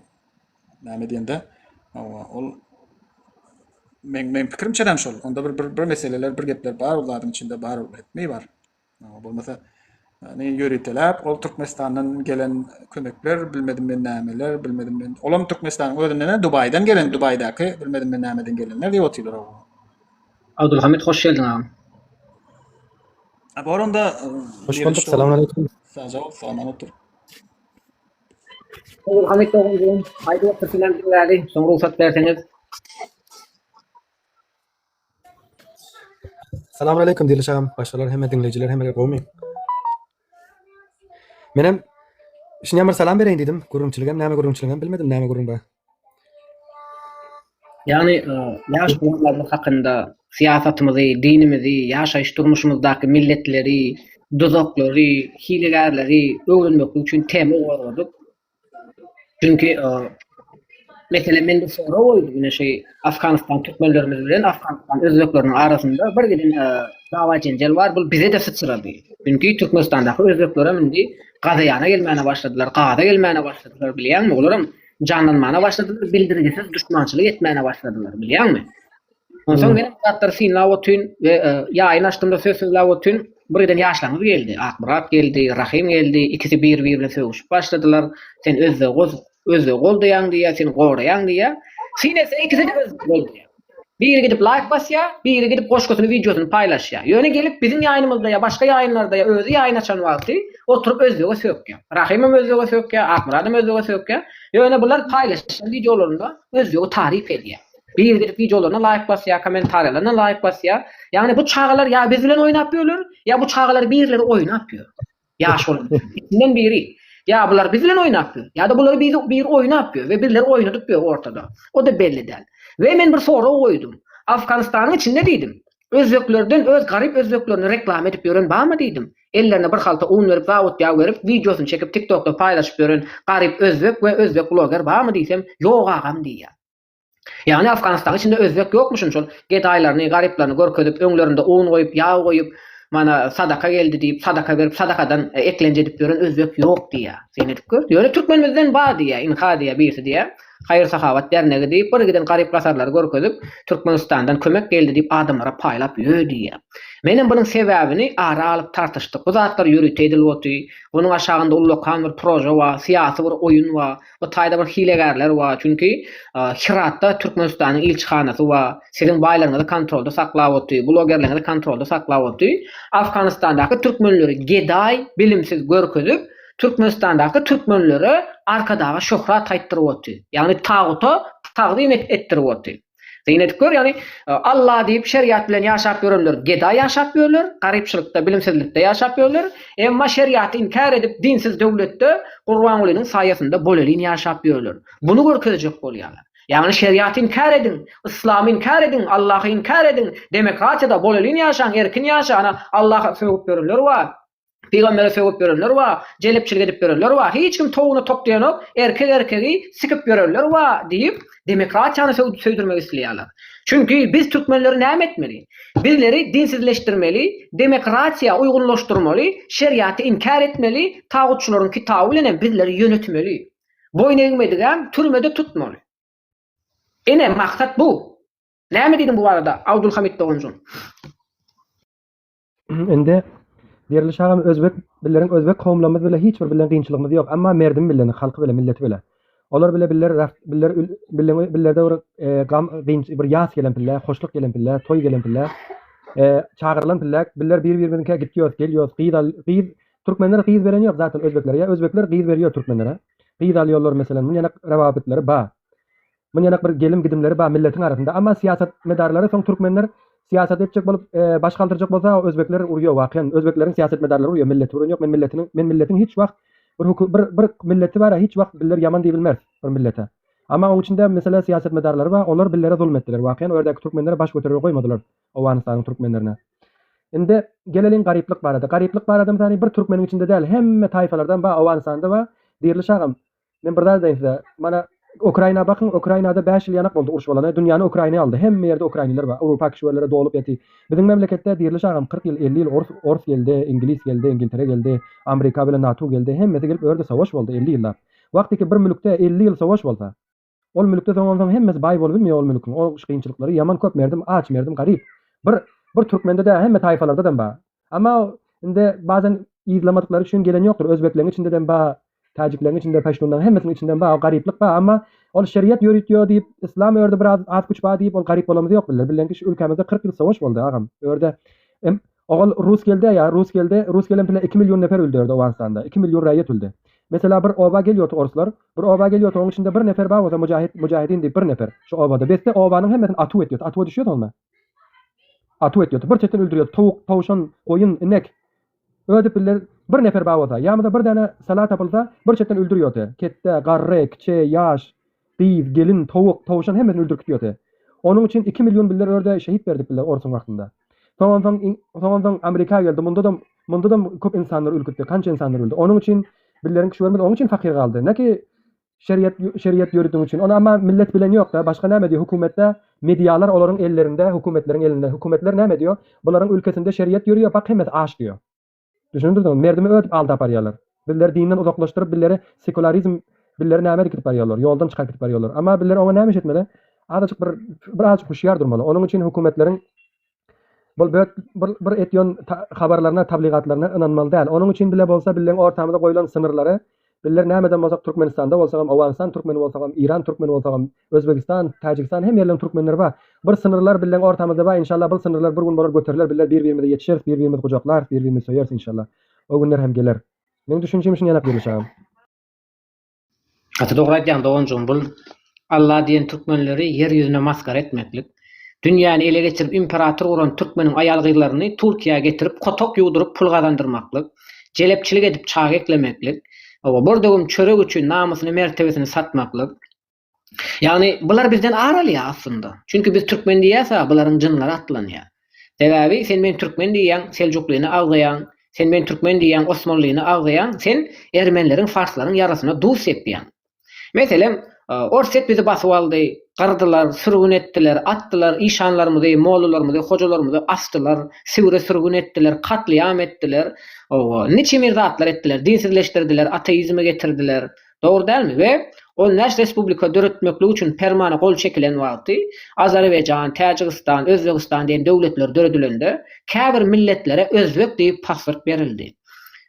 näme diýende, ol men pikirim çedem şol. Onda bir meseleler, bir gepler bar, olaryň içinde bar, etmeýi bar. Bolmasa yani ýöretelap, ol Türkmenistandan gelen kömekler, bilmedim men nämeler, bilmedim men. Olam Türkmenistanyň özünden Dubaydan gelen, Dubaydaky bilmedim men nämeden gelenler diýip otyrlar. Abdulhamid hoş geldin ağam. Bu oranda Hoş bulduk. Selamünaleyküm. Salam otur. Abdulhamid doğum haydi wagty bilen geldi. Soň ruhsat berseňiz. Selamünaleyküm diýeli şagam. Başgalar hemme dinleyijiler hemme gowmy. Menem şuňa bir salam bereýin diýdim. Gurrunçylygyň näme gurrunçylygyny bilmedim, näme gurrunba. Yani yaş bulunmalar hakkında siyasatımızı, dinimizi, yaşayış durmuşumuzdaky milletleri, dozokları, hilegerleri öwrenmek üçin tema goýduk. Çünki mesela men de sonra goýdum ýene şey Afganistan türkmenlerimiz bilen Afganistan özbekleriniň arasynda bir giden dawa jenjel bar. Bu bize de sıçrady. Çünki Türkmenistandaky özbeklere mindi gazaýana gelmäne başladylar, gaza gelmäne başladylar, bilýärmi? Olaram canlanmana başladylar, bildirgisiz düşmançylyk etmäne başladylar, bilýärmi? Ondan soň benim zatlar sinlap otyn we ýaýyn açdymda söz söýläp otyn bir giden ýaşlarymyz geldi. Akmurat geldi, Rahim geldi. İkisi bir-biri bilen söýüşip başladylar. Sen özde gol diýäň diýä, sen goraýaň diýä. Sen ese ikisi de özde gol diýä. Biri gidip like basýa, biri gidip goşgosyny videosunu paýlaşýa. Ýöne gelip bizim ýaýnymyzda ýa başga ýaýnlarda ýa özü ýaýyn açan wagty oturup özlege söýükýär. Rahimem özlege söýükýär, Akmuradym özlege söýükýär. Ýöne bular paýlaşan videolarynda özlege taryp edýär. Bir gidip videolarına like basýa, kommentarlarına like basýa. Yani bu çağlar ya biz bilen oynap ýörler, ya bu çağlar birileri oynap ýör. Ýaş bolan. İçinden biri. Ya bular biz bilen oynap ýör, ya da bular bir oynap ýör we birileri oynadyp ýör ortada. O da belli däl. Ve men bir soru goýdum. Afganistanyň içinde diýdim. Özbeklerden öz garip özbeklerini reklam edip ýören barmy diýdim. Ellerine bir halta un berip, wagt ýa berip, videosunu çekip TikTokda paýlaşyp ýören garip özbek we özbek bloger barmy diýsem, ýok agam diýär. Yani Afganistan içinde özbek ýokmuşun şol gedaýlaryny, gariplerini görkezip, öňlerinde un goýup, ýağ goýup, mana sadaka geldi diýip, sadaka berip, sadakadan eklenje edip ýören özbek ýok diýär. Sen edip gör. Ýöne türkmenimizden bar diýär, inha diýär, birisi diýär. Hayır sahavat dernegi diýip, bir giden garip gasarlar görkezip, Türkmenistandan kömek geldi diýip adamlara paýlap ýör diýär. Menem bunyň sebäbini ara alyp tartışdyk. Bu zatlar ýürüt edilýär. Bunyň aşagynda ullakan bir proje bar, syýasy bir oýun bar, bu taýda bir hilegerler bar. Çünki Hiratda Türkmenistanyň ilçihanasy bar. Sizin baýlaryňyzy kontrolda saklap otdy, blogerleriňizi kontrolda saklap otdy. Afganistandaky türkmenleri gedaý, bilimsiz görkezip, Türkmenistandaky türkmenlere arkadaga şöhrat aýtdyryp otdy. Yani taqdim etdirip otdy. Zeynep gör yani Allah diýip şeriat bilen ýaşap ýörenler, gedaý ýaşap ýörler, garypçylykda, bilimsizlikde ýaşap ýörler. Emma şeriaty inkar edip dinsiz döwletde Gurban Ulynyň saýasynda bolelin ýaşap ýörler. Bunu görkezjek bolýarlar. Yani şeriaty inkar edin, İslamy inkar edin, Allahy inkar edin, demokratiýada bolelin ýaşaň, erkin ýaşaň, ana Allaha söwüp berenler bar. Peygambere söwüp berenler bar, jelepçilik edip berenler bar. Hiç kim toğunu toplaýanok, erkegi sikip berenler bar diýip demokratiýany söýdürmek isleýärler. Çünki biz türkmenleri näme etmeli? Bizleri dinsizleşdirmeli, demokratiýa uýgunlaşdyrmaly, şeriaty inkar etmeli, tagutçularyň kitaby bilen bizleri ýönetmeli. Boyun eňmedigen türmede tutmaly. Ene maksat bu. Näme diýdin bu barada Abdulhamid Doganjun? Indi derli şagam özbek kowmlarymyz bilen hiç bir bilen gynçylygymyz ýok, amma merdim bilen, halky bilen, milleti bilen. Olar bilen billerde gam gynç bir ýas gelen pille, hoşluk gelen pille, toy gelen pille, çağırılan pille, biller bir-birine gitýär, gelýär, gyz türkmenler gyz beren ýok zaten özbekler. Ya özbekler gyz berýär türkmenlere. Gyz alýarlar meselem, bu ýanak rawabitleri ba. Bu ýanak bir gelim gidimleri ba milletin arasynda, amma siýasat medarlary soň türkmenler siýasat etjek bolup başgaldyrjak bolsa özbekler urýar wakyn. Özbeklerin siýasat medarlary urýar, milleti urýar ýok. Men milletiniň hiç wagt bir milleti bar, hiç wagt biller ýaman diýilmez bir millete. Amma onuň içinde mesela siýasat medarlary bar, onlar billere zulm etdiler. Wakyn ördäki türkmenler baş göterip goýmadylar Awganystanyň türkmenlerine. Indi gelelin garyplyk barada. Garyplyk barada mesany bir türkmeniň içinde däl, hemme taýfalardan ba Awganystanda ba diýerli şagam. Men bir dal diýse, mana Ukraina bakın, Ukrainada 5 ýyl ýanak boldy uruş bolany. Dünýäni Ukraina aldy. Hemme ýerde Ukrainalar bar. Awrupa kişilerlere dolup ýaty. Biziň memleketde diýerli şagam 40 ýyl, 50 ýyl Ors geldi, Ingilis geldi, Ingiltere geldi, Amerika bilen NATO geldi. Hemmesi gelip öýerde savaş boldy 50 ýyllap. Wagtyki bir mülkde 50 ýyl savaş bolsa, ol mülkde soňdan hemmesi bay bolup bilmeýär ol mülküň. O gynçylykları ýaman köp merdim, aç merdim, garyp. Bir türkmende de hemme taýfalardan ba. Amma indi bazen izlamadyklary üçin gelen ýokdur. Özbekleriň içinde de ba, Tajikleriň içinde, Paştunlaryň hemmesiniň içinde ba garyplyk ba, amma ol şeriat ýöretýär diýip, islam öýerde bir az güç ba diýip ol garyp bolamyz ýok bilýär. Bilen ki ülkemizde 40 ýyl savaş boldy agam. Öýerde ogul Rus geldi ya, Rus gelen bile 2 milyon nefer öldürdi Awganystanda. 2 milyon raýat öldü. Mesela bir oba gelýär Orslar, bir oba gelýär, onuň içinde bir nefer bar bolsa mujahidin diýip bir nefer. Şu obada beste obanyň hemmesini atu etýär. Atu düşýär olma. Atu etýär. Bir çetin öldürýär. Towuk, tawşan, goýun, inek. Ödüp biller bir nefer bar bolsa, ýa-da bir däne salat tapylsa, bir çetin öldürýär. Ketde, garry, kiçe, ýaş, gyz, gelin, towuk, tawşan hemmesini öldürüp gitýär. Onuň için 2 milyon biller örde şehit berdik biller Orsun wagtynda. Soňdan Amerika geldi. Munda da köp insanlar ölkütdi. Kança insanlar öldü. Onuň için billerin kişi ölmedi. Onuň için fakir galdy. Näki şeriat ýöretdiň için. Onu amma millet bilen ýok da. Başga näme diýär hukumetde? Medialar olaryň ellerinde, hukumetleriň elinde. Hukumetler näme diýär? Bularyň ülkesinde şeriat ýörüyor, bak hemmet aş diýär. Düşündirdin mi? Merdimi ödüp aldy aparýarlar. Biller dinden uzaklaşdyryp, billeri sekularizm, billeri näme dikip barýarlar. Ýoldan çykyp gitip barýarlar. Amma biller ona näme etmeli? Azajyk bir azajyk hoşyar durmaly. Onuň için hukumetleriň bir etýän habarlaryna, tabligatlaryna inanmaly däl. Onuň için bile bolsa bilen ortamyda goýulan sınırlary, biller nämeden bolsa Türkmenistanda bolsam, Awganistan türkmeni bolsam, İran türkmeni bolsam, Özbekistan, Tajikistan hem ýerleriň türkmenleri bar. Bir sınırlar bilen ortamyda bar. İnşallah bu sınırlar bir gün bolar göteriler, biller bir-birine ýetişer, bir-birine gojaklar, bir-birine söýer inşallah. O günler hem gelir. Men düşünjem şunu ýanak berýär. Ata dogry aýtýan Doganjun, bul Allah diýen türkmenleri yer ýüzüne maskara etmeklik. Dünýäni ele geçirip imperator uran türkmeniň aýal gyzlaryny Turkiýa getirip kotok ýuwduryp pul gazandyrmaklyk, jelepçilik edip çağa eklemeklik, bir dögüm çörek üçin namusyny, mertebesini satmaklyk. Ýani bular bizden aralýar aslında. Çünki biz türkmen diýäsä bularyň jynlary atlanýar. Sebäbi sen men türkmen diýen, Selçuklyny agdaýan, sen men türkmen diýen, Osmanlyny agdaýan, sen ermenleriň, farslaryň yarasyna duş sepýän. Meselem Orset bizi basyp aldy, gardylar, sürgün etdiler, atdylar, işanlarymyzy, mollalarymyzy, hojalarymyzy asdylar, sivre sürgün etdiler, katliam etdiler. Niçe mirzatlar etdiler, dinsizleşdirdiler, ateizme getirdiler. Dogry dälmi? We o näş respublika döretmeklik üçin permana gol çekilen wagty Azerbaýjan, Tajikistan, Özbegistan diýen döwletler döredilende käbir milletlere özbek diýip pasport berildi.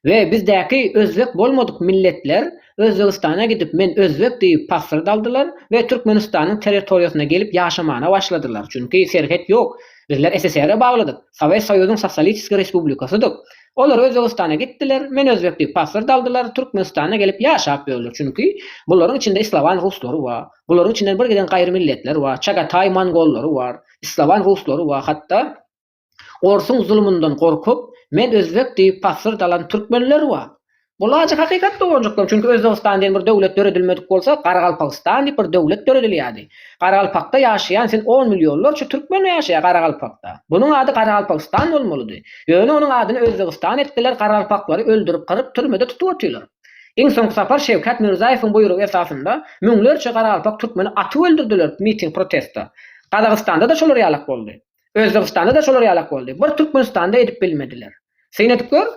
Ve bizdäki özbek bolmadyk milletler Özbegistana gidip men özbek diýip pasport aldylar we Türkmenistanyň territoriýasyna gelip ýaşamana başladylar. Çünki serhet ýok. Bizler SSR-e bagladyk. Sowet Soýuzynyň Sosialistik Respublikasydyk. Olar Özbegistana gitdiler, men özbek diýip pasport aldylar, Türkmenistana gelip ýaşap ýörler. Çünki bularyň içinde islawan ruslary bar. Bularyň içinden bir giden gaýry milletler bar, Çagatay mongollary bar, islawan ruslary bar, hatda Orsun zulmündan korkup men özbek diýip pasport alan türkmenler bar. Bular hakykat doganjyklar. Çünki Özbegistan diýen bir döwlet döredilmedik bolsa, Garagalpakstan diýip bir döwlet döredilýärdi. Garagalpakda ýaşaýan sen 10 milyonlarça türkmen ýaşaýar Garagalpakda. Bunuň ady Garagalpakstan bolmalydy. Ýöne onuň adyny Özbegistan etdiler, Garagalpaklary öldürip gyryp türmede tutup otyrlar. Iň soňky sapar Şewkat Mirzaýewiň buýrugy esasynda müňlerçe Garagalpak türkmeni atyp öldürdiler miting protesta. Kazakstanda da şolar ýalak boldy. Özbegistanda da şolar ýalak boldy. Bir Türkmenistanda edip bilmediler. Sen edip gör?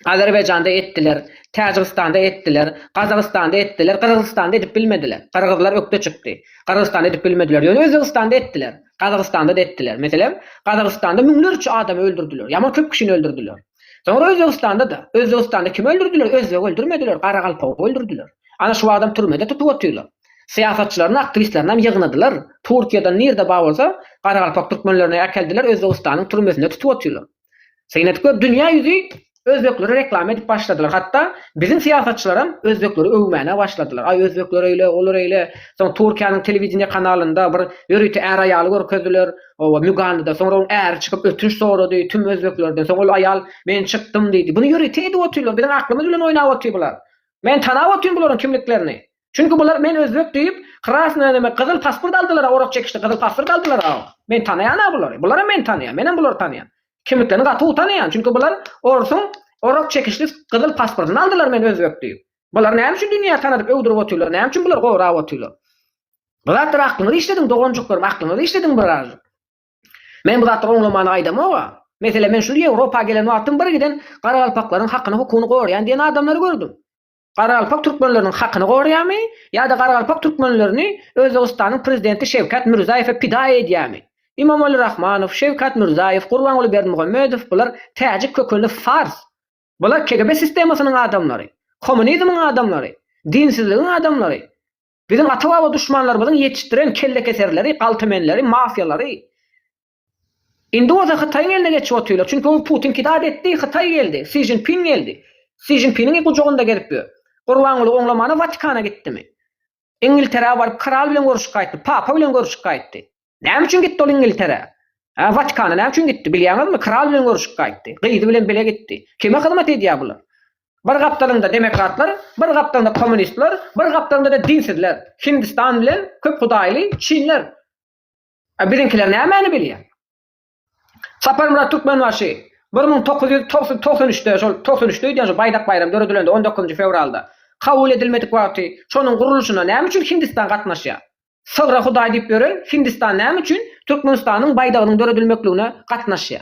Azerbayjanda etdiler, Täjikistanda etdiler, Gazagystanda etdiler, Kyrgyzstanda edip bilmediler. Kyrgyzlar ökde çykdy. Kyrgyzstanda edip bilmediler. Ýöne Özbegistanda etdiler. Gazagystanda da etdiler. Meselem, Gazagystanda müňlerçe adam öldürdüler. Ýaman köp kişini öldürdüler. Sonra Özbegistanda kim öldürdüler? Özbeg öldürmediler, Garagalpak öldürdüler. Ana şu adam türmede tutup otyrlar. Siýasatçylaryň, aktivistleriniň ýygynadylar. Turkiýadan nirde bar bolsa, Garagalpak türkmenlerini äkeldiler, Özbegistanyň türmesinde tutup otyrlar. Seýnet köp dünýä ýüzi Özbekleri reklam edip başladılar. Hatta bizim siýasatçylaram Özbekleri övmäne başladılar. Ay Özbekler öyle, olur öyle. Sonra Türkiýanyň telewiziýa kanalynda bir ýörüti är aýaly görkezdiler. O Mügandyda sonra on är çykyp ötünç sorady tüm Özbeklerden. Sonra ol aýal men çykdym diýdi. Bunu ýörüti edip otyrlar. Bilen aklymyz bilen oýnap otyrlar. Men tanap otyrym bularyň kimliklerini. Çünkü bular men Özbek diýip krasny neme gyzyl pasport aldylar, orok çekişdi gyzyl pasport aldylar. Men tanaýan bulary. Bulara men tanaýan, menen bular tanaýan. Kimliklerini gaty utanaýan. Çünkü bular orsun orok çekişli gyzyl pasportyny aldylar men Özbek diýip. Bular näme üçin dünýä tanadyp öwdürip otyrlar? Näme üçin bular gowrap otyrlar? Bular aklyny işlediň dogonjuklar, aklyny işlediň biraz. Men bu zatry oňlamany aýdamaga. Mesela men şu Ýewropa gelen wagtym bir giden Garagalpaklaryň hakyny hukuny goraýan diýen adamlary gördüm. Garagalpak türkmenleriniň hakyny goraýarmy? Ýa-da Garagalpak türkmenlerini Özbegistanyň prezidenti Şewkat Mirzaýew pida edýärmi? İmamoğlu Rahmanow, Şewkat Mirzaýew, Gurbanuly Berdimuhammedow bular täjik kökenli fars. Bular KGB sistemasynyň adamlary, kommunizmiň adamlary, dinsizligiň adamlary. Bizim ata-baba düşmanlarymyzyň ýetişdiren kelle keserleri, galtymenleri, mafiýalary. Indi o da Xitayň eline geçip otyrlar. Çünkü o Putin kidat etdi, Xitay geldi, Xi Jinping geldi. Xi Jinping'iň gujagynda gelipdi. Gurbanuly oňlamany Vatikana gitdimi? İngiltere barıp kral bilen görüşüp gaýtdy, papa bilen görüşüp gaýtdy. Näme üçin gitdi ol İngiltere? Vatikana näme üçin gitdi? Bilýäňizmi? Kral bilen görüşüp gaýtdy. Gyýdy bilen bile gitdi. Kime hyzmat edýär bular? Bir gaptalynda demokratlar, bir gaptalynda kommunistler, bir gaptalynda da dinsizler. Hindistan bilen köp hudaýly Çinler. Birinkiler nämäni bilýär? Sapar Murat Türkmenbaşy 1993'de, 93'de ýa-da Baýdak bayram döredilendi 19 fevralda. Kabul edilmedik wagty, şonuň guruluşuna näme üçin Hindistan gatnaşýar? Sıgra Hudaý diýip beren Hindistan näme üçin Türkmenistanyň baýdagynyň döredilmekligine gatnaşýar?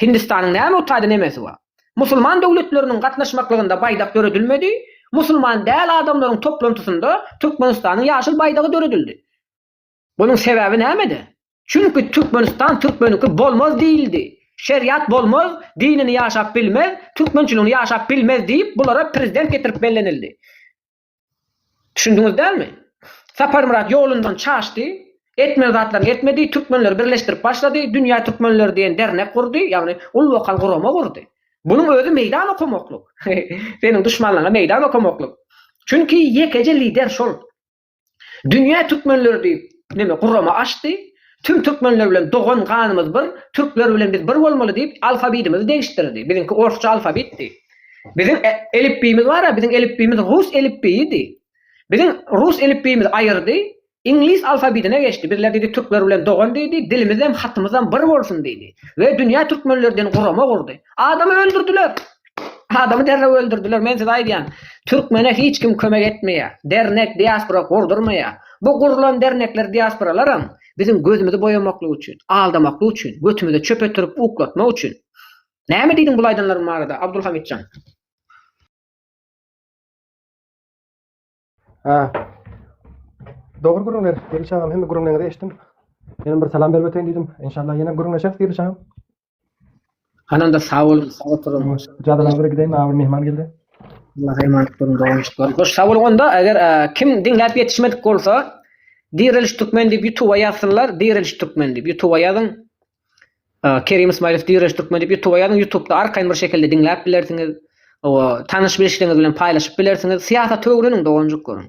Hindistanyň näme utaýdan emesi bar? Musulman döwletleriniň gatnaşmaklygynda baýdak döredilmedi. Musulman däl adamlaryň toplantysynda Türkmenistanyň ýaşyl baýdagy döredildi. Bunyň sebäbi nämedi? Çünkü Türkmenistan Türkmeniki bolmaz diýildi. Şeriat bolmaz, dinini ýaşap bilmez, türkmençiligini ýaşap bilmez diýip bulara prezident getirip bellenildi. Düşündiňiz dälmi? Sapar Murat ýolundan çaşdy, etme zatlaryny etmedi, türkmenleri birleşdirip başlady, Dünýä Türkmenleri diýen dernek kurdy, ýagny ul lokal gurama kurdy. Bunyň özü meýdan okumaklyk. Seniň düşmanlaryna meýdan okumaklyk. Çünkü ýekece lider şol. Dünýä Türkmenleri diýip neme gurama açdy. Tüm Türkmenler bilen dogan ganymyz bir, Türkler bilen biz bir bolmaly diýip alfabetimizi değiştirdi. Bizinki orçça alfabetdi. Bizim elipbimiz var, bizim elipbimiz Rus elipbiydi. Bizim Rus elipbimiz aýyrdy, İngiliz alfabetine geçti. Bizler dedi Türkler bilen dogan diýdi, dilimiz hem hatymyz hem bir bolsun diýdi. Ve Dünýä Türkmenlerden gurama kurdy. Adamy öldürdüler. Adamy derre öldürdüler. Men size aýdýan, Türkmene hiç kim kömek etmeýär. Dernek, diaspora gurdurmaýar. Bu gurulan dernekler, diasporalaryň bizim gözümüzü boyamaklyk üçin, aldamaklyk üçin, götümüzde çöp ötürüp uklatmak üçin. Näme diýdiň bu aýdanlaryň barada, Abdulhamidjan? Dogry gurullar, gelişäňem hemme gurulnaňyzy eşitdim. Ýene bir salam berip öteýin diýdim. Inşallah ýene gurulnaşak gelişäňem. Ananda sağ olun, sağ olun. Jadalan bir gideýin, awul mehman geldi. Allah'a emanet olun, dogançyklar. Goş sağ bolganda eger kim diňläp ýetişmedik bolsa, Direliş Türkmen diýip YouTube'a ýazsynlar, Direliş Türkmen diýip YouTube'a ýazyn. Kerim Ismailov Direliş Türkmen diýip YouTube'a ýazyn, YouTube'da arkaýyn bir şekilde diňläp bilersiňiz. O tanyş bilişleriniz bilen paýlaşyp bilersiňiz. Siýasat öwreniň dogançyklar.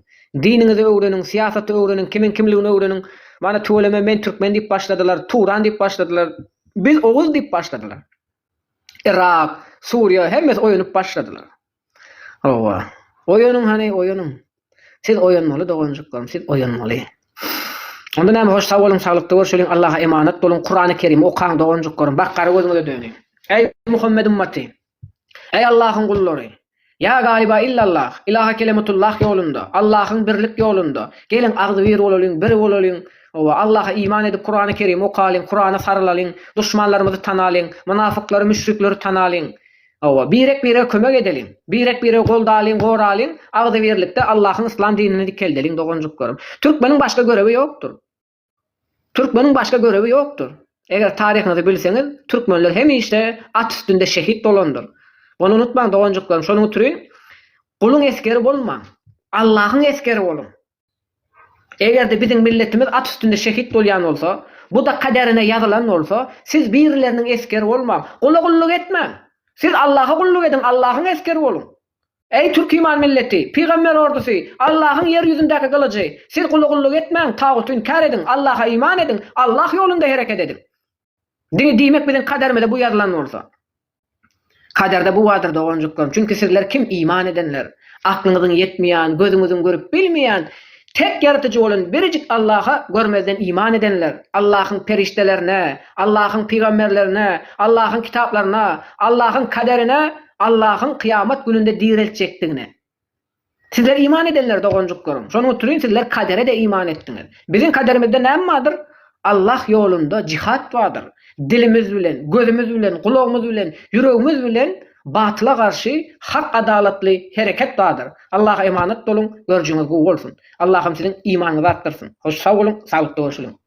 Dininizi öwreniň, siýasaty öwreniň, kimin kimligini öwreniň. Mana töweleme men Türkmen diýip başladylar, Turan diýip başladylar. Biz Oğuz diýip başladylar. Irak, Suriýa hemmesi oýanyp başladylar. Owa. Oýanyň hani oýanyň. Siz oýanmaly dogançyklar, siz oýanmaly. Onda näme hoş sağ olun, saglyklykda görüşelim. Allah'a emanet bolun. Kur'an-ı Kerim okaň dogançyklarym. Bakkara gözüňize döneň. Ey Muhammed ümmeti. Ey Allah'ın gullary. Ya galiba illallah, ilaha kelimetullah ýolunda, Allah'ın birlik ýolunda. Gelin agdy bir bolalım, bir bolalım. Owa Allah'a iman edip Kur'an-ı Kerim okalyň, Kur'ana sarılalyň, düşmanlarymyzy tanalyň, munafyklary, müşrikleri tanalyň. Owa birek kömek edelim. Birek golda alyn, gora alyn, agdy berlikde Allahyň islam dinini dikeldelin dogonjuk görüm. Türkmeniň başga görevi ýokdur. Türkmeniň başga görevi ýokdur. Eger taryhyny bilseňiz, türkmenler hemişe at üstünde şehit dolandyr. Bunu unutmaň dogonjuk görüm. Şonuň üçin guluň eskeri bolmaň. Allahyň eskeri bolun. Egerde biziň milletimiz at üstünde şehit bolýan bolsa, bu da kaderine ýazylan bolsa, siz birleriniň eskeri bolmaň. Gululluk etmeň. Siz Allah'a kulluk edin, Allah'ın eskeri olun. Ey Türk iman milleti, Peygamber ordusu, Allah'ın yeryüzündeki kılıcı. Siz kulluk etmeyin, tağutu inkar edin, Allah'a iman edin, Allah yolunda hareket edin. Demek bizim kaderimizde bu yazılan olsa. Kaderde bu vardır doğancuklarım. Çünkü sizler kim iman edenler? Aklınızın yetmeyen, gözünüzün görüp bilmeyen, tek yaratıcı olan biricik Allah'a görmezden iman edenler, Allah'ın periştelerine, Allah'ın peygamberlerine, Allah'ın kitaplarına, Allah'ın kaderine, Allah'ın kıyamet gününde diriltecektiğine. Sizler iman edenler doğancuklarım. Şonu oturun, sizler kadere de iman ettiniz. Bizim kaderimizde ne vardır? Allah yolunda cihat vardır. Dilimiz bilen, gözümüz bilen, kulağımız bilen, yüreğimiz bilen batıla karşı hak adaletli hareket vardır. Allah'a emanet olun, görüşünüz bu olsun. Allah'ım sizin imanınızı arttırsın. Hoş sağ olun, sağlıklı olsun.